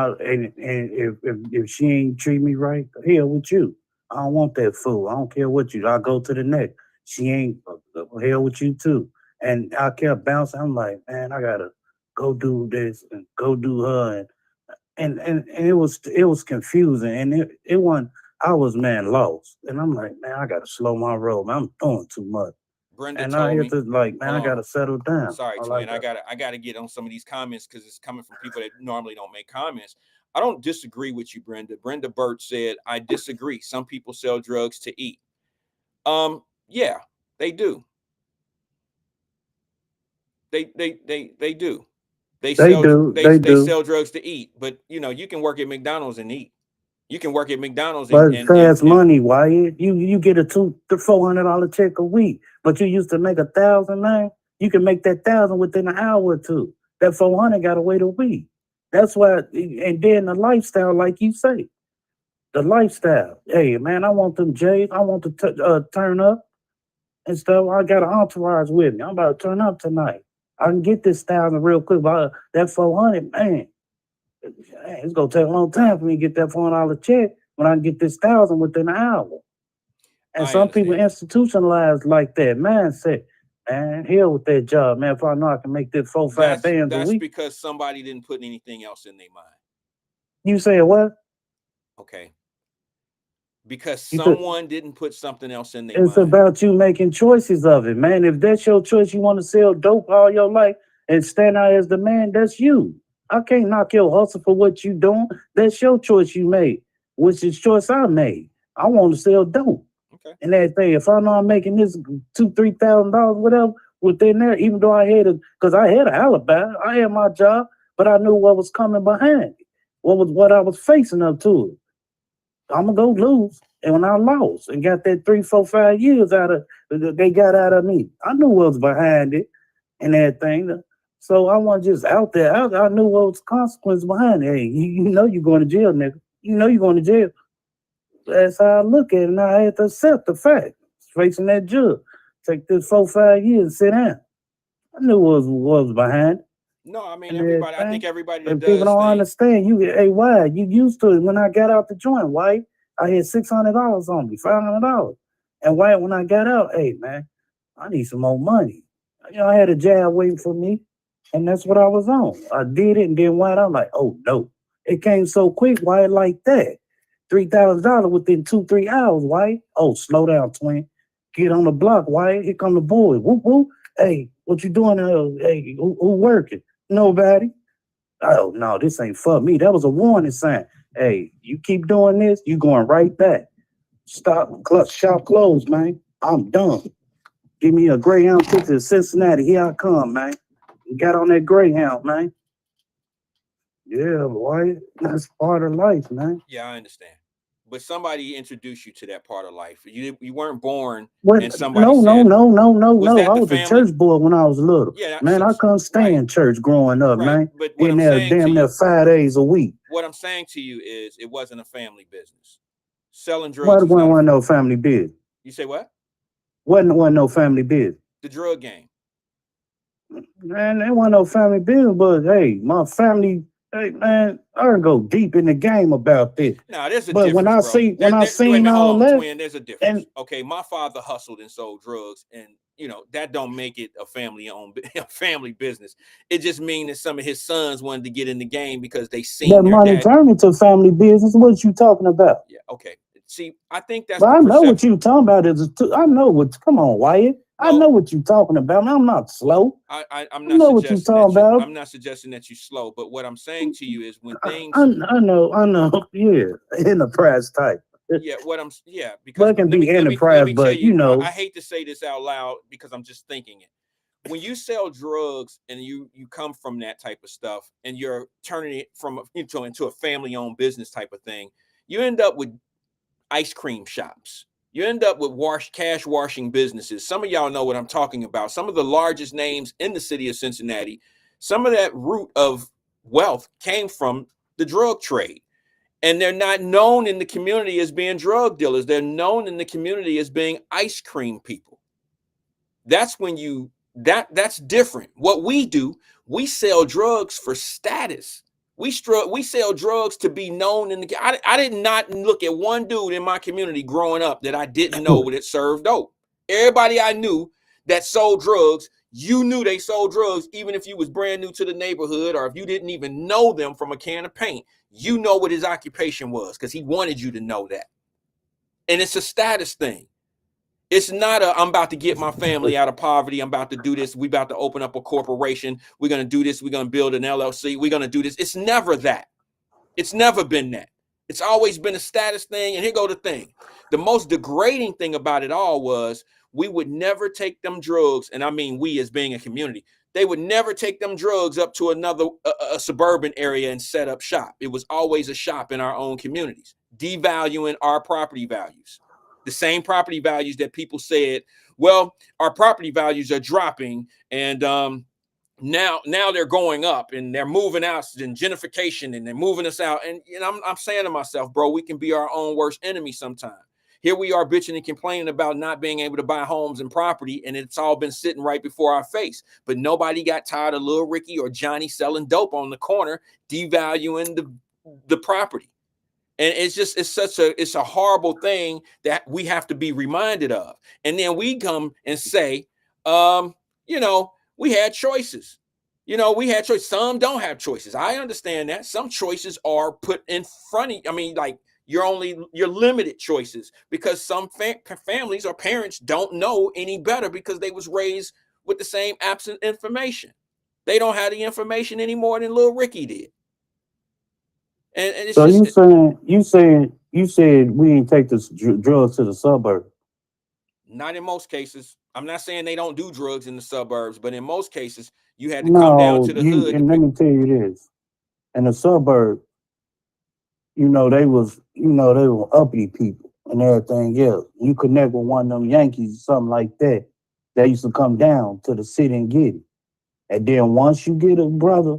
if she ain't treat me right, hell with you. I don't want that fool. I don't care what you. I'll go to the next. She ain't hell with you too. And I kept bouncing. I'm like, man, I gotta go do this and go do her, and it was confusing, and it wasn't. I was lost, and I'm like, man, I gotta slow my roll. Man, I'm doing too much. Brenda and told I me, had to I gotta settle down. Sorry, twin. I gotta get on some of these comments because it's coming from people that normally don't make comments. I don't disagree with you, Brenda. Brenda Burt said, I disagree. Some people sell drugs to eat. Yeah, they do. They do. They sell drugs to eat, but you can work at McDonald's and eat. You can work at McDonald's and fast money, Wyatt. You get a $400 check a week, but you used to make 1,000, man. You can make that 1,000 within an hour or two. That 400 got to wait a week. That's why, and then the lifestyle, like you say, the lifestyle. Hey, man, I want them J's. I want to turn up and stuff. I got an entourage with me. I'm about to turn up tonight. I can get this 1,000 real quick, but that 400, man, it's gonna take a long time for me to get that $400 check when I can get this 1,000 within an hour. And some people institutionalized like that mindset. Man, hell with that job, man. If I know I can make this 4-5 bands a week. That's because somebody didn't put anything else in their mind. You said what? Okay. Because someone didn't put something else in their mind. It's about you making choices of it, man. If that's your choice, you want to sell dope all your life and stand out as the man, that's you. I can't knock your hustle for what you doing. That's your choice you made, which is choice I made. I want to sell dope. Okay. And everything. If I know I'm making this $2,000-$3,000, whatever, within there, even though I had because I had an alibi, I had my job, but I knew what was coming behind it, what I was facing up to it. I'm gonna go lose. And when I lost and got that 3, 4, 5 years they got out of me, I knew what was behind it and everything. So I wasn't just out there. I knew what was the consequence behind it. Hey, you know you're going to jail, nigga. You know you're going to jail. That's how I look at it. And I had to accept the fact. Facing that judge. Take this 4, 5 years and sit down. I knew what was behind it. No, I mean, everybody. I think everybody that does people don't understand. Why? You used to it. When I got out the joint, why? I had $600 on me, $500. And why? When I got out, hey, man, I need some more money. I had a job waiting for me. And that's what I was on. I did it, and then Wyatt, I'm like, oh no. It came so quick, Wyatt, like that. $3,000 within 2-3 hours, Wyatt. Oh, slow down, twin. Get on the block, Wyatt. Here come the boy. Whoop, whoop. Hey, what you doing? Hey, who working? Nobody. Oh, no, this ain't for me. That was a warning sign. Hey, you keep doing this, you going right back. Stop, shop closed, man. I'm done. Give me a Greyhound ticket to Cincinnati. Here I come, man. Got on that Greyhound, man. Yeah, boy, that's part of life, man. Yeah, I understand. But somebody introduced you to that part of life. You weren't born and No. somebody I was a church boy when I was little. Yeah, man, I couldn't stand church growing up, man. But what in there, damn near 5 days a week. What I'm saying to you is it wasn't a family business. Selling drugs. Wasn't no family business. You say what? Wasn't no family business. The drug game. Man, there wasn't no family business, but hey, my family, hey man, I can go deep in the game about this. Now there's a But when difference, I bro. see There, when I there, wait a seen minute, hold all on, that, twin. There's a difference. and Okay, my father hustled and sold drugs, and that don't make it a family-owned a family business. It just means that some of his sons wanted to get in the game because they that seen their money dad. turned into family business. What you talking about? Yeah, okay. See, I think that's But the I know what perception. you talking about. I know what. Come on, Wyatt. I No, know what you talking about. I'm not slow. I'm I not know what you suggesting talking that you. about. I'm not suggesting that you slow, but what I'm saying to you is when I, things. I know. I know. Yeah, enterprise type. Yeah, yeah, But because it can let be me let me let enterprise, me tell but you, you I know, hate to say this out loud because I'm just thinking it. When you sell drugs and you come from that type of stuff and you're turning it from into a family-owned business type of thing, you end up with ice cream shops. You end up with cash washing businesses. Some of y'all know what I'm talking about. Some of the largest names in the city of Cincinnati, some of that root of wealth came from the drug trade. And they're not known in the community as being drug dealers. They're known in the community as being ice cream people. That's when that's different. What we do, we sell drugs for status. We sell drugs to be known in the. I did not look at one dude in my community growing up that I didn't know that served dope. Everybody I knew that sold drugs, you knew they sold drugs, even if you was brand new to the neighborhood or if you didn't even know them from a can of paint. You know what his occupation was because he wanted you to know that. And it's a status thing. It's not I'm about to get my family out of poverty. I'm about to do this. We about to open up a corporation. We're going to do this. We're going to build an LLC. We're going to do this. It's never that. It's never been that. It's always been a status thing. And here go the thing. The most degrading thing about it all was we would never take them drugs. And I mean, we as being a community, they would never take them drugs up to another a suburban area and set up shop. It was always a shop in our own communities, devaluing our property values. The same property values that people said, well, our property values are dropping and now they're going up and they're moving out and gentrification and they're moving us out. And I'm saying to myself, bro, we can be our own worst enemy sometime. Here we are bitching and complaining about not being able to buy homes and property, and it's all been sitting right before our face. But nobody got tired of Lil Ricky or Johnny selling dope on the corner, devaluing the property. And it's a horrible thing that we have to be reminded of. And then we come and say, we had choices. We had choices. Some don't have choices. I understand that. Some choices are put in front of you. I mean, like you're limited choices because some families or parents don't know any better because they was raised with the same absent information. They don't have the information any more than Lil Ricky did. And it's so just you said we ain't take the drugs to the suburb. not in most cases. I'm not saying they don't do drugs in the suburbs, but in most cases, you had to come down No, to the you hood to and let pick. me tell you this. In the suburb, they were uppity people and everything else. You connect with one of them Yankees or something like that. They used to come down to the city and get it. And then once you get a brother,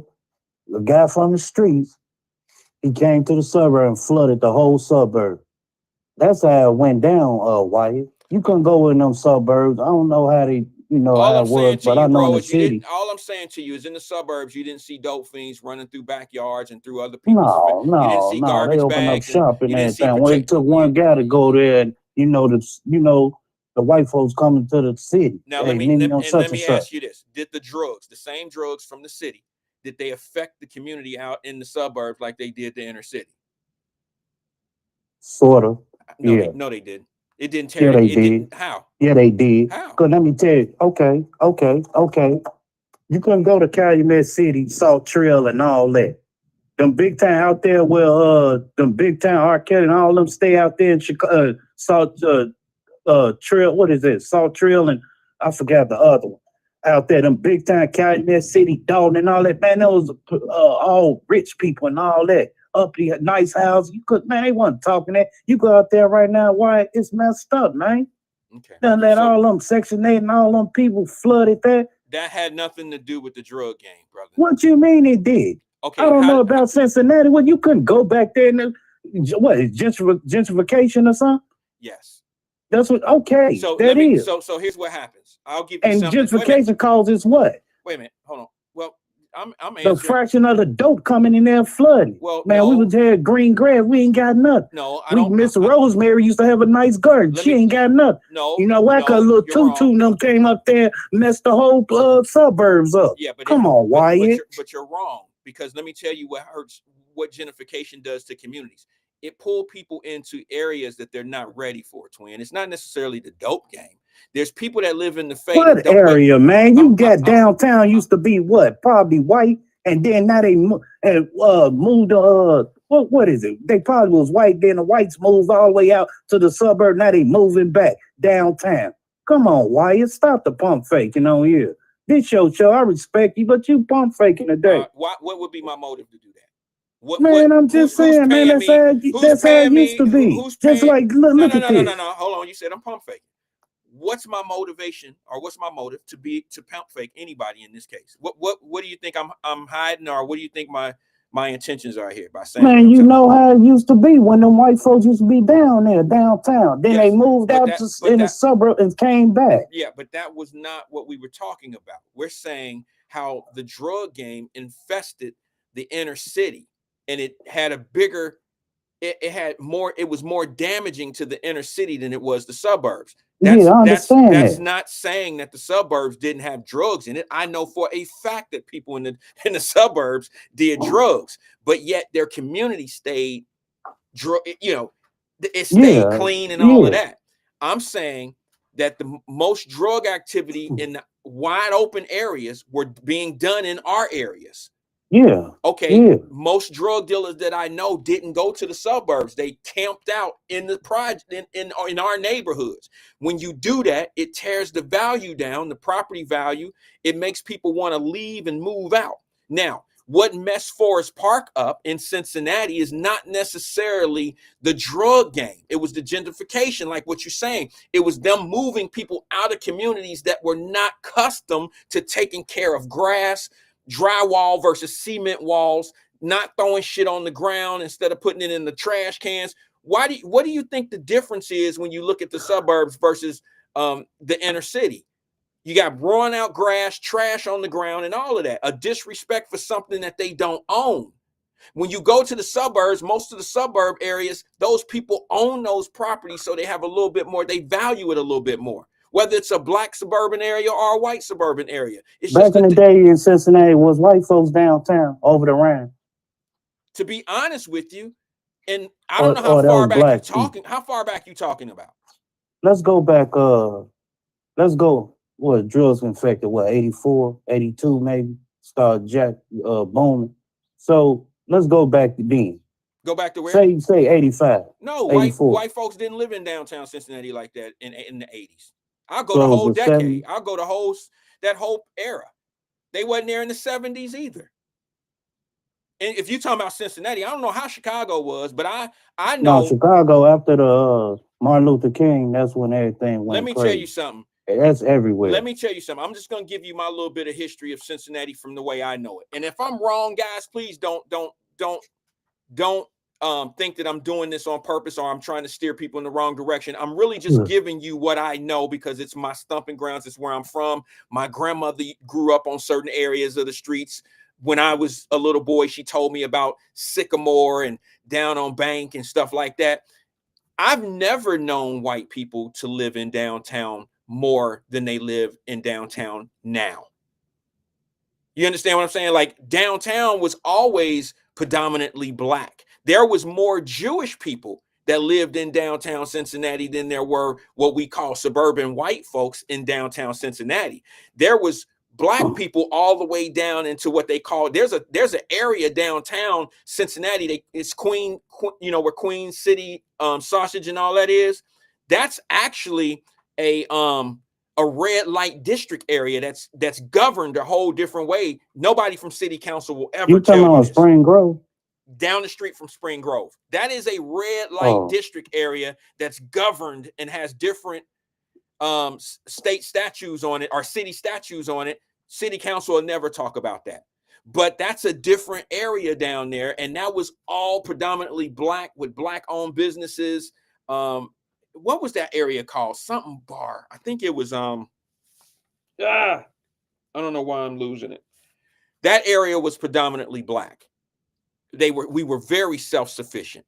a guy from the streets, he came to the suburb and flooded the whole suburb. That's how it went down, Wyatt. You couldn't go in them suburbs. I don't know how All how I'm it was, saying to but I you, know in bro, the is you didn't. city. All I'm saying to you is in the suburbs, you didn't see dope fiends running through backyards and through other people's. No, You didn't no, see no. They garbage opened up bags and shop and you didn't see everything. Well, it protect. took one guy to go there and the white folks coming to the city. Now Hey, meet me on let such and me such. ask you this: did the same drugs from the city, did they affect the community out in the suburbs like they did the inner city? Sort of. No, Yeah. they didn't. It didn't tear Yeah, it. they It did. didn't. How? Yeah, they did. How? Cause let me tell you, okay. You couldn't go to Calumet City, Salt Trail and all that. Them big town out there where them big town Arcade and all them stay out there in Chicago, Salt Trail, what is it? Salt Trail and I forgot the other one. Out there, them big time Calumet City, Dalton and all that, man, those all rich people and all that. Up the nice house. You could, man, they wasn't talking that. You go out there right now, why it's messed up, man. Okay. Done let So all them Section 8 and all them people flooded that. that had nothing to do with the drug game, brother. What you mean it did? Okay. I don't know about Cincinnati. Well, you couldn't go back there and what is gentrification or something? Yes. That's what. Okay, So that is. So here's what happens. I'll give you And something. Wait a minute. gentrification causes what? Wait a minute, hold on. Well, I'm The answering. fraction of the dope coming in there flooding. Well, Man, we no. was had green grass. We ain't got nothing. No, I don't. Miss Rosemary used to have a nice garden. Let She me- ain't got nothing. No, You know what? no, A little you're wrong. tutu and them came up there, messed the whole suburbs up. Yeah, but Come on, Wyatt. But you're wrong, because let me tell you what hurts. What gentrification does to communities. It pull people into areas that they're not ready for. Twin. It's not necessarily the dope game. There's people that live in the fade. What area, man? You got downtown used to be what? Probably white, and then now they moved to what is it? They probably was white, then the whites moved all the way out to the suburb. Now they moving back downtown. Come on, Wyatt, stop the pump faking on here. This your show. I respect you, but you pump faking today. What would be my motive to do that? I'm just saying, man. That's how it used to be. Just like look at this. No. Hold on. You said I'm pump faking. What's my motivation, or what's my motive to pump fake anybody in this case? What do you think I'm hiding, or what do you think my intentions are here by saying? Man, you know how it used to be when them white folks used to be down there downtown. Then they moved out in the suburb and came back. Yeah, but that was not what we were talking about. We're saying how the drug game infested the inner city, and it had a bigger. It was more damaging to the inner city than it was the suburbs. I understand that's not saying that the suburbs didn't have drugs in it. I know for a fact that people in the suburbs did drugs, but yet their community stayed it stayed clean and all of that. I'm saying that the most drug activity in the wide open areas were being done in our areas. Yeah. Okay. Yeah. Most drug dealers that I know didn't go to the suburbs. They camped out in the project in our neighborhoods. When you do that, it tears the value down, the property value. It makes people want to leave and move out. Now, what messed Forest Park up in Cincinnati is not necessarily the drug game. It was the gentrification, like what you're saying. It was them moving people out of communities that were not accustomed to taking care of grass, drywall versus cement walls, not throwing shit on the ground instead of putting it in the trash cans. What do you think the difference is when you look at the suburbs versus the inner city? You got worn out grass, trash on the ground, and all of that. A disrespect for something that they don't own. When you go to the suburbs, most of the suburb areas, those people own those properties, so they have a little bit more, they value it a little bit more. Whether it's a black suburban area or a white suburban area. It's back in the day in Cincinnati, was white folks downtown over the Rhine. To be honest with you, and I don't know how far back you're talking. How far back you talking about? Let's go back. What drugs infected? What 84, 82 maybe? Start Jack booming. So let's go back to then. Go back to where? Say 85. No, 84. white folks didn't live in downtown Cincinnati like that in the 80s. I'll go the whole decade. 70s. I'll go that whole era. They wasn't there in the 70s either. And if you're talking about Cincinnati, I don't know how Chicago was, but I know. No, Chicago after the Martin Luther King, that's when everything went. Let me crazy. tell you something. That's everywhere. Let me tell you something. I'm just gonna give you my little bit of history of Cincinnati from the way I know it. And if I'm wrong, guys, please don't think that I'm doing this on purpose or I'm trying to steer people in the wrong direction. I'm really just giving you what I know because it's my stomping grounds. It's where I'm from. My grandmother grew up on certain areas of the streets. When I was a little boy, she told me about Sycamore and down on Bank and stuff like that. I've never known white people to live in downtown more than they live in downtown now. You understand what I'm saying? Like downtown was always predominantly black. There was more Jewish people that lived in downtown Cincinnati than there were what we call suburban white folks in downtown Cincinnati. There was black people all the way down into what they call, there's an area downtown Cincinnati, it's Queen, where Queen City sausage and all that is. That's actually a red light district area that's governed a whole different way. Nobody from city council will ever you tell you this. Spring Grove? Down the street from Spring Grove. That is a red light district area that's governed and has different state statutes on it or city statutes on it. City council will never talk about that. But that's a different area down there. And that was all predominantly black with black owned businesses. What was that area called? Something bar. I think it was I don't know why I'm losing it. That area was predominantly black. We were very self-sufficient.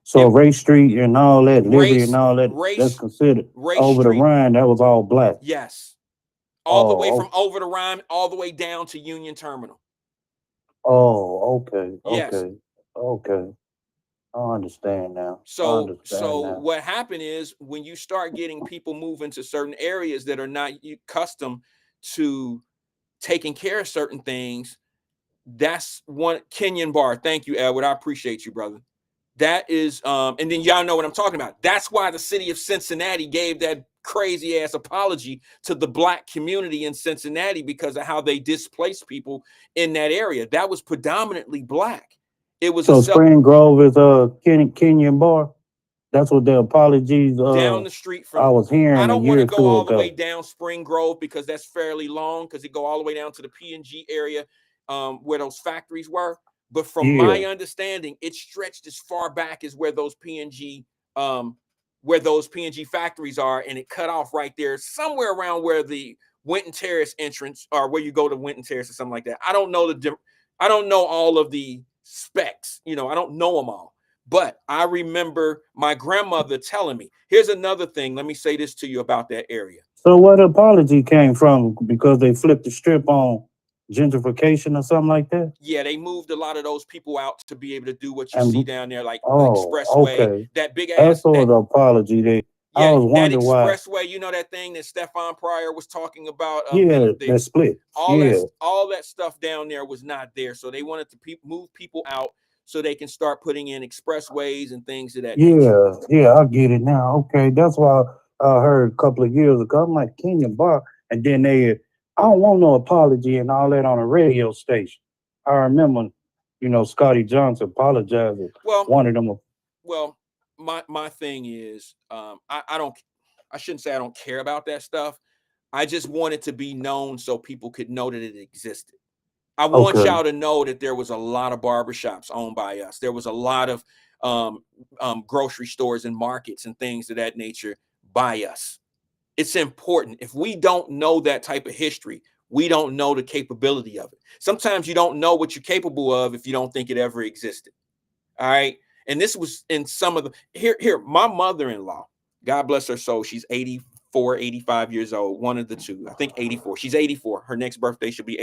So Ray Street and all that, Liberty and all that, that's Race, considered Ray over the Street, Rhine. That was all black. yes. All the way Oh, from over the Rhine, all the way down to Union Terminal. okay, Yes. okay. I understand now. So what happened is when you start getting people moving to certain areas that are not accustomed to taking care of certain things, that's one. Kenyon Bar. Thank you, Edward. I appreciate you, brother. That is, and then y'all know what I'm talking about. That's why the city of Cincinnati gave that crazy ass apology to the black community in Cincinnati because of how they displaced people in that area. That was predominantly black. It was so Spring Grove is Kenyon Bar. That's what the apologies down the street from. I was hearing I a don't year want or to go two all the ago. way down Spring Grove because that's fairly long because it go all the way down to the P&G area where those factories were. But from my understanding, it stretched as far back as where those P&G factories are, and it cut off right there somewhere around where the Winton Terrace entrance or where you go to Winton Terrace or something like that. I don't know all of the specs, I don't know them all. But I remember my grandmother telling me, here's another thing. Let me say this to you about that area. So what apology came from? Because they flipped the strip on gentrification or something like that? Yeah, they moved a lot of those people out to be able to do what you see down there, like Expressway, okay. that big ass. That's sort of the apology. I was wondering why. Expressway, you know that thing that Stefan Pryor was talking about? That split. All that stuff down there was not there. So they wanted to move people out so they can start putting in expressways and things of that nature. Yeah, I get it now. Okay, that's why I heard a couple of years ago. I'm like, Kenyon Bar. And then I don't want no apology and all that on a radio station. I remember, Scotty Johnson apologizing. Well, one of them. Well, my thing is, I shouldn't say I don't care about that stuff. I just want it to be known so people could know that it existed. I want y'all to know that there was a lot of barbershops owned by us. There was a lot of grocery stores and markets and things of that nature by us. It's important. If we don't know that type of history, we don't know the capability of it. Sometimes you don't know what you're capable of if you don't think it ever existed. All right. And this was in some of the here, my mother-in-law, God bless her soul. She's 84, 85 years old. One of the two, I think 84. She's 84. Her next birthday should be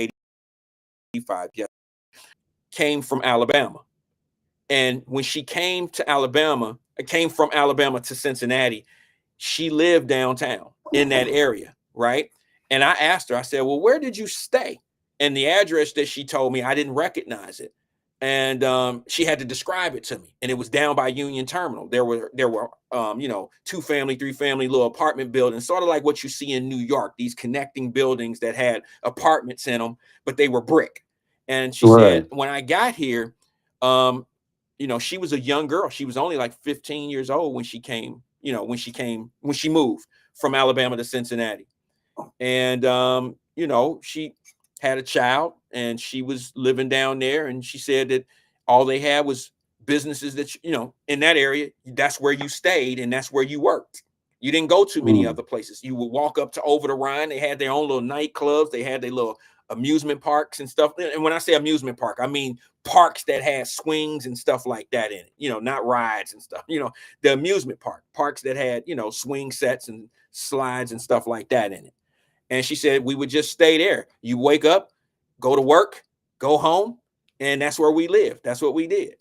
85. Yes. Came from Alabama. And when she came from Alabama to Cincinnati, she lived downtown in that area. Right. And I asked her, I said, well, where did you stay? And the address that she told me, I didn't recognize it. And she had to describe it to me, and it was down by Union Terminal. There were 2-family, 3-family little apartment buildings, sort of like what you see in New York, these connecting buildings that had apartments in them, but they were brick. And she said, when I got here, she was a young girl. She was only like 15 years old when she came, when she moved from Alabama to Cincinnati. And, she had a child and she was living down there. And she said that all they had was businesses that, in that area, that's where you stayed and that's where you worked. You didn't go to many other places. You would walk up to over the Rhine. They had their own little nightclubs. They had their little amusement parks and stuff. And when I say amusement park, I mean parks that had swings and stuff like that in it, not rides and stuff, the amusement parks that had, swing sets and slides and stuff like that in it. And she said, we would just stay there. You wake up, go to work, go home, and that's where we live. That's what we did.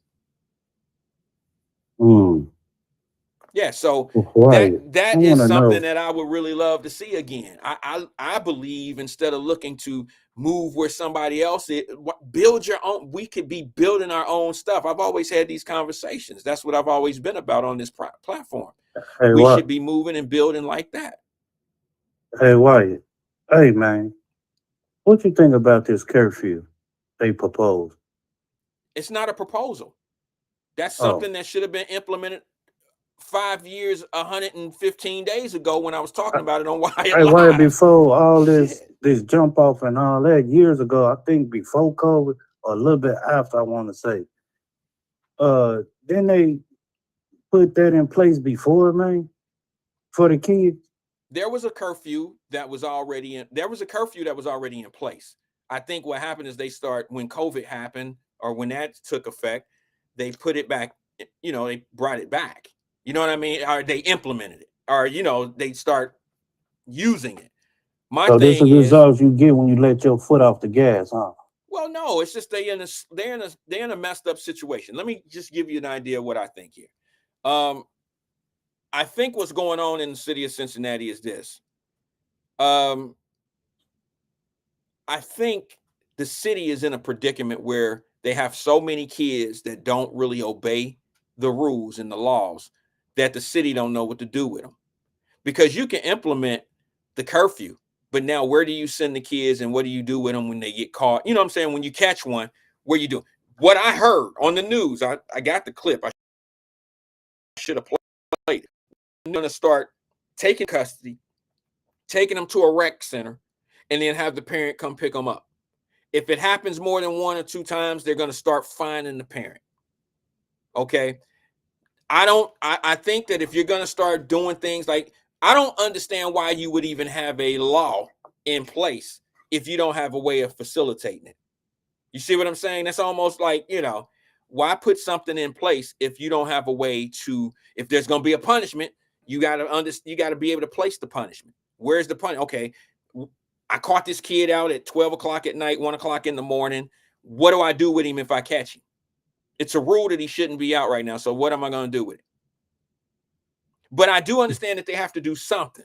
Yeah, so that is something that I would really love to see again. I believe instead of looking to move where somebody else is, build your own. We could be building our own stuff. I've always had these conversations. That's what I've always been about on this platform. We should be moving and building like that. Hey, Wyatt. Hey, man, what you think about this curfew they proposed? It's not a proposal. That's something that should have been implemented 5 years, 115 days ago when I was talking about it on Wyatt Live. Hey, Wyatt, before all this jump off and all that, years ago, I think before COVID or a little bit after, I want to say, didn't they put that in place before, man, for the kids? There was a curfew that was already in. There was a curfew that was already in place. I think what happened is when COVID happened or when that took effect, they put it back. They brought it back. You know what I mean? Or they implemented it, or they start using it. My So this is thing the is, results you get when you let your foot off the gas, huh? well, no, it's just they're in a messed up situation. Let me just give you an idea of what I think here. I think what's going on in the city of Cincinnati is this. I think the city is in a predicament where they have so many kids that don't really obey the rules and the laws that the city don't know what to do with them. Because you can implement the curfew, but now where do you send the kids and what do you do with them when they get caught? You know what I'm saying? When you catch one, where you do? What I heard on the news, I got the clip. I should have played it. I'm going to start taking custody, taking them to a rec center, and then have the parent come pick them up. If it happens more than 1 or 2 times, they're going to start fining the parent. Okay. I think that if you're going to start doing things like, I don't understand why you would even have a law in place if you don't have a way of facilitating it. You see what I'm saying? That's almost like, why put something in place if you don't have a way to, if there's going to be a punishment, you got to be able to place the punishment. Where's the punishment? Okay. I caught this kid out at 12 o'clock at night, 1 o'clock in the morning. What do I do with him if I catch him? It's a rule that he shouldn't be out right now. So what am I going to do with it? But I do understand that they have to do something.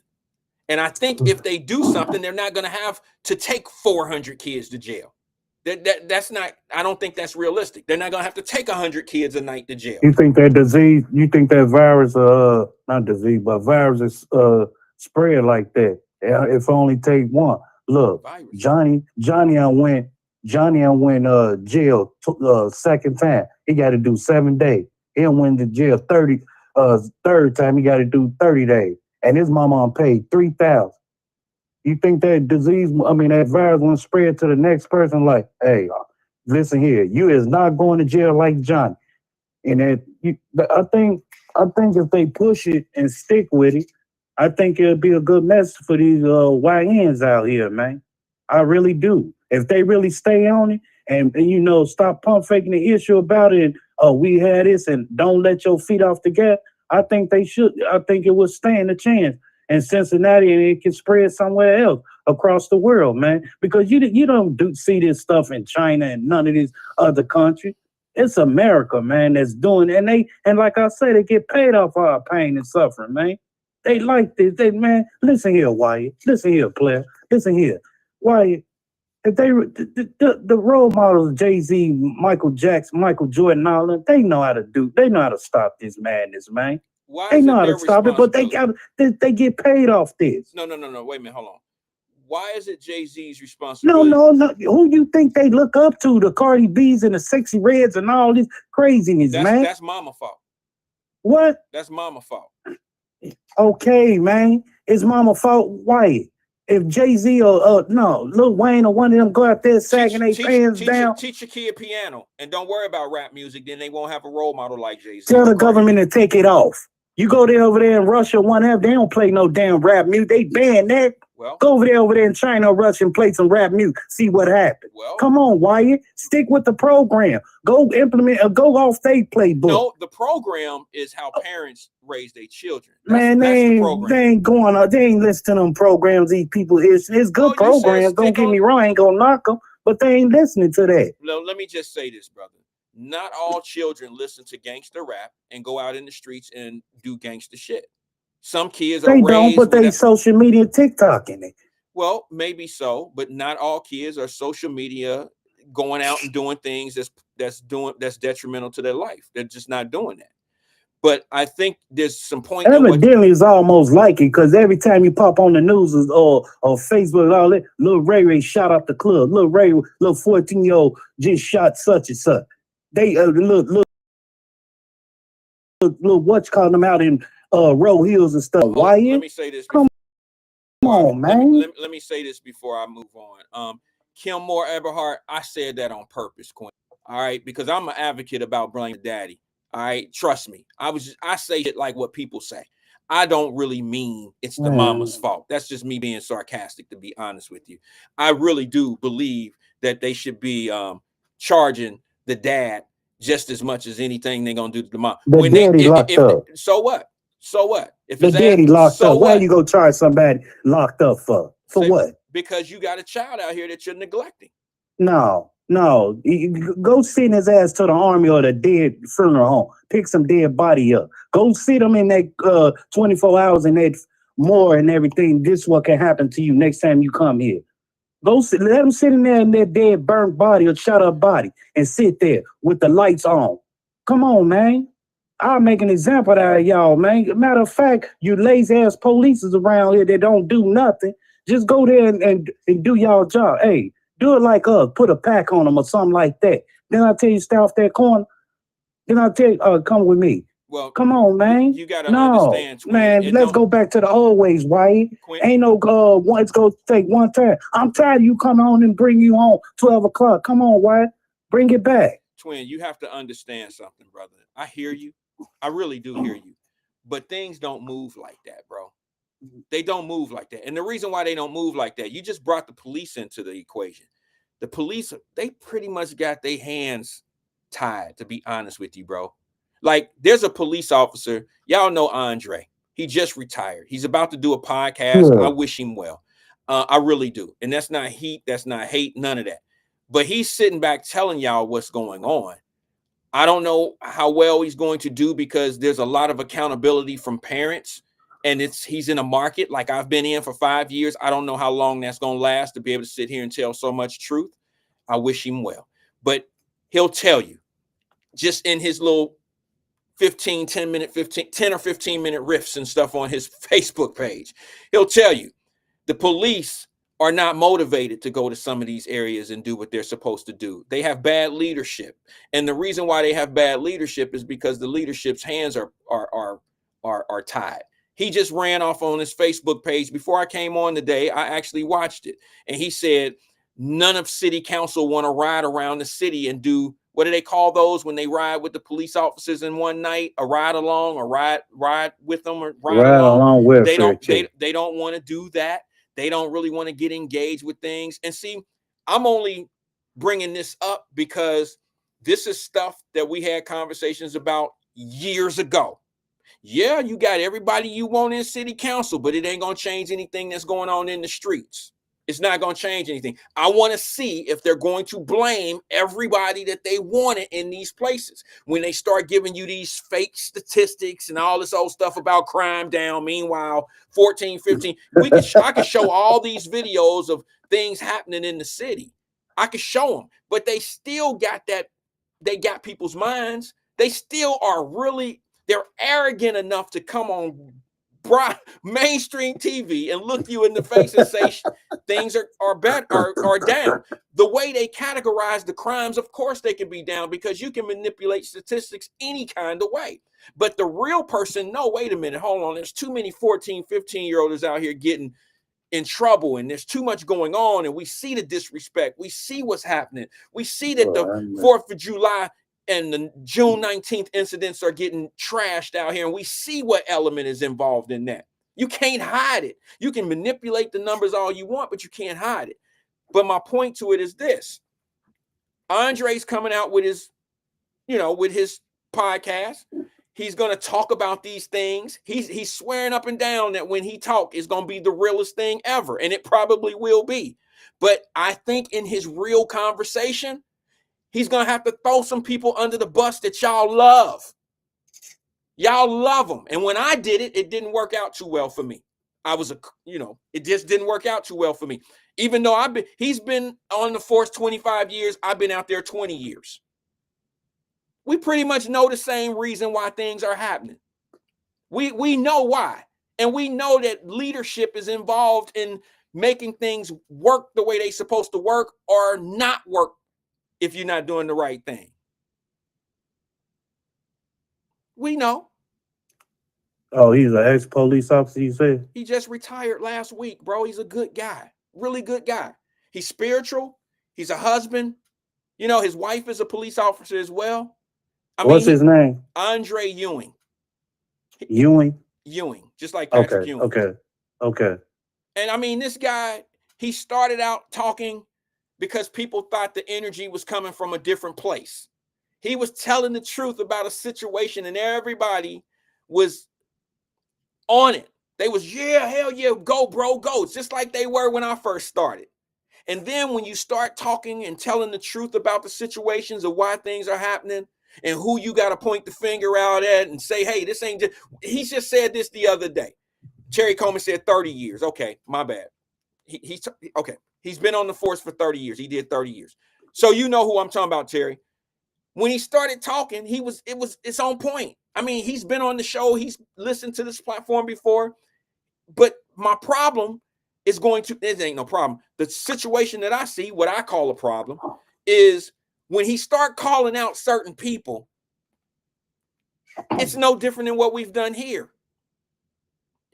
And I think if they do something, they're not going to have to take 400 kids to jail. That's not, I don't think that's realistic. They're not going to have to take 100 kids a night to jail. You think that disease, you think that virus, not disease, but virus is spread like that? If only take one. Look, Virus. Johnny went jail second time. He got to do 7 days. He went to jail third time. He got to do 30 days. And his mama paid $3,000. You think that that virus won't spread to the next person? Like, hey, listen here, you is not going to jail like Johnny. And I think if they push it and stick with it, I think it'll be a good message for these YNs out here, man. I really do. If they really stay on it and stop pump faking the issue about it, and we had this and don't let your feet off the gas, I think they should. I think it would stand a chance in Cincinnati, and it can spread somewhere else across the world, man. Because you don't see this stuff in China and none of these other countries. It's America, man, that's doing it. And like I say, they get paid off for our pain and suffering, man. They like this. Man, listen here, Wyatt. Listen here, player. Listen here. Wyatt, if the role models, Jay-Z, Michael Jackson, Michael Jordan, all that, they know how to stop this madness, man. Why they is know it how their to stop it, but they get paid off this. No. Wait a minute. Hold on. Why is it Jay-Z's responsibility? No. Who you think they look up to? The Cardi B's and the Sexy Reds and all this craziness, man. That's mama fault. What? That's mama fault. Okay, man. It's mama fault. Why? If Jay-Z or Lil Wayne or one of them go out there sagging their pants down. Teach your kid piano and don't worry about rap music, then they won't have a role model like Jay-Z. Tell the government to take it off. You go over there in Russia, they don't play no damn rap music. They ban that. Well, go over there in China or Russia and play some rap music. See what happens. Well, come on, Wyatt. Stick with the program. Go implement or go off their playbook. No, the program is how parents raise their children. Man, they ain't going on. They ain't listening to them programs. These people, it's good programs. Don't get me wrong. I ain't gonna knock them, but they ain't listening to that. No, let me just say this, brother. Not all children listen to gangster rap and go out in the streets and do gangster shit. Some kids are don't, but they social media TikToking it. Well, maybe so, but not all kids are social media going out and doing things that's detrimental to their life. They're just not doing that. But I think there's some point. Evidently, it's almost like it because every time you pop on the news or Facebook and all that, Lil Ray shot up the club. Lil 14-year-old just shot such and such. They little what's calling them out in Row Hills and stuff. Why? Let me say this. Come on, man. Let me say this before I move on. Kim Moore Eberhart, I said that on purpose, Quinn. All right, because I'm an advocate about blaming daddy. All right, trust me. I say it like what people say. I don't really mean it's the Man. mama's fault. That's just me being sarcastic, to be honest with you. I really do believe that they should be charging the dad just as much as anything they're gonna do to the mom. The daddy locked up. So what? So what? If The his daddy ass, locked so up. Why what? you go charge somebody locked up for? For Say, what? because you got a child out here that you're neglecting. No. Go send his ass to the army or the dead funeral home. Pick some dead body up. Go sit him in that 24 hours in that more and everything. This is what can happen to you next time you come here. Let him sit in there in that dead burnt body or shut up body and sit there with the lights on. Come on, man. I'll make an example out of y'all, man. Matter of fact, you lazy ass police around here that don't do nothing. Just go there and do y'all job. Hey, do it like us. Put a pack on them or something like that. Then I tell you, stay off that corner. Then I tell you, come with me. Well, come on, man. You gotta understand, Twin. Man. Let's go back to the old ways, Wyatt. Ain't no it's gonna take one time. I'm tired of you coming on and bring you home 12 o'clock. Come on, Wyatt. Bring it back. Twin, you have to understand something, brother. I hear you. I really do hear you. But things don't move like that, bro. They don't move like that. And the reason why they don't move like that, you just brought the police into the equation. The police, they pretty much got their hands tied, to be honest with you, bro. Like, there's a police officer. Y'all know Andre. He just retired. He's about to do a podcast. Yeah. I wish him well. I really do. And that's not heat. That's not hate. None of that. But he's sitting back telling y'all what's going on. I don't know how well he's going to do because there's a lot of accountability from parents. And he's in a market like I've been in for 5 years. I don't know how long that's going to last to be able to sit here and tell so much truth. I wish him well. But he'll tell you just in his little 10 or 15 minute riffs and stuff on his Facebook page. He'll tell you the police are not motivated to go to some of these areas and do what they're supposed to do. They have bad leadership. And the reason why they have bad leadership is because the leadership's hands are tied. He just ran off on his Facebook page. Before I came on today, I actually watched it. And he said, none of city council want to ride around the city and do, what do they call those when they ride with the police officers in one night? A ride along, or ride with them, or ride along with. They don't want to do that. They don't really want to get engaged with things. And see, I'm only bringing this up because this is stuff that we had conversations about years ago. Yeah, you got everybody you want in city council, but it ain't going to change anything that's going on in the streets. It's not going to change anything. I want to see if they're going to blame everybody that they wanted in these places when they start giving you these fake statistics and all this old stuff about crime down. Meanwhile, 14, 15, I could show all these videos of things happening in the city. I could show them, but they still got that. They got people's minds. They still are they're arrogant enough to come on mainstream TV and look you in the face and say things are down. The way they categorize the crimes, of course they can be down because you can manipulate statistics any kind of way. But the real person, no, wait a minute, hold on. There's too many 14, 15-year-olds out here getting in trouble, and there's too much going on, and we see the disrespect. We see what's happening. We see that the 4th of July and the June 19th incidents are getting trashed out here, and we see what element is involved in that. You can't hide it. You can manipulate the numbers all you want, but you can't hide it. But my point to it is this. Andre's coming out with his podcast. He's going to talk about these things. He's swearing up and down that when he talk, it's going to be the realest thing ever, and it probably will be. But I think in his real conversation, he's going to have to throw some people under the bus that y'all love. Y'all love them. And when I did it, it didn't work out too well for me. It just didn't work out too well for me. Even though he's been on the force 25 years, I've been out there 20 years. We pretty much know the same reason why things are happening. We know why. And we know that leadership is involved in making things work the way they're supposed to work or not work if you're not doing the right thing. We know. Oh, he's an ex-police officer, you said? He just retired last week, bro. He's a good guy. Really good guy. He's spiritual. He's a husband. His wife is a police officer as well. What's his name? Andre Ewing. Ewing? Ewing, just like Patrick Ewing. Okay. And I mean, this guy, he started out talking because people thought the energy was coming from a different place. He was telling the truth about a situation, and everybody was on it. They was, yeah, hell yeah, go, bro, go. It's just like they were when I first started. And then when you start talking and telling the truth about the situations of why things are happening and who you got to point the finger out at and say, hey, this ain't just, he just said this the other day. Terry Coleman said 30 years. Okay, my bad. Okay. He's been on the force for 30 years. He did 30 years. So you know who I'm talking about, Terry. When he started talking, it's on point. I mean, he's been on the show. He's listened to this platform before. But my problem is it ain't no problem. The situation that I see, what I call a problem, is when he start calling out certain people, it's no different than what we've done here.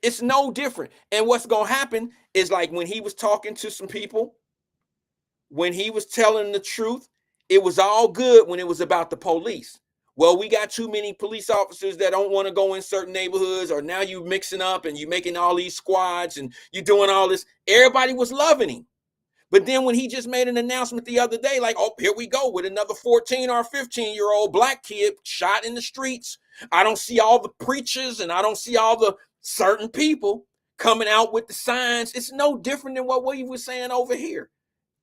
It's no different. And what's going to happen is, like, when he was talking to some people, when he was telling the truth, it was all good when it was about the police. Well, we got too many police officers that don't want to go in certain neighborhoods, or now you mixing up and you making all these squads and you doing all this. Everybody was loving him. But then when he just made an announcement the other day, like, oh, here we go with another 14 or 15-year-old black kid shot in the streets. I don't see all the preachers and I don't see all the certain people coming out with the signs. It's no different than what we were saying over here.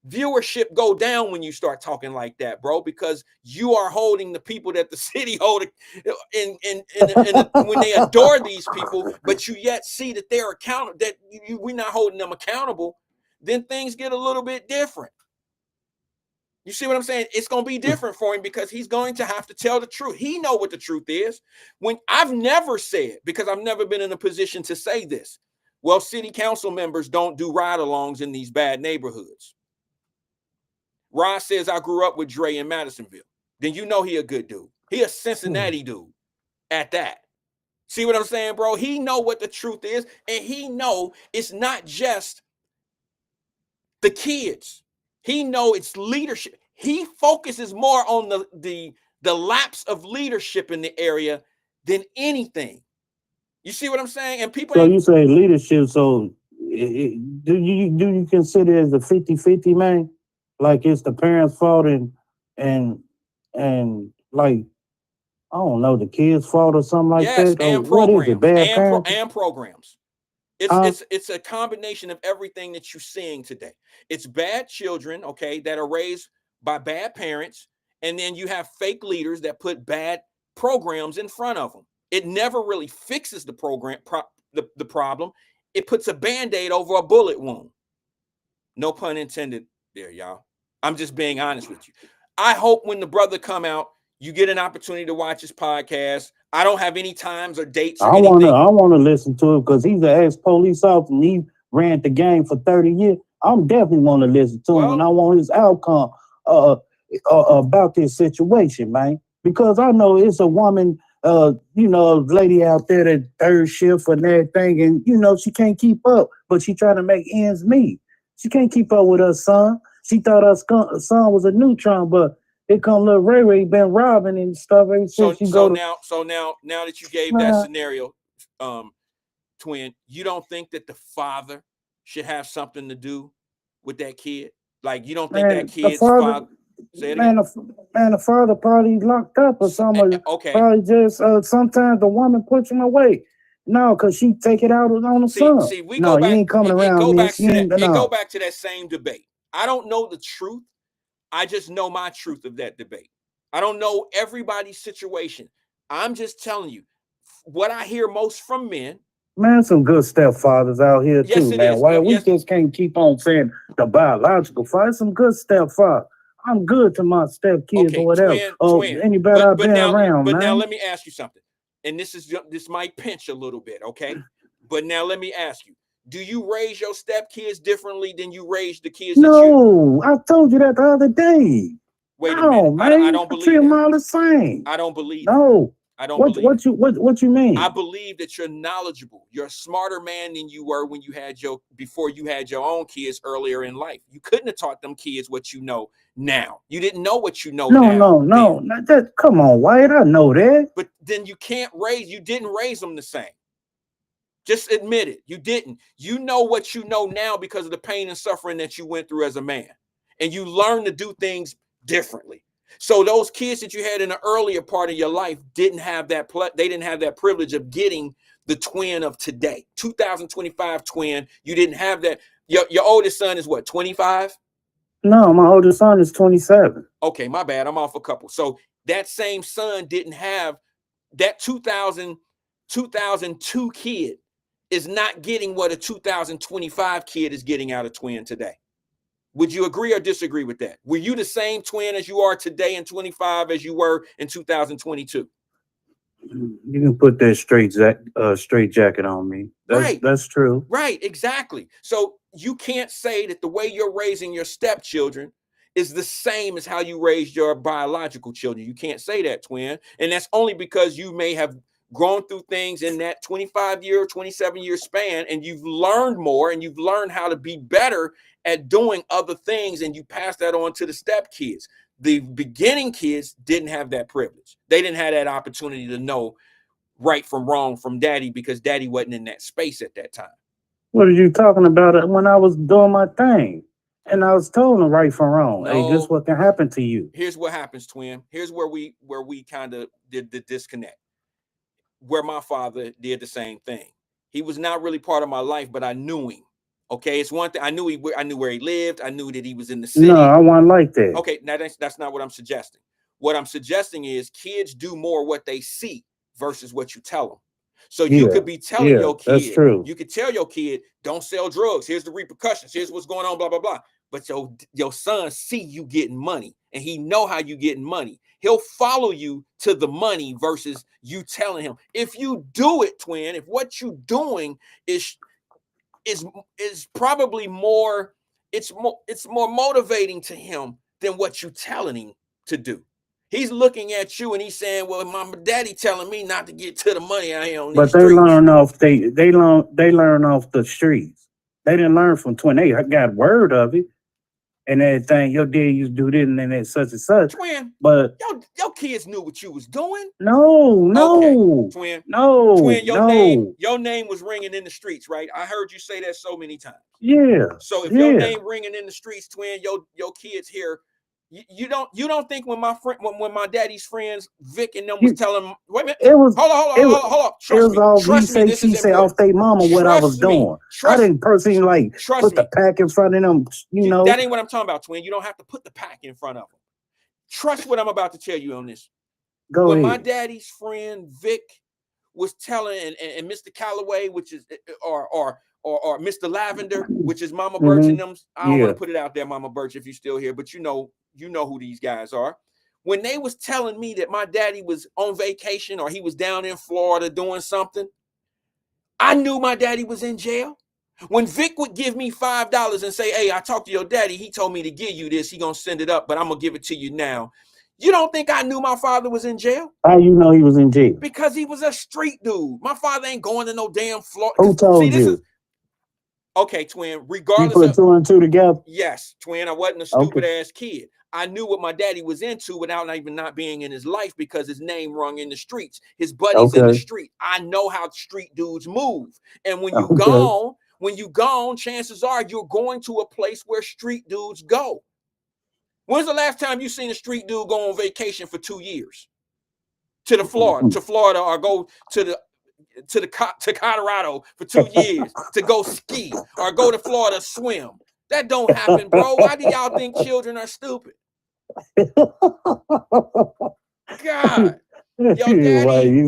Viewership go down when you start talking like that, bro, because you are holding the people that the city hold when they adore these people, but you yet see that they're accountable, that we're not holding them accountable. Then things get a little bit different. You see what I'm saying? It's going to be different for him because he's going to have to tell the truth. He know what the truth is. When I've never said, because I've never been in a position to say this, well, city council members don't do ride-alongs in these bad neighborhoods. Rod says, I grew up with Dre in Madisonville. Then you know he a good dude. He a Cincinnati dude at that. See what I'm saying, bro? He know what the truth is, and he know it's not just the kids. He know it's leadership. He focuses more on the lapse of leadership in the area than anything. You see what I'm saying? And people. So you say leadership. So do you consider it as a 50-50, man? Like it's the parents' fault and like, I don't know, the kids' fault or something like that? And what is it? Bad parents? And programs. It's a combination of everything that you're seeing today. It's bad children, okay, that are raised by bad parents, and then you have fake leaders that put bad programs in front of them. It never really fixes the the problem. It puts a Band-Aid over a bullet wound. No pun intended there, y'all. I'm just being honest with you. I hope when the brother come out, you get an opportunity to watch his podcast. I don't have any times or dates or anything. I want to listen to it because he's an ex-police officer and he ran the game for 30 years. I'm definitely want to listen to him, and I want his outcome about this situation, man. Because I know it's a woman, lady out there that third shift and everything, and she can't keep up, but she trying to make ends meet. She can't keep up with her son. She thought her son was a neutron, but here come little Ray been robbing and stuff. So now that you gave that scenario, twin, you don't think that the father should have something to do with that kid? Like, you don't think that kid's father? The father probably locked up or something. Okay. Probably just sometimes the woman puts him away. No, because she take it out on the son. See, we go back. You ain't coming around. Go back to that same debate. I don't know the truth. I just know my truth of that debate. I don't know everybody's situation. I'm just telling you what I hear most from men. Man, some good stepfathers out here too, man. Why we just can't keep on saying the biological father? Some good stepfather. I'm good to my stepkids or whatever. Twin. Anybody I've been around, man. But now let me ask you something. And this might pinch a little bit, okay? But now let me ask you. Do you raise your stepkids differently than you raise the kids? No, I told you that the other day. Wait a minute. Man. I don't believe treat them all the same. I don't believe No. I don't believe what you mean? I believe that you're knowledgeable. You're a smarter man than you were when before you had your own kids earlier in life. You couldn't have taught them kids what you know now. You didn't know what you know now. No. Come on, Wyatt. I know that. But then you didn't raise them the same. Just admit it. You didn't. You know what you know now because of the pain and suffering that you went through as a man. And you learn to do things differently. So those kids that you had in the earlier part of your life didn't have that they didn't have that privilege of getting the twin of today. 2025 twin. You didn't have that. Your oldest son is what, 25? No, my oldest son is 27. Okay, my bad. I'm off a couple. So that same son didn't have that 2002 kid is not getting what a 2025 kid is getting out of twin today. Would you agree or disagree with that? Were you the same twin as you are today in 25 as you were in 2022? You can put that straight jacket on me. That's true. Right, exactly. So you can't say that the way you're raising your stepchildren is the same as how you raised your biological children. You can't say that, twin. And that's only because you may have grown through things in that 25-year, 27-year span, and you've learned more and you've learned how to be better at doing other things, and you pass that on to the step kids. The beginning kids didn't have that privilege. They didn't have that opportunity to know right from wrong from daddy because daddy wasn't in that space at that time. What are you talking about? When I was doing my thing and I was told them right from wrong. No. Hey, this what can happen to you. Here's what happens, twin. Here's where we kind of did the disconnect. Where my father did the same thing. He was not really part of my life, but I knew him. Okay, it's one thing. I knew where he lived. I knew that he was in the city. No, I wasn't like that. Okay, now that's not what I'm suggesting. What I'm suggesting is kids do more what they see versus what you tell them. So you could be telling your kid, that's true. You could tell your kid, don't sell drugs. Here's the repercussions. Here's what's going on, blah, blah, blah. But your son see you getting money and he know how you getting money. He'll follow you to the money versus you telling him. If you do it, twin, if what you doing is probably more, it's more motivating to him than what you telling him to do. He's looking at you and he's saying, well, mama, daddy telling me not to get to the money I am on these But they learn off they learn off the streets. They didn't learn from twin. They got word of it and everything. Your dad used to do this and then that such and such. Twin, but your kids knew what you was doing. No, okay. Twin, your name was ringing in the streets, right? I heard you say that so many times. Yeah. So if your name ringing in the streets, twin, your kids here. You don't think when my daddy's friends Vic and them was telling wait a minute, hold on. Trust me, this is off their mama what I was doing. I didn't personally put the pack in front of them. You know that ain't what I'm talking about, twin. You don't have to put the pack in front of them. Trust what I'm about to tell you on this. When my daddy's friend Vic was telling and Mr. Calloway, which is or Mr. Lavender, which is Mama Birch and them. I don't want to put it out there, Mama Birch, if you're still here, but you know who these guys are. When they was telling me that my daddy was on vacation or he was down in Florida doing something, I knew my daddy was in jail. When Vic would give me $5 and say, hey, I talked to your daddy, he told me to give you this, he gonna send it up, but I'm gonna give it to you now. You don't think I knew my father was in jail? How you know he was in jail? Because he was a street dude. My father ain't going to no damn Florida. Who told you? Okay, twin, regardless you put two and two together? Yes, twin, I wasn't a stupid ass kid. I knew what my daddy was into without even not being in his life because his name rung in the streets. His buddies in the street. I know how street dudes move. And when you gone, chances are you're going to a place where street dudes go. When's the last time you seen a street dude go on vacation for 2 years? To Florida, or go to Colorado for 2 years to go ski or go to Florida swim. That don't happen, bro. Why do y'all think children are stupid? God, your daddy,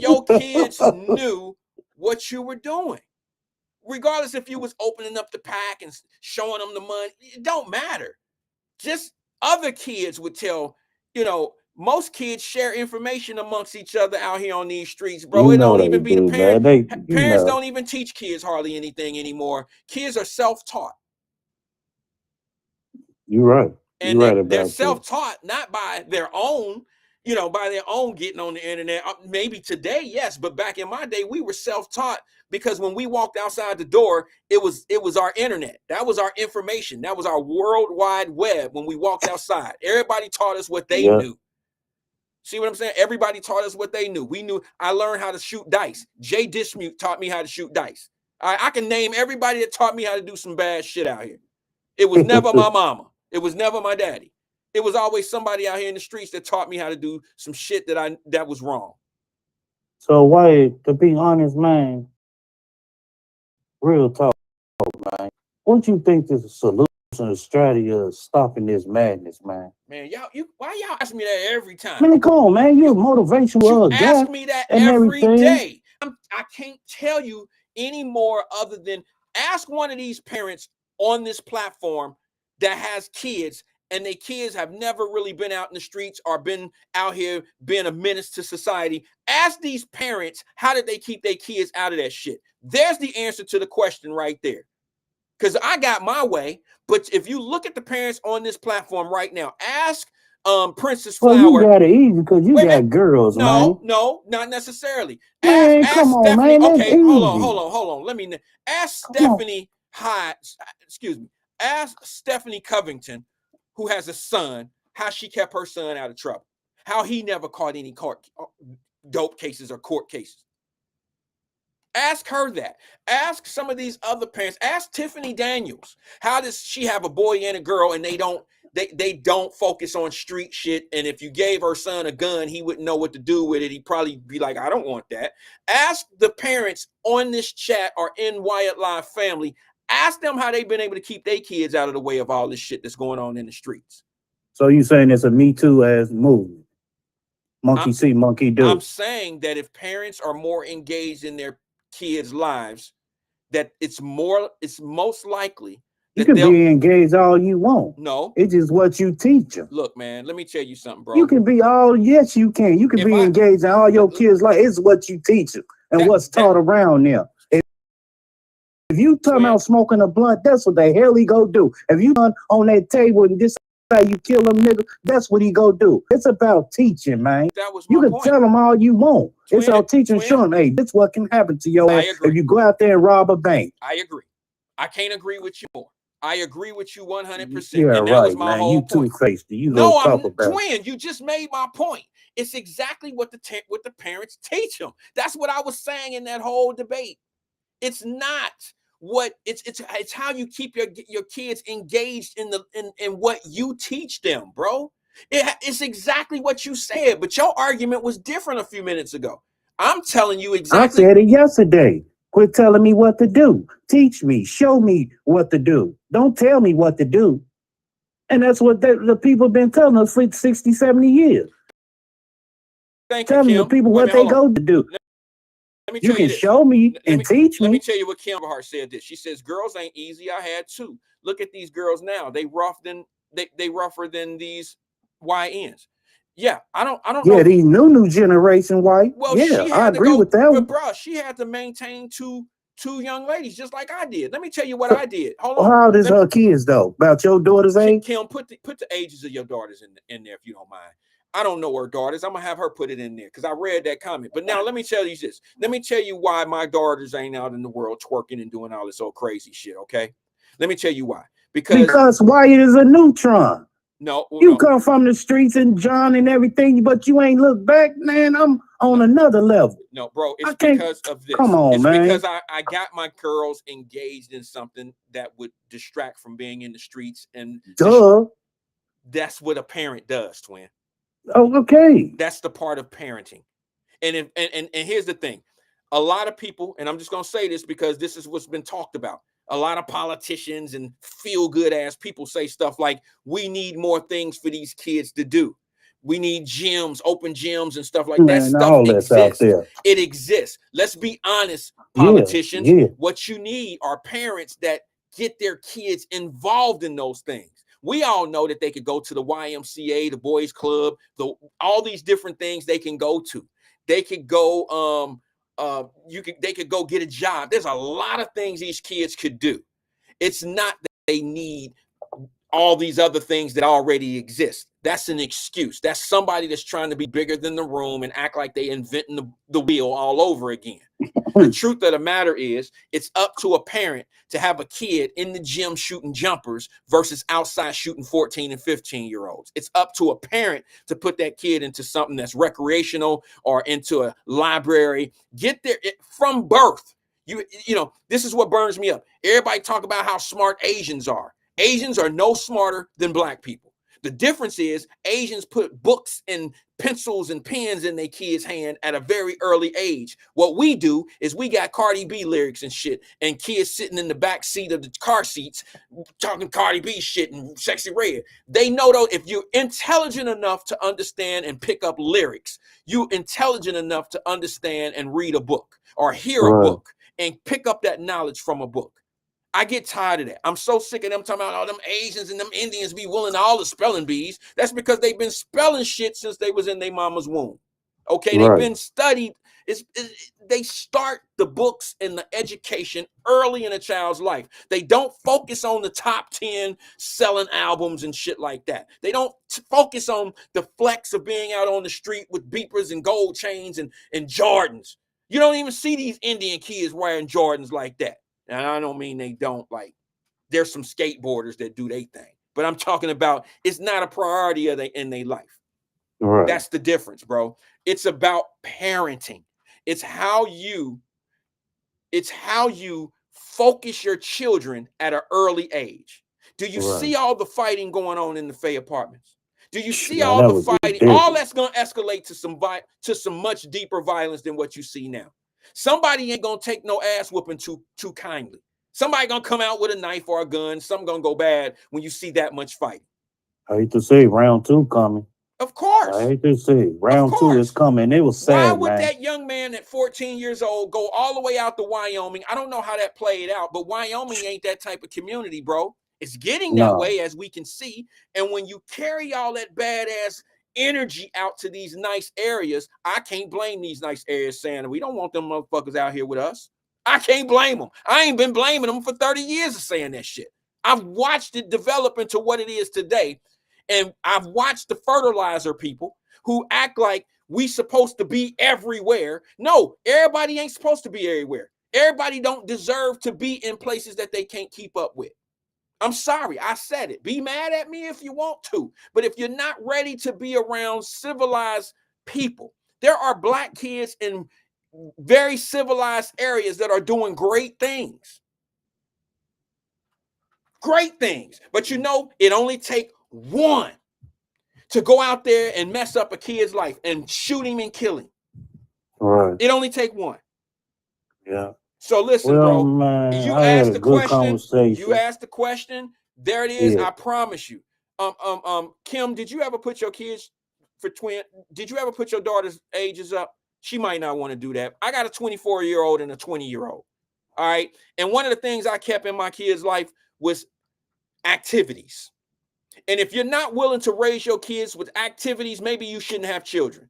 your kids knew what you were doing. Regardless if you was opening up the pack and showing them the money, it don't matter. Just other kids would tell, most kids share information amongst each other out here on these streets, bro. It don't even be the parents. Parents don't even teach kids hardly anything anymore. Kids are self-taught. You're right. And they're self-taught, not by their own, by their own getting on the internet. Maybe today, yes, but back in my day, we were self-taught because when we walked outside the door, it was our internet. That was our information. That was our World Wide Web when we walked outside. Everybody taught us what they knew. See what I'm saying? Everybody taught us what they knew. I learned how to shoot dice. Jay Dismute taught me how to shoot dice. I can name everybody that taught me how to do some bad shit out here. It was never my mama. It was never my daddy. It was always somebody out here in the streets that taught me how to do some shit that was wrong. So Wyatt, to be honest, man, real talk, man. What you think is the solution or strategy of stopping this madness, man? Man, why y'all ask me that every time? Man, come on, man. You're a motivational You guy ask me that and every everything. day. I can't tell you any more other than ask one of these parents on this platform that has kids and their kids have never really been out in the streets or been out here being a menace to society. Ask these parents, how did they keep their kids out of that shit? There's the answer to the question right there. Because I got my way, but if you look at the parents on this platform right now, ask Princess Flower. Well, you got it easy because you got girls, man. No, not necessarily. Man, ask come on, Stephanie. man. Okay, hold on. Let me ask Stephanie Ask Stephanie Covington, who has a son, how she kept her son out of trouble. How he never caught any dope cases or court cases. Ask her that. Ask some of these other parents. Ask Tiffany Daniels. How does she have a boy and a girl and they don't focus on street shit? And if you gave her son a gun, he wouldn't know what to do with it. He'd probably be like, I don't want that. Ask the parents on this chat or in Wyatt Live family. Ask them how they've been able to keep their kids out of the way of all this shit that's going on in the streets. So you saying it's a Me Too as movement? Monkey see, monkey do. I'm saying that if parents are more engaged in their kids' lives, that it's most likely you can be engaged all you want. No, it's just what you teach them. Look, man, let me tell you something, bro. You can be yes, you can. You can be engaged in all your kids' life. It's what you teach them and what's taught around them. If you talking about smoking a blunt, that's what the hell he go do. If you on that table and this how you kill them nigga, that's what he go do. It's about teaching, man. That was my you can point. tell them all you want. It's about teaching, showing them, hey, this what can happen to your ass if you go out there and rob a bank. I agree. I can't agree with you more. I agree with you 100%. Yeah, and that right, was my man. whole You point. two-faced. You no, talk I'm about twin. You just made my point. It's exactly what the parents teach them. That's what I was saying in that whole debate. It's not what it's how you keep your kids engaged in what you teach them, bro. It's exactly what you said, but your argument was different a few minutes ago. I'm telling you exactly. I said it yesterday. Quit telling me what to do. Teach me. Show me what to do. Don't tell me what to do. And that's what the people have been telling us for 60, 70 years. Thank telling you, Kim. the people what they go to do. Let me you tell can this. show me and teach me. Let me tell you what Kim Hart said this. She says, girls ain't easy. I had two. Look at these girls now. They rougher than these YNs. Yeah, I don't know. Yeah, these new generation white. Well, yeah, I agree with that. But bro, she had to maintain two young ladies just like I did. Let me tell you what I did. Hold on. How old is her kids though? About your daughter's age? Kim, put the ages of your daughters in there if you don't mind. I don't know her daughters. I'm gonna have her put it in there because I read that comment. But now let me tell you this. Let me tell you why my daughters ain't out in the world twerking and doing all this old crazy shit. Okay, let me tell you why. Because Wyatt is a neutron. No, you come from the streets and John and everything, but you ain't look back, man. I'm on another level. No, bro, it's because of this. Come on, it's man. Because I got my girls engaged in something that would distract from being in the streets, and that's what a parent does, twin. Oh, okay. That's the part of parenting. And here's the thing. A lot of people, and I'm just gonna say this because this is what's been talked about. A lot of politicians and feel-good ass people say stuff like, we need more things for these kids to do. We need gyms, open gyms and stuff like that. Man, Stuff exists. Out there. It exists. Let's be honest, politicians. Yeah. What you need are parents that get their kids involved in those things. We all know that they could go to the YMCA, the boys club, all these different things they can go to. They could go, they could go get a job. There's a lot of things these kids could do. It's not that they need all these other things that already exist. That's an excuse. That's somebody that's trying to be bigger than the room and act like they inventing the wheel all over again. The truth of the matter is, it's up to a parent to have a kid in the gym shooting jumpers versus outside shooting 14 and 15-year-olds. It's up to a parent to put that kid into something that's recreational or into a library. Get there from birth. You know, this is what burns me up. Everybody talk about how smart Asians are. Asians are no smarter than black people. The difference is Asians put books and pencils and pens in their kids' hand at a very early age. What we do is we got Cardi B lyrics and shit, and kids sitting in the back seat of the car seats talking Cardi B shit and Sexy Red. They know, though, if you're intelligent enough to understand and pick up lyrics, you're intelligent enough to understand and read a book or hear a book and pick up that knowledge from a book. I get tired of that. I'm so sick of them talking about all them Asians and them Indians be willing to all the spelling bees. That's because they've been spelling shit since they was in their mama's womb. Okay, they've been studied. They start the books and the education early in a child's life. They don't focus on the top 10 selling albums and shit like that. They don't focus on the flex of being out on the street with beepers and gold chains and Jordans. You don't even see these Indian kids wearing Jordans like that. And I don't mean they don't, like, there's some skateboarders that do their thing. But I'm talking about it's not a priority in their life. Right. That's the difference, bro. It's about parenting. It's how you focus your children at an early age. Do you see all the fighting going on in the Fay apartments? Do you see all the fighting? All that's going to escalate to some much deeper violence than what you see now. Somebody ain't gonna take no ass whooping too kindly. Somebody gonna come out with a knife or a gun. Something gonna go bad when you see that much fighting. I hate to say round 2 coming. Of course. I hate to say round 2 is coming. It was sad. Why would that young man at 14 years old go all the way out to Wyoming? I don't know how that played out, but Wyoming ain't that type of community, bro. It's getting that way, as we can see. And when you carry all that badass energy out to these nice areas, I can't blame these nice areas saying we don't want them motherfuckers out here with us. I can't blame them. I ain't been blaming them for 30 years of saying that shit. I've watched it develop into what it is today, and I've watched the fertilizer people who act like we supposed to be everywhere. No, everybody ain't supposed to be everywhere. Everybody don't deserve to be in places that they can't keep up with. I'm sorry, I said it. Be mad at me if you want to. But if you're not ready to be around civilized people, there are black kids in very civilized areas that are doing great things. Great things. But you know, it only takes one to go out there and mess up a kid's life and shoot him and kill him. Right. It only takes one. Yeah. So listen, bro, man, you asked the question. You asked the question. There it is. Yeah. I promise you. Kim, did you ever put your kids for twin? Did you ever put your daughter's ages up? She might not want to do that. I got a 24-year-old and a 20-year-old. All right. And one of the things I kept in my kids' life was activities. And if you're not willing to raise your kids with activities, maybe you shouldn't have children.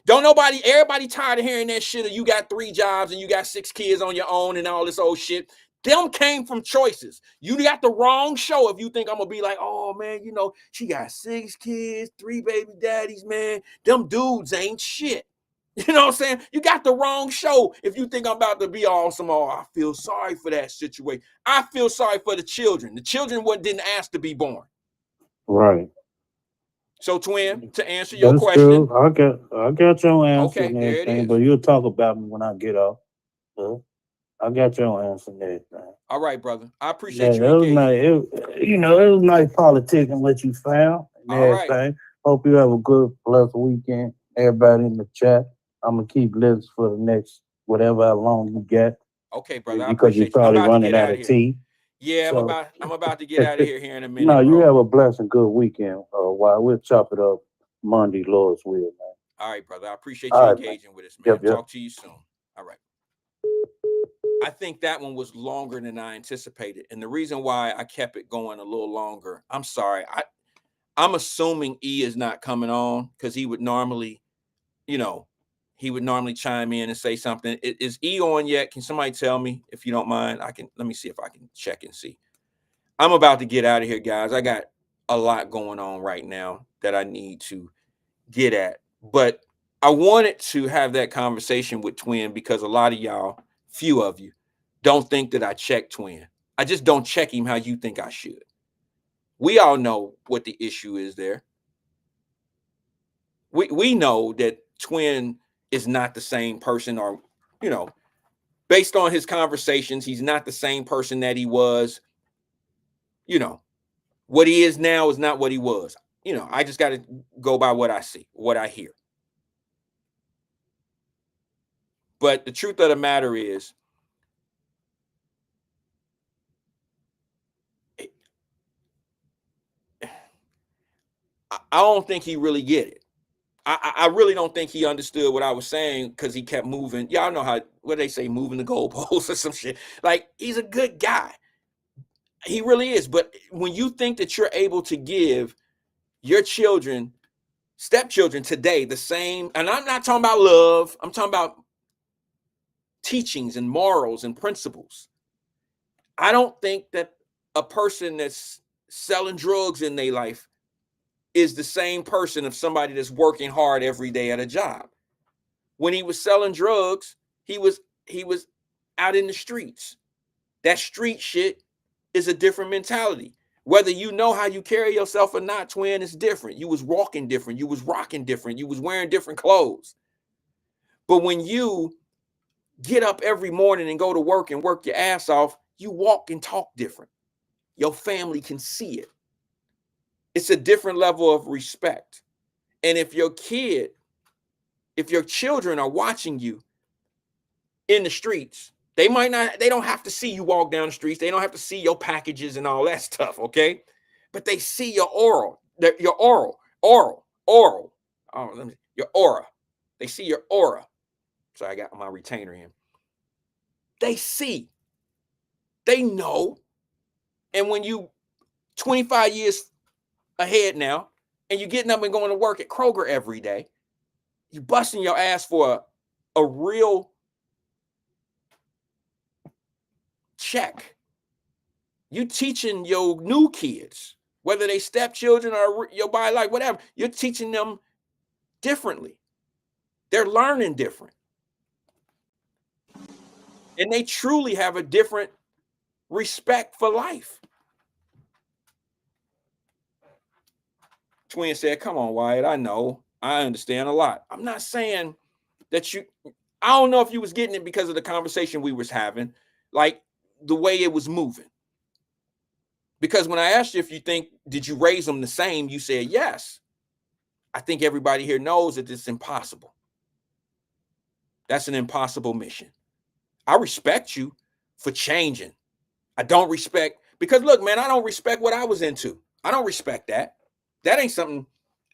Everybody tired of hearing that shit of you got 3 jobs and you got 6 kids on your own and all this old shit. Them came from choices. You got the wrong show if you think I'm going to be like, oh, man, you know, she got 6 kids, 3 baby daddies, man. Them dudes ain't shit. You know what I'm saying? You got the wrong show if you think I'm about to be awesome. Oh, I feel sorry for that situation. I feel sorry for the children. The children didn't ask to be born. Right. So, twin, to answer your question, true. I got your answer. Okay, there it is. But you'll talk about me when I get off. I got your answer there. All right, brother. I appreciate you engaging. It was nice politicking what you found and everything. Right. Hope you have a good, blessed weekend. Everybody in the chat, I'm gonna keep listening for the next whatever how long you get. Okay, brother. Because you're probably running out of tea. Yeah, so. I'm about to get out of here in a minute. No, you have a blessed and good weekend. While we'll chop it up Monday, Lord's will, man. All right, brother. I appreciate you engaging with us, man. Yep. Talk to you soon. All right. I think that one was longer than I anticipated. And the reason why I kept it going a little longer, I'm sorry. I'm assuming E is not coming on because he would normally, chime in and say something. Is E on yet? Can somebody tell me if you don't mind? Let me see if I can check and see. I'm about to get out of here, guys. I got a lot going on right now that I need to get at. But I wanted to have that conversation with Twin because a lot of y'all, few of you, don't think that I check Twin. I just don't check him how you think I should. We all know what the issue is there. We know that Twin is not the same person, or, based on his conversations, he's not the same person that he was. What he is now is not what he was. I just got to go by what I see, what I hear. But the truth of the matter is, I don't think he really get it. I really don't think he understood what I was saying, because he kept moving. Y'all know what they say, moving the goalposts or some shit. Like, he's a good guy. He really is. But when you think that you're able to give your children, stepchildren today, the same, and I'm not talking about love, I'm talking about teachings and morals and principles. I don't think that a person that's selling drugs in their life is the same person of somebody that's working hard every day at a job. When he was selling drugs, he was out in the streets. That street shit is a different mentality. Whether you know how you carry yourself or not, Twin, is different. You was walking different. You was rocking different. You was wearing different clothes. But when you get up every morning and go to work and work your ass off, you walk and talk different. Your family can see it. It's a different level of respect. And if your children are watching you in the streets, they don't have to see you walk down the streets. They don't have to see your packages and all that stuff, okay? But they see your aura. Your aura. They see your aura. So I got my retainer in. They see. They know. And when you 25 years ahead now, and you're getting up and going to work at Kroger every day, you busting your ass for a real check. You teaching your new kids, whether they stepchildren or your body, like whatever, you're teaching them differently. They're learning different. And they truly have a different respect for life. Twin said, come on, Wyatt, I know. I understand a lot. I'm not saying that I don't know if you was getting it because of the conversation we was having, like the way it was moving. Because when I asked you if you think, did you raise them the same? You said, yes. I think everybody here knows that it's impossible. That's an impossible mission. I respect you for changing. I don't respect, because look, man, I don't respect what I was into. I don't respect that. That ain't something,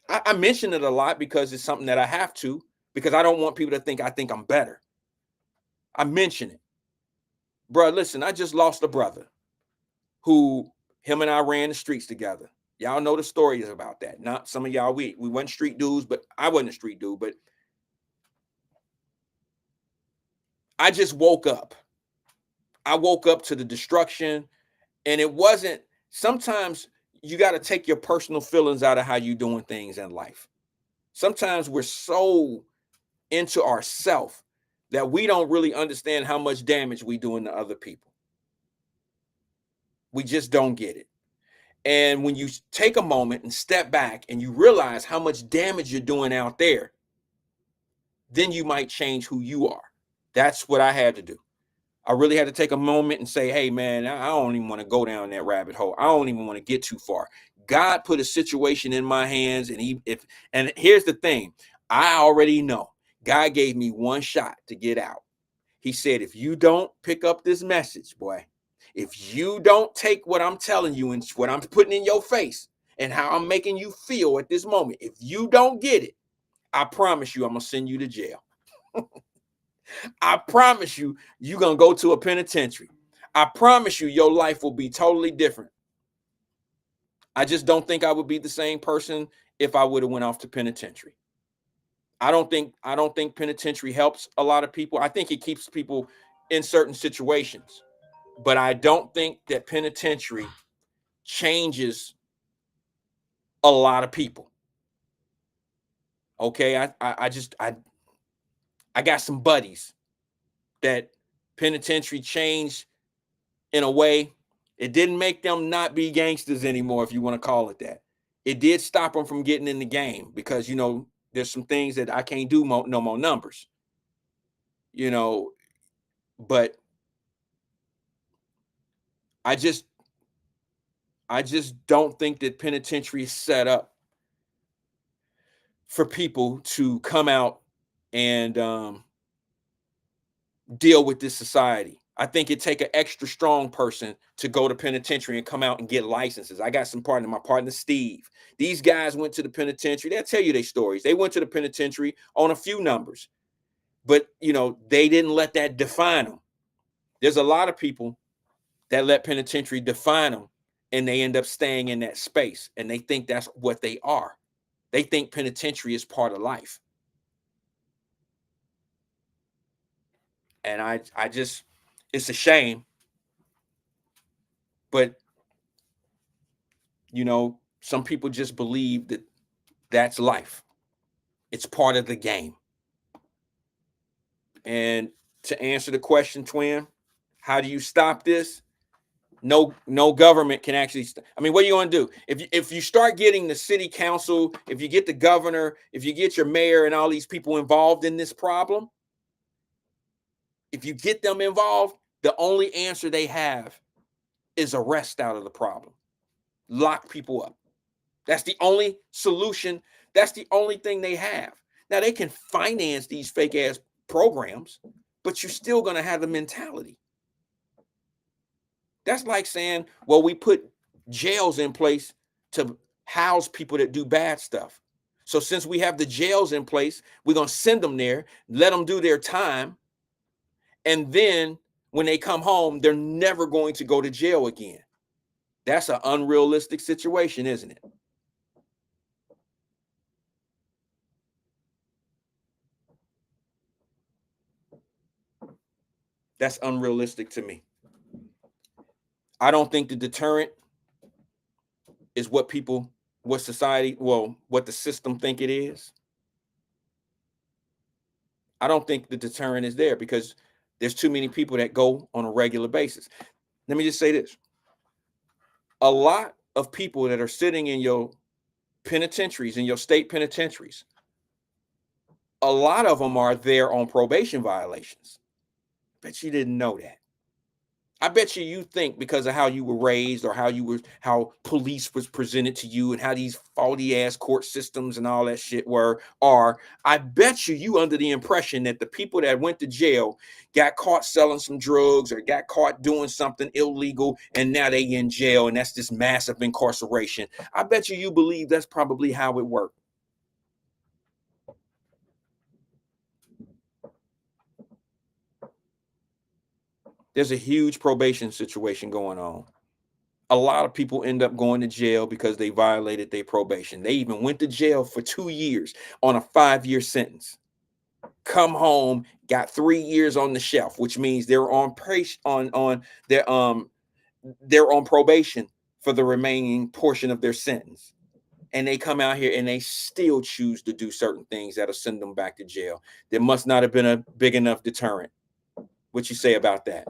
I mention it a lot because it's something that I have to, because I don't want people to think I think I'm better. I mention it. Bro, listen, I just lost a brother who, him and I ran the streets together. Y'all know the stories about that. Not some of y'all, we weren't street dudes, but I wasn't a street dude, but I just woke up. I woke up to the destruction, and it wasn't, sometimes you got to take your personal feelings out of how you doing things in life. Sometimes we're so into ourself that we don't really understand how much damage we doing to other people. We just don't get it. And when you take a moment and step back and you realize how much damage you're doing out there, then you might change who you are. That's what I had to do. I really had to take a moment and say, hey, man, I don't even want to go down that rabbit hole. I don't even want to get too far. God put a situation in my hands, and here's the thing. I already know God gave me one shot to get out. He said, if you don't pick up this message, boy, if you don't take what I'm telling you and what I'm putting in your face and how I'm making you feel at this moment, if you don't get it, I promise you I'm going to send you to jail. I promise you, you're going to go to a penitentiary. I promise you, your life will be totally different. I just don't think I would be the same person if I would have went off to penitentiary. I don't think penitentiary helps a lot of people. I think it keeps people in certain situations, but I don't think that penitentiary changes a lot of people. Okay, I got some buddies that penitentiary changed in a way. It didn't make them not be gangsters anymore, if you want to call it that. It did stop them from getting in the game because, you know, there's some things that I can't do no more numbers, you know, but I just don't think that penitentiary is set up for people to come out and deal with this society. I think it take an extra strong person to go to penitentiary and come out and get licenses. I got some partner, my partner Steve. These guys went to the penitentiary. They'll tell you their stories. They went to the penitentiary on a few numbers, but you know, they didn't let that define them. There's a lot of people that let penitentiary define them, and they end up staying in that space, and they think that's what they are. They think penitentiary is part of life. And I just, it's a shame, but you know, some people just believe that that's life. It's part of the game. And to answer the question, Twin, how do you stop this? No government can actually. I mean, what are you going to do if you start getting the city council, if you get the governor, if you get your mayor and all these people involved in this problem? If you get them involved, the only answer they have is arrest out of the problem, lock people up. That's the only solution. That's the only thing they have. Now they can finance these fake ass programs, but you're still going to have the mentality. That's like saying, well, we put jails in place to house people that do bad stuff. So since we have the jails in place, we're going to send them there, let them do their time. And then when they come home, they're never going to go to jail again. That's an unrealistic situation, isn't it? That's unrealistic to me. I don't think the deterrent is what people, what society, well, what the system think it is. I don't think the deterrent is there because there's too many people that go on a regular basis. Let me just say this. A lot of people that are sitting in your penitentiaries, in your state penitentiaries, a lot of them are there on probation violations. Bet you didn't know that. I bet you think because of how you were raised or how police was presented to you and how these faulty ass court systems and all that shit are, I bet you under the impression that the people that went to jail got caught selling some drugs or got caught doing something illegal and now they in jail and that's this massive incarceration. I bet you believe that's probably how it worked. There's a huge probation situation going on. A lot of people end up going to jail because they violated their probation. They even went to jail for 2 years on a 5-year sentence. Come home, got 3 years on the shelf, which means they're on probation for the remaining portion of their sentence. And they come out here and they still choose to do certain things that'll send them back to jail. There must not have been a big enough deterrent. What you say about that?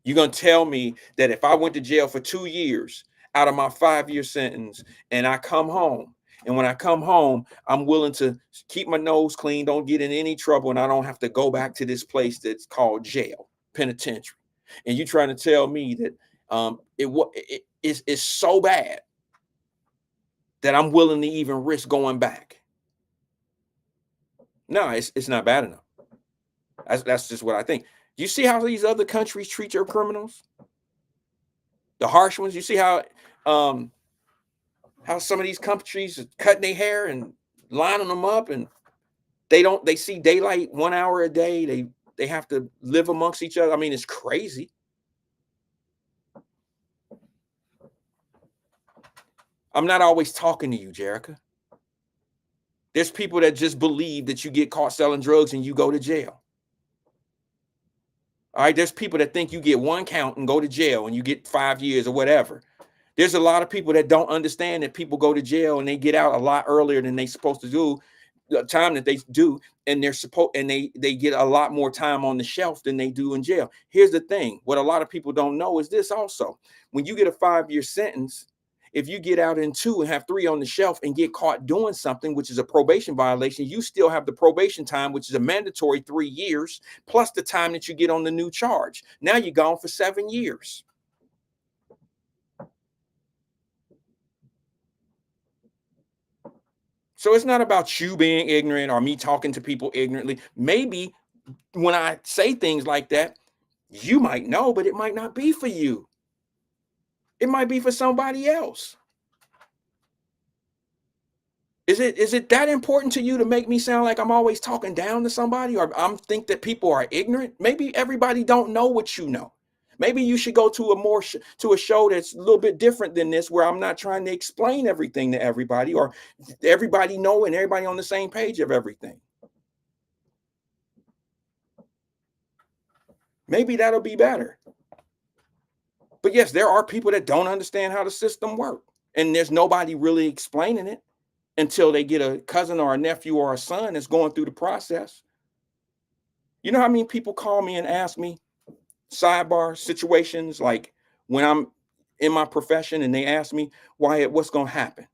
You're going to tell me that if I went to jail for 2 years out of my 5-year sentence and I come home, and when I come home, I'm willing to keep my nose clean, don't get in any trouble, and I don't have to go back to this place that's called jail, penitentiary. And you're trying to tell me that it's so bad that I'm willing to even risk going back? No, it's not bad enough. That's just what I think. You see how these other countries treat their criminals? The harsh ones. You see how some of these countries are cutting their hair and lining them up, and they see daylight 1 hour a day. They have to live amongst each other. I mean, it's crazy. I'm not always talking to you, Jerica. There's people that just believe that you get caught selling drugs and you go to jail. All right, there's people that think you get one count and go to jail and you get 5 years or whatever. There's a lot of people that don't understand that people go to jail and they get out a lot earlier than they supposed to do, the time that they do, and they get a lot more time on the shelf than they do in jail. Here's the thing: what a lot of people don't know is this also. When you get a 5-year sentence, if you get out in 2 and have 3 on the shelf and get caught doing something, which is a probation violation, you still have the probation time, which is a mandatory 3 years, plus the time that you get on the new charge. Now you're gone for 7 years. So it's not about you being ignorant or me talking to people ignorantly. Maybe when I say things like that, you might know, but it might not be for you. It might be for somebody else. Is it that important to you to make me sound like I'm always talking down to somebody, or I'm think that people are ignorant? Maybe everybody don't know what you know. Maybe you should go to a show that's a little bit different than this, where I'm not trying to explain everything to everybody, or everybody know and everybody on the same page of everything. Maybe that'll be better. But yes, there are people that don't understand how the system works, and there's nobody really explaining it until they get a cousin or a nephew or a son that's going through the process. You know how many people call me and ask me sidebar situations, like when I'm in my profession and they ask me, Wyatt, what's going to happen?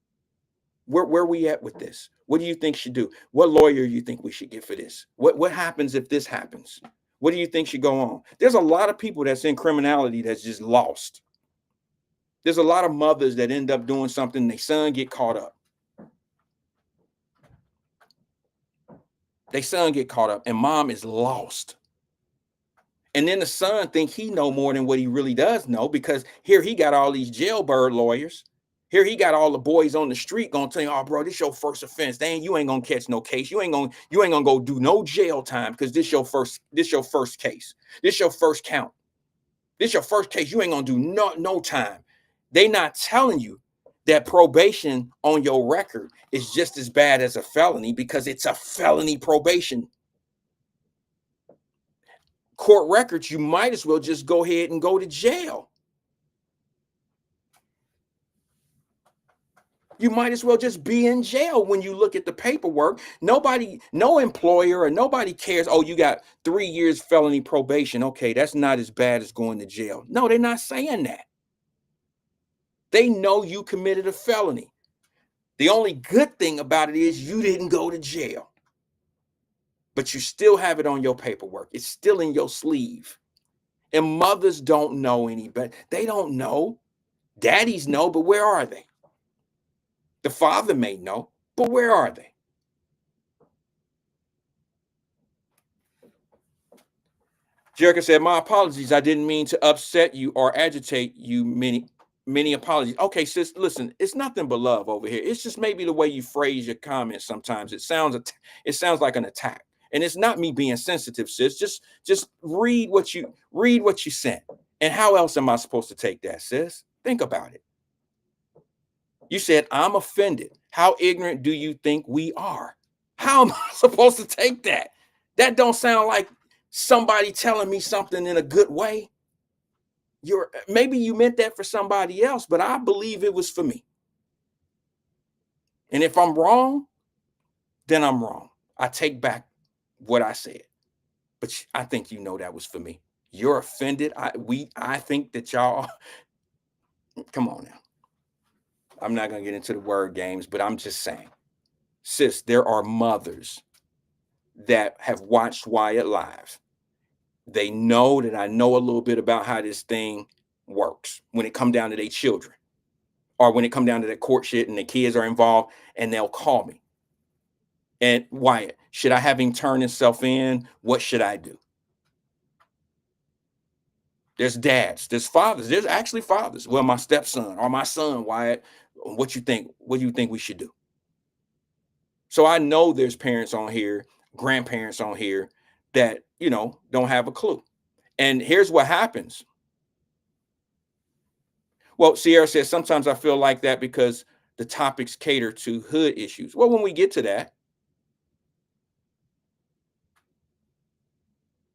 Where we at with this? What do you think should do? What lawyer do you think we should get for this? What happens if this happens? What do you think should go on? There's a lot of people that's in criminality that's just lost. There's a lot of mothers that end up doing something, their son get caught up. Their son get caught up and mom is lost. And then the son think he know more than what he really does know, because here he got all these jailbird lawyers. Here he got all the boys on the street gonna tell you, oh, bro, this your first offense. You ain't gonna catch no case. You ain't gonna go do no jail time, because this your first case. This your first count. This your first case. You ain't gonna do no time. They not telling you that probation on your record is just as bad as a felony, because it's a felony probation. Court records, you might as well just go ahead and go to jail. You might as well just be in jail when you look at the paperwork. No employer or nobody cares. Oh, you got 3 years felony probation. Okay, that's not as bad as going to jail. No, they're not saying that. They know you committed a felony. The only good thing about it is you didn't go to jail, but you still have it on your paperwork. It's still in your sleeve. And mothers don't know any better. They don't know. Daddies know, but where are they? The father may know, but where are they? Jerica said, my apologies. I didn't mean to upset you or agitate you. Many apologies. Okay, sis, listen, it's nothing but love over here. It's just maybe the way you phrase your comments sometimes. It sounds like an attack. And it's not me being sensitive, sis. Just read what you sent. And how else am I supposed to take that, sis? Think about it. You said, I'm offended. How ignorant do you think we are? How am I supposed to take that? That don't sound like somebody telling me something in a good way. Maybe you meant that for somebody else, but I believe it was for me. And if I'm wrong, then I'm wrong. I take back what I said. But I think you know that was for me. You're offended. I think that y'all, come on now. I'm not going to get into the word games, but I'm just saying, sis, there are mothers that have watched Wyatt live. They know that I know a little bit about how this thing works when it come down to their children, or when it come down to that court shit and the kids are involved, and they'll call me. And Wyatt, should I have him turn himself in? What should I do? There's dads, there's fathers, there's actually fathers. Well, my stepson or my son, Wyatt, what you think? What do you think we should do? So I know there's parents on here, grandparents on here that, don't have a clue. And here's what happens. Well, Sierra says, sometimes I feel like that because the topics cater to hood issues. Well, when we get to that,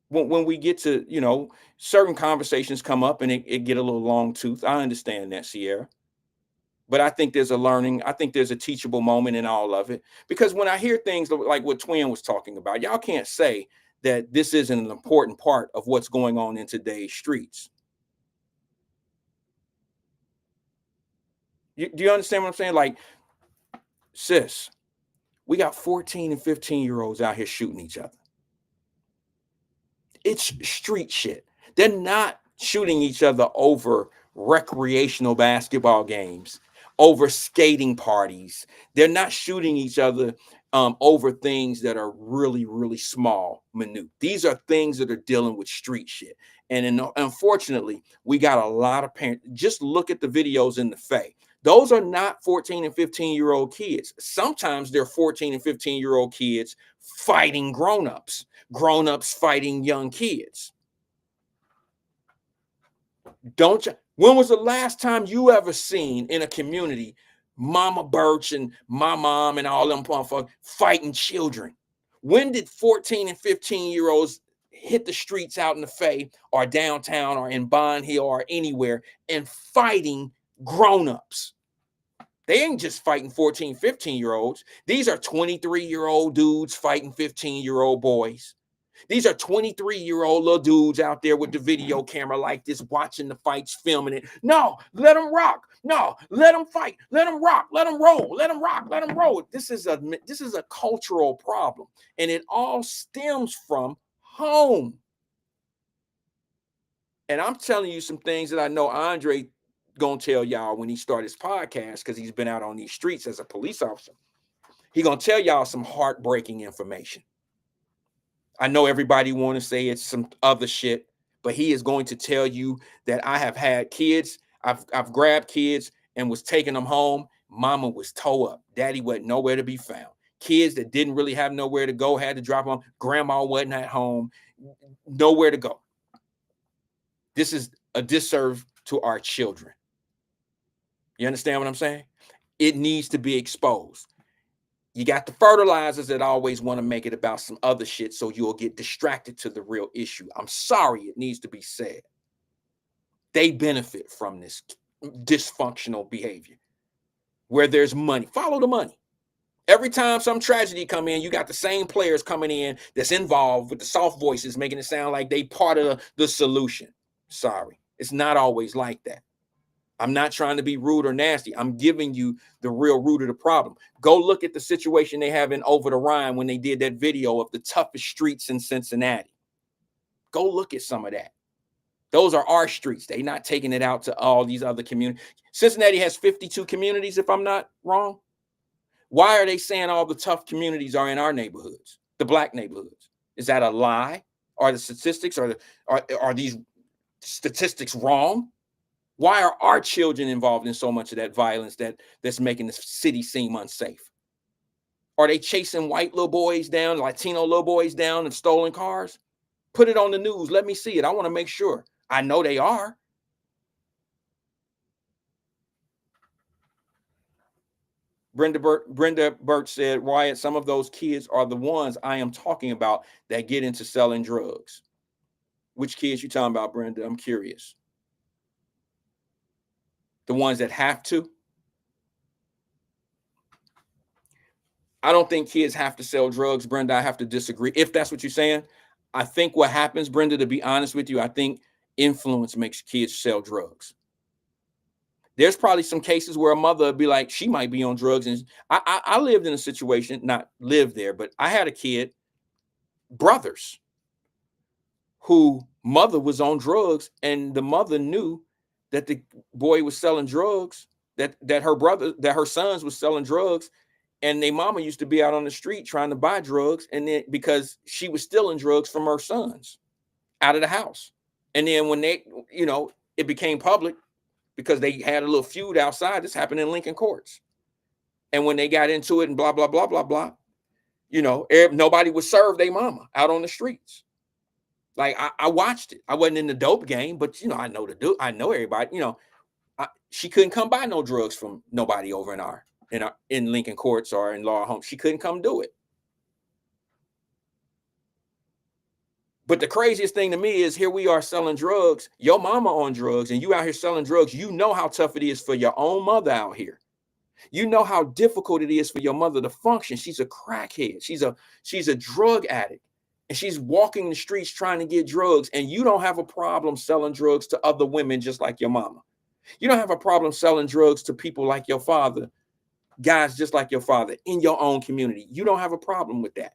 when we get to, certain conversations come up and it get a little long tooth. I understand that, Sierra. But I think there's a learning. I think there's a teachable moment in all of it. Because when I hear things like what Twin was talking about, y'all can't say that this isn't an important part of what's going on in today's streets. Do you understand what I'm saying? Like, sis, we got 14 and 15-year-olds out here shooting each other. It's street shit. They're not shooting each other over recreational basketball games, over skating parties. They're not shooting each other over things that are really, really small, minute. These are things that are dealing with street shit. And unfortunately, we got a lot of parents. Just look at the videos in the Faye. Those are not 14 and 15-year-old kids. Sometimes they're 14 and 15-year-old kids fighting grown-ups fighting young kids. Don't you? When was the last time you ever seen in a community Mama Birch and my mom and all them fighting children? When did 14 and 15-year-olds hit the streets out in the Faye or downtown or in Bond Hill or anywhere and fighting grown-ups? They ain't just fighting 14, 15-year-olds. These are 23-year-old dudes fighting 15-year-old boys. These are 23-year-old little dudes out there with the video camera like this, watching the fights, filming it. No, let them rock. No, let them fight. Let them rock. Let them roll. Let them rock. Let them roll. This is a cultural problem, and it all stems from home. And I'm telling you some things that I know Andre gonna tell y'all when he started his podcast, because he's been out on these streets as a police officer. He gonna tell y'all some heartbreaking information. I know everybody want to say it's some other shit, but he is going to tell you that I have had kids. I've grabbed kids and was taking them home. Mama was towed up. Daddy wasn't nowhere to be found. Kids that didn't really have nowhere to go had to drop them. Grandma wasn't at home. Nowhere to go. This is a disservice to our children. You understand what I'm saying? It needs to be exposed. You got the fertilizers that always want to make it about some other shit so you'll get distracted to the real issue. I'm sorry, it needs to be said. They benefit from this dysfunctional behavior. Where there's money, follow the money. Every time some tragedy come in, you got the same players coming in that's involved with the soft voices, making it sound like they part of the solution. Sorry, it's not always like that. I'm not trying to be rude or nasty. I'm giving you the real root of the problem. Go look at the situation they have in Over the Rhine when they did that video of the toughest streets in Cincinnati. Go look at some of that. Those are our streets. They're not taking it out to all these other communities. Cincinnati has 52 communities, if I'm not wrong. Why are they saying all the tough communities are in our neighborhoods, the black neighborhoods? Is that a lie? Are the statistics, are these statistics wrong? Why are our children involved in so much of that violence that's making the city seem unsafe? Are they chasing white little boys down, Latino little boys down in stolen cars? Put it on the news. Let me see it. I want to make sure. I know they are. Brenda Burt said, Wyatt, some of those kids are the ones I am talking about that get into selling drugs. Which kids you talking about, Brenda? I'm curious. The ones that have to? I don't think kids have to sell drugs, Brenda. I have to disagree. If that's what you're saying, I think what happens, Brenda, to be honest with you, I think influence makes kids sell drugs. There's probably some cases where a mother would be like, she might be on drugs. And I lived in a situation, not lived there, but I had a kid, brothers, who mother was on drugs, and the mother knew that the boy was selling drugs, that her sons was selling drugs, and their mama used to be out on the street trying to buy drugs, and then because she was stealing drugs from her sons out of the house. And then when they, it became public because they had a little feud outside. This happened in Lincoln Courts. And when they got into it and blah, blah, blah, blah, blah, nobody would serve their mama out on the streets. Like I watched it. I wasn't in the dope game, but I know I know everybody. She couldn't come buy no drugs from nobody over in Lincoln Courts or in Laurel Home. She couldn't come do it. But the craziest thing to me is here we are selling drugs, your mama on drugs, and you out here selling drugs. You know how tough it is for your own mother out here. You know how difficult it is for your mother to function. She's a crackhead. She's a drug addict. And she's walking the streets trying to get drugs. And you don't have a problem selling drugs to other women just like your mama. You don't have a problem selling drugs to people like your father, guys just like your father in your own community. You don't have a problem with that.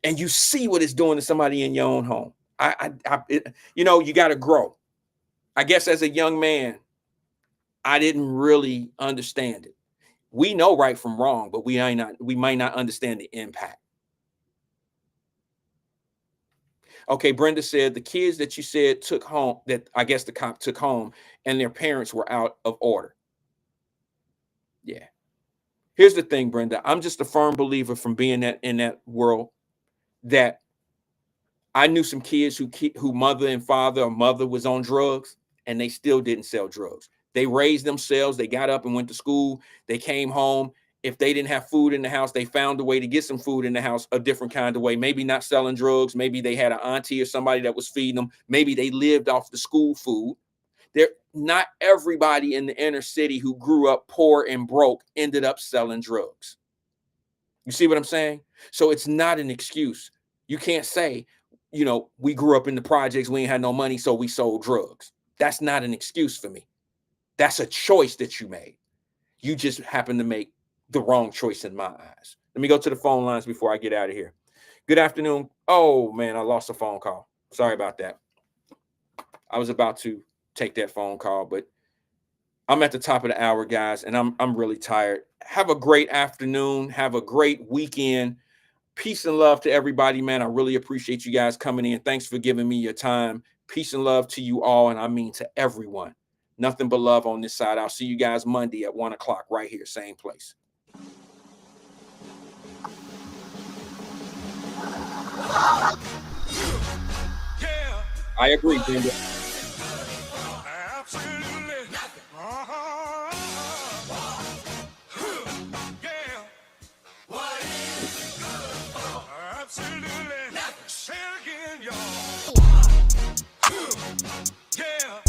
And you see what it's doing to somebody in your own home. You got to grow. I guess as a young man, I didn't really understand it. We know right from wrong, but we might not understand the impact. Okay, Brenda said the kids that you said took home, that I guess the cop took home, and their parents were out of order. Yeah. Here's the thing, Brenda. I'm just a firm believer from being in that world that I knew some kids who mother and father or mother was on drugs, and they still didn't sell drugs. They raised themselves. They got up and went to school. They came home. If they didn't have food in the house, they found a way to get some food in the house a different kind of way. Maybe not selling drugs. Maybe they had an auntie or somebody that was feeding them. Maybe they lived off the school food. Not everybody in the inner city who grew up poor and broke ended up selling drugs. You see what I'm saying? So it's not an excuse. You can't say, we grew up in the projects. We ain't had no money, so we sold drugs. That's not an excuse for me. That's a choice that you made. You just happen to make the wrong choice in my eyes. Let me go to the phone lines before I get out of here. Good afternoon. Oh man, I lost a phone call. Sorry about that. I was about to take that phone call, but I'm at the top of the hour, guys, and I'm really tired. Have a great afternoon. Have a great weekend. Peace and love to everybody, man. I really appreciate you guys coming in. Thanks for giving me your time. Peace and love to you all, and I mean to everyone. Nothing but love on this side. I'll see you guys Monday at 1 o'clock right here, same place. Yeah. I agree, Brenda. Absolutely. Yeah. What is absolutely. Say it again, y'all. Yeah.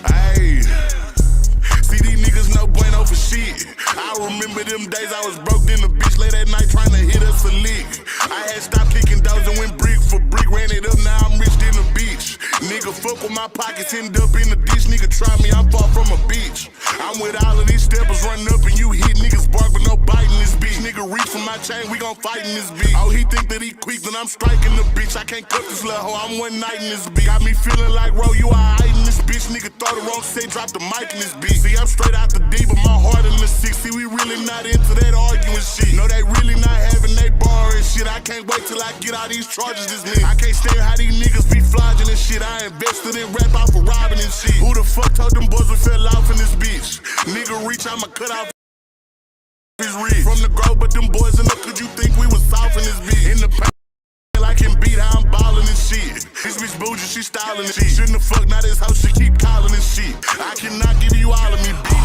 Hey, see these niggas no bueno for shit. I remember them days I was broke in the bitch late at night trying to hit us a lick. I had stopped kicking doors and went brick for brick, ran it up, now I'm rich in the beach. Nigga fuck with my pockets, end up in the ditch. Nigga try me, I'm far from a bitch. I'm with all of these steppers running up and you hit niggas bark but no biting this bitch. Nigga reach for my chain, we gon' fight in this bitch. Oh, he think that he quick, then I'm striking the bitch. I can't cut this little hoe, I'm one night in this bitch. Got me feeling like, bro, you alright in this bitch. Nigga throw the wrong set, drop the mic in this bitch. See, I'm straight out the D, but my heart in the 6. See, we really not into that arguing shit. No, they really not having they bar and shit. I can't wait till I get all these charges this minute. I can't stand how these niggas be flogging and shit. I invested in rap off for robbing and shit. Who the fuck told them boys we fell off in this bitch? Nigga reach, I'ma cut off his wrist. From the grove, but them boys in the could you think we was soft in this bitch? In the paint, I can beat how I'm ballin' and shit. This bitch bougie, she stylin' and shit. Shouldn't have fucked, now this hoe she keep calling and shit. I cannot give you all of me, bitch.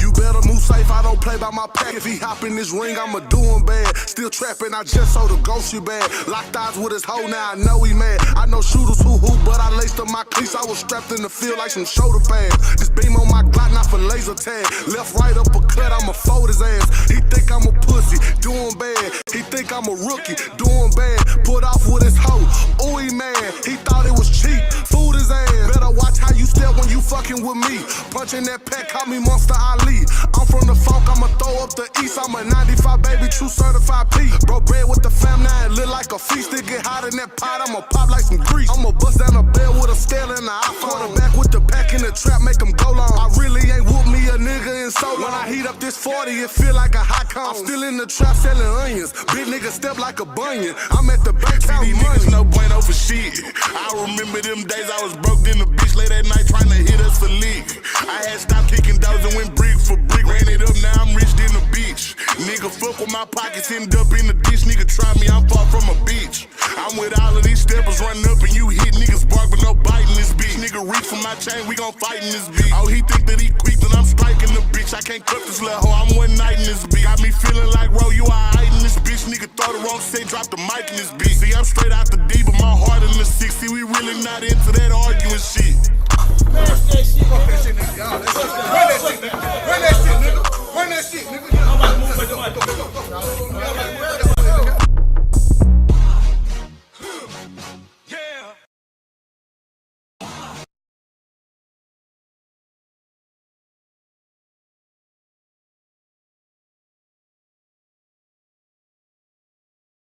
You better move safe, I don't play by my pack. If he hop in this ring, I'ma do him bad. Still trapping, I just sold a grocery bag. Locked eyes with his hoe, now I know he mad. I know shooters who hoop, but I laced up my cleats. I was strapped in the field like some shoulder pads. This beam on my Glock, not for laser tag. Left, right, uppercut, I'ma fold his ass. He think I'm a pussy, doing bad. He think I'm a rookie, doing bad. Put off with his hoe, ooh, he mad. He thought it was cheap, fooled his ass. Better watch how you step when you fucking with me. Punching that pack, call me Monster Ali. I'm from the funk, I'ma throw up the east. I'm a 95 baby, true certified P. Bro, bread with the fam, now it look like a feast. It get hot in that pot, I'ma pop like some grease. I'ma bust down a bed with a scale and an iPhone. Back with the pack in the trap, make them go long. I really ain't whoop me a nigga in so long. When I heat up this 40, it feel like a hot cone. I'm still in the trap selling onions. Big nigga step like a bunion. I'm at the bank counting money. Niggas no bueno for shit. I remember them days I was broke in the bitch late at night trying to hit us a lick. I had stopped kicking doors and went brick for brick, ran it up, now I'm rich in the beach. Nigga fuck with my pockets, end up in the ditch. Nigga try me, I'm far from a bitch. I'm with all of these steppers running up and you hit niggas bark but no biting this bitch. Nigga reach for my chain, we gon' fight in this bitch. Oh, he think that he quick, then I'm striking the bitch. I can't cut this little hoe, I'm one night in this bitch. Got me feeling like, bro, you alright in this bitch. Nigga throw the wrong set, drop the mic in this bitch. See, I'm straight out the D, but my heart in the 6. See, we really not into that arguing shit. Smash that shit.